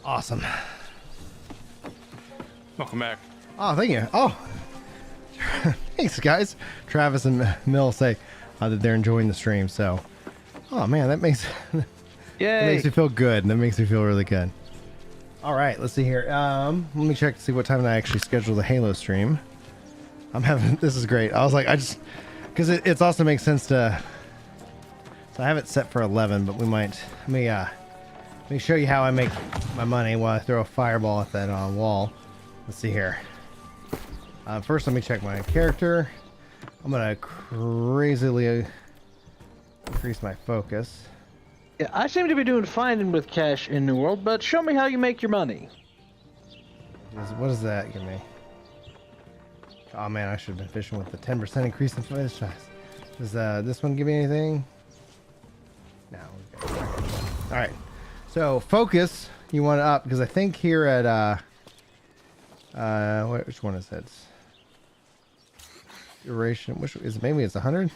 S2: Awesome.
S5: Welcome back.
S2: Oh, thank you. Oh, thanks, guys. Travis and Mill say that they're enjoying the stream. So, oh man, that makes that
S1: Yay!
S2: makes me feel good. That makes me feel really good. All right, let's see here. Let me check to see what time I actually schedule the Halo stream. I'm having this is great. I was like, I just because it's also makes sense to. So I have it set for 11, but we might let me show you how I make my money while I throw a fireball at that wall. Let's see here. First, let me check my character. I'm gonna crazily increase my focus.
S1: Yeah, I seem to be doing fine with cash in New World, but show me how you make your money.
S2: What does that give me? Oh man, I should have been fishing with the 10% increase in fish size. Does this one give me anything? No. Okay. All right. So focus, you want it up because I think here at which one is it? Duration. Which is maybe it's 100.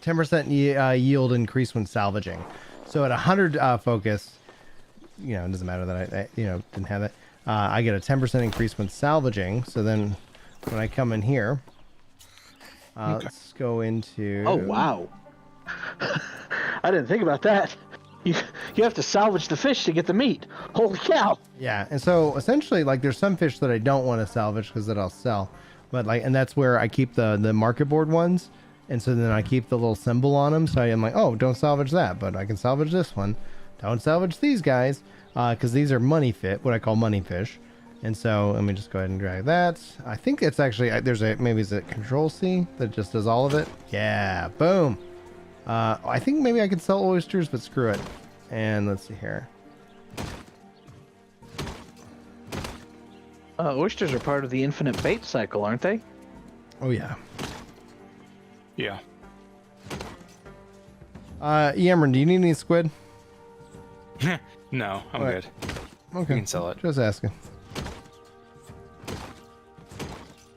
S2: 10% yield increase when salvaging. So at 100 focus, you know, it doesn't matter that I didn't have it. I get a 10% increase when salvaging. So then when I come in here,
S5: Okay.
S2: let's go into.
S1: Oh wow! I didn't think about that. You have to salvage the fish to get the meat. Holy cow!
S2: Yeah, and so essentially, like, there's some fish that I don't want to salvage because that I'll sell, but like, and that's where I keep the market board ones, and so then I keep the little symbol on them. So I'm like, oh, don't salvage that, but I can salvage this one. Don't salvage these guys, because these are money fit, what I call money fish. And so let me just go ahead and drag that. I think it's actually there's a maybe is it Control C that just does all of it. Yeah, boom. I think maybe I could sell oysters, but screw it. And let's see here.
S1: Oysters are part of the infinite bait cycle, aren't they?
S2: Oh yeah.
S5: Yeah.
S2: Yamron, do you need any squid?
S5: No, I'm
S2: Alright.
S5: good.
S2: Okay.
S5: You can sell it.
S2: Just asking.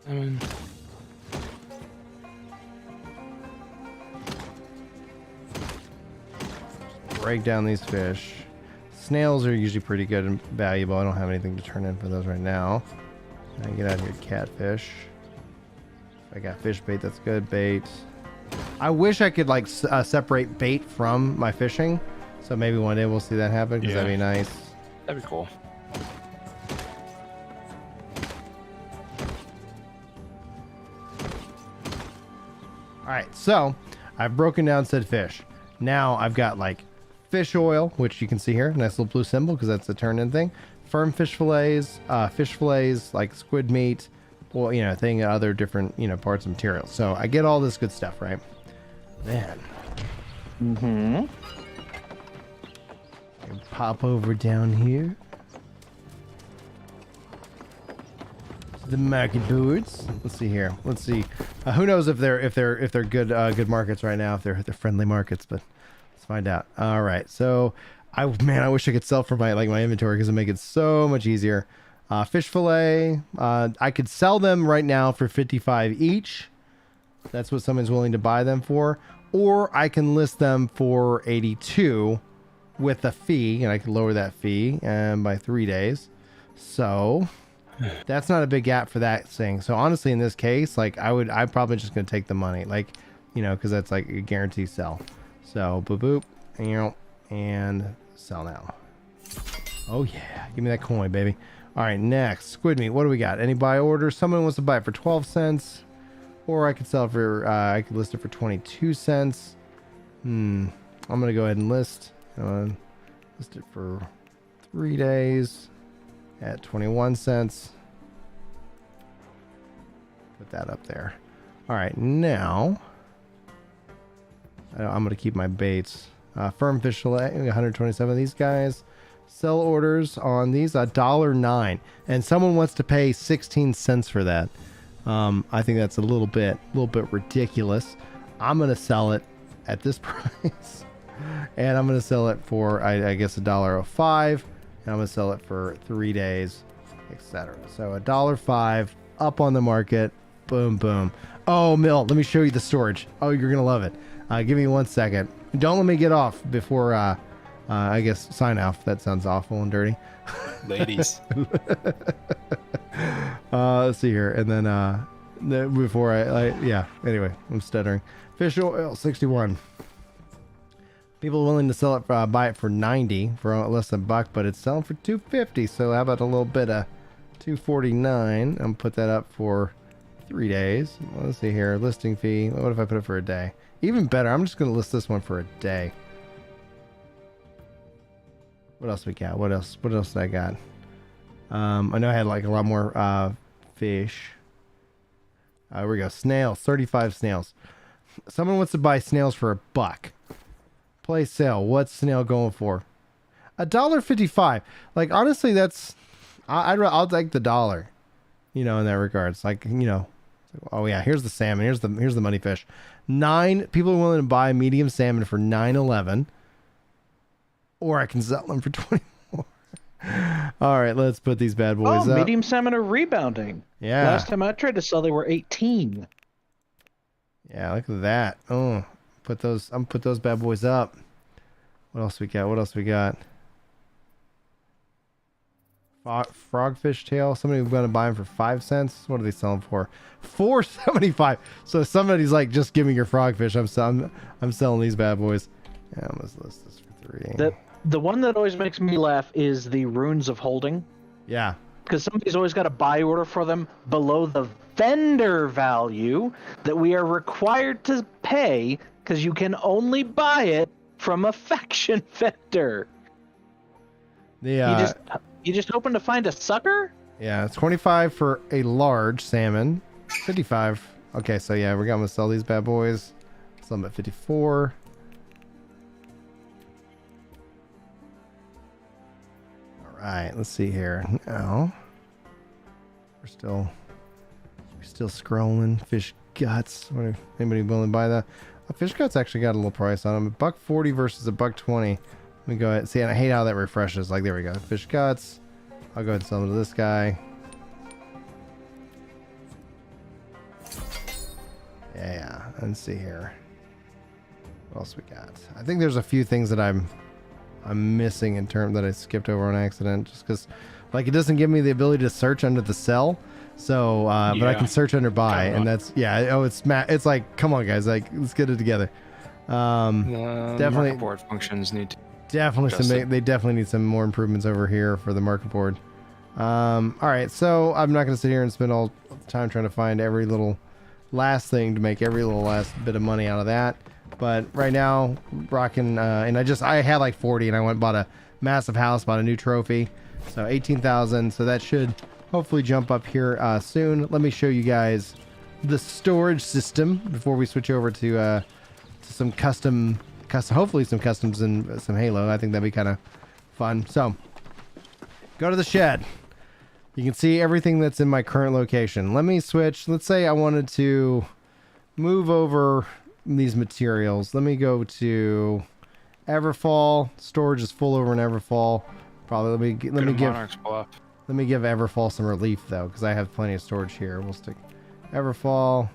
S5: I mean,
S2: Break down these fish. Snails are usually pretty good and valuable. I don't have anything to turn in for those right now. I get out of here, catfish. I got fish bait. That's good bait. I wish I could like separate bait from my fishing. So maybe one day we'll see that happen because
S5: Yeah.
S2: that'd be nice.
S5: that'd be cool.
S2: All right, so I've broken down said fish. Now I've got like fish oil, which you can see here, nice little blue symbol because that's the turn-in thing. Firm fish fillets like squid meat, well, you know, thing, other different, you know, parts of materials. So I get all this good stuff, right? Then,
S1: Mm-hmm.
S2: pop over down here. The market boards. Let's see here. Let's see. Who knows if they're good good markets right now? If they're friendly markets, but let's find out. All right. So I wish I could sell for my inventory because it make it so much easier. Fish fillet. I could sell them right now for 55 each. That's what someone's willing to buy them for. Or I can list them for 82 with a fee, and I can lower that fee by 3 days. So that's not a big gap for that thing. So honestly, in this case, like I'm probably just gonna take the money, like, you know, because that's like a guaranteed sell. So boop boop, and sell now. Oh yeah, give me that coin, baby. All right, next squid meat. What do we got? Any buy orders? Someone wants to buy it for 12 cents, or I could sell it for I could list it for 22 cents. I'm gonna go ahead and list it for 3 days at 21 cents. Put that up there. All right, now I'm gonna keep my baits. Firm fish fillet, 127 of these guys. Sell orders on these $1.09, and someone wants to pay 16 cents for that. I think that's a little bit ridiculous. I'm gonna sell it at this price, and I'm gonna sell it for I guess $1.05, and I'm gonna sell it for 3 days, etc. So $1.05 up on the market. Boom, boom. Oh, Mill, let me show you the storage. Oh, you're gonna love it. Give me 1 second. Don't let me get off before I guess sign off. That sounds awful and dirty.
S5: Ladies.
S2: Let's see here, and then before yeah. Anyway, I'm stuttering. Fish oil 61. People willing to sell it, buy it for 90 for less than $1, but it's selling for 250. So how about a little bit of 249? I'm put that up for 3 days. Let's see here, listing fee. What if I put it for a day? Even better. I'm just gonna list this one for a day. What else we got? What else did I got? I know I had like a lot more fish. Here we go. Snails, 35 snails. Someone wants to buy snails for $1. Play sale. What's snail going for? $1.55. Like honestly, that's I'll take the dollar. You know, in that regards, like, you know. Oh yeah, here's the salmon. Here's the money fish. 9 people are willing to buy medium salmon for $9.11. Or I can sell them for 24. All right, let's put these bad boys up.
S1: Medium salmon are rebounding.
S2: Yeah.
S1: Last time I tried to sell, they were 18.
S2: Yeah, look at that. Oh, I'm gonna put those bad boys up. What else we got? Frogfish tail. Somebody's gonna buy them for 5 cents. What are they selling for? $4.75. So somebody's like, just give me your frogfish. I'm selling these bad boys. Yeah, let's list this for 3.
S1: The one that always makes me laugh is the runes of holding.
S2: Yeah.
S1: Because somebody's always got a buy order for them below the vendor value that we are required to pay, because you can only buy it from a faction vendor. You just hoping to find a sucker?
S2: Yeah, it's 25 for a large salmon. 55. Okay, so yeah, we're gonna sell these bad boys. Sell them at 54. All right, let's see here. Now we're still scrolling. Fish guts. Anybody willing to buy that? Fish guts actually got a little price on them. $1.40 versus $1.20. Let me go ahead. See, and I hate how that refreshes. Like, there we go. Fish guts. I'll go ahead and sell them to this guy. Yeah, let's see here. What else we got? I think there's a few things that I'm missing in terms that I skipped over on accident, just because, like, it doesn't give me the ability to search under the sell. So, but I can search under buy, and that's it's like, come on, guys, like, let's get it together. Definitely,
S5: market board functions need to
S2: they definitely need some more improvements over here for the market board. All right, so I'm not going to sit here and spend all the time trying to find every little last thing to make every little last bit of money out of that. But right now, rocking, and I had like 40, and I went and bought a massive house, bought a new trophy, so 18,000. So that should hopefully jump up here soon. Let me show you guys the storage system before we switch over to some hopefully some customs and some Halo. I think that'd be kind of fun. So go to the shed. You can see everything that's in my current location. Let me switch. Let's say I wanted to move over these materials. Let me go to Everfall. Storage is full over in Everfall. Probably let me give Everfall some relief though, because I have plenty of storage here. We'll stick Everfall,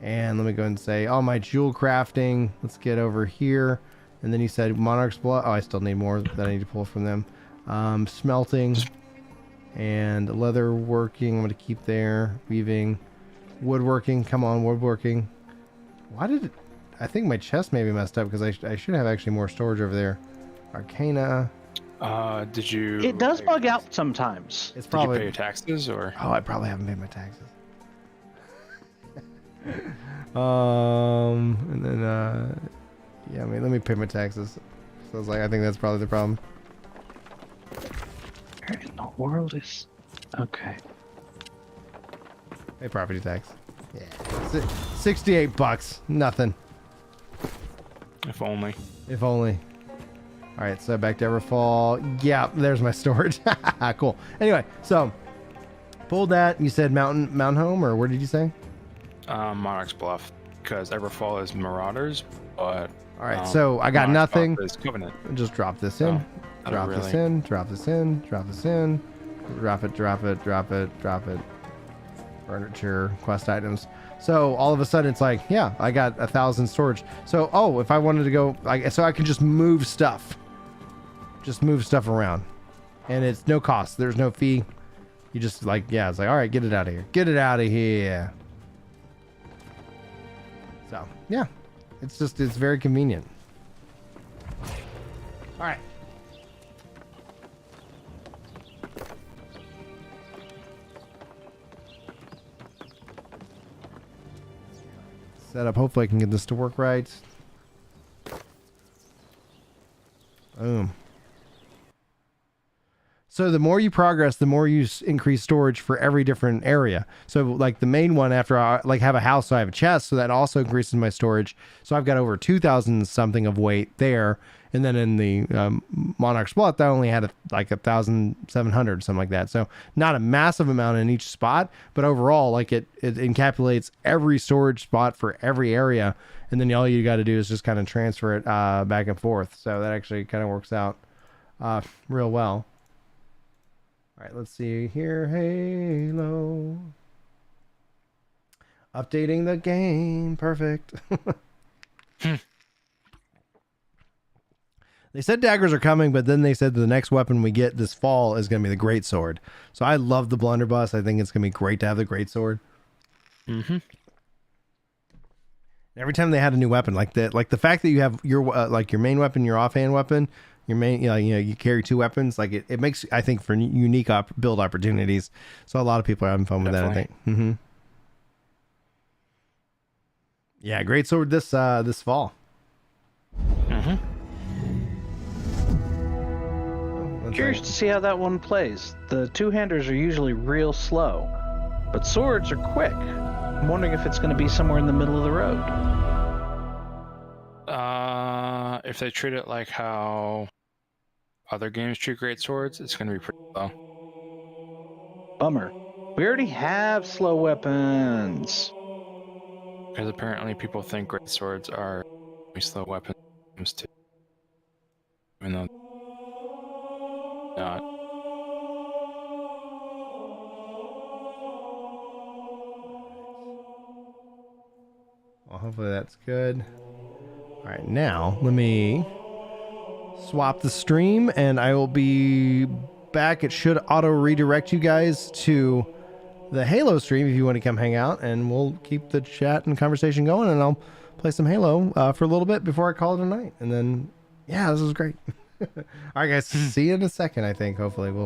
S2: And let me go ahead and say, oh, my jewel crafting. Let's get over here. And then you said Monarch's Blood. Oh, I still need more that I need to pull from them. Smelting and leather working. I'm going to keep there. Weaving. Woodworking. Come on, woodworking. Why did it... I think my chest may be messed up because I should have actually more storage over there. Arcana.
S5: Did you...
S1: It does bug out sometimes.
S2: It's
S5: Did
S2: probably...
S5: you pay your taxes, or...
S2: Oh, I probably haven't paid my taxes. And then, yeah, I mean, let me pay my taxes. So I was like, I think that's probably the problem.
S1: Where in the world is... Okay.
S2: Pay property tax. Yeah. $68. Nothing.
S5: If only.
S2: If only. All right, so back to Everfall. Yeah, there's my storage. Cool. Anyway, so pulled that. You said Mountain Home, or where did you say?
S5: Monarch's Bluff, because Everfall is Marauders, but...
S2: All right, so I got
S5: Monarch's
S2: nothing.
S5: Bluff is Covenant.
S2: Just drop this in.
S5: Oh,
S2: Drop
S5: really?
S2: this in. Drop this in. Drop this in. Drop it. Drop it. Drop it. Drop it. Furniture, quest items. So all of a sudden it's like, yeah, I got 1,000 storage. So, oh, if I wanted to go, so I can just move stuff. Just move stuff around. And it's no cost. There's no fee. You just like, yeah, it's like, all right, get it out of here. Get it out of here. So, yeah, it's very convenient. All right. Set up. Hopefully I can get this to work right. Boom. So the more you progress, the more you increase storage for every different area. So like the main one, after I like have a house, so I have a chest, so that also increases my storage. So I've got over 2,000 something of weight there. And then in the Monarch's Blood, I only had like 1,700, something like that. So not a massive amount in each spot, but overall, like it encapsulates every storage spot for every area. And then all you got to do is just kind of transfer it back and forth. So that actually kind of works out real well. All right, let's see here. Halo. Updating the game. Perfect. They said daggers are coming, but then they said the next weapon we get this fall is going to be the greatsword. So I love the blunderbuss. I think it's going to be great to have the greatsword.
S5: Mm-hmm.
S2: Every time they had a new weapon, like the fact that you have your like your main weapon, your offhand weapon, your main, you carry two weapons, like it makes, I think, for unique build opportunities. So a lot of people are having fun with that, I think. Mm-hmm. Yeah, greatsword this fall.
S5: Mm-hmm.
S1: Curious to see how that one plays. The two-handers are usually real slow, but swords are quick. I'm wondering if it's going to be somewhere in the middle of the road.
S5: If they treat it like how other games treat great swords, it's going to be pretty slow.
S1: Bummer. We already have slow weapons.
S5: Because apparently people think great swords are slow weapons too. Even though not.
S2: Well, hopefully that's good. All right, now let me swap the stream and I will be back. It should auto redirect you guys to the Halo stream if you want to come hang out, and we'll keep the chat and conversation going, and I'll play some Halo for a little bit before I call it a night. And then, yeah, this is great. All right, guys, see you in a second, I think. Hopefully we'll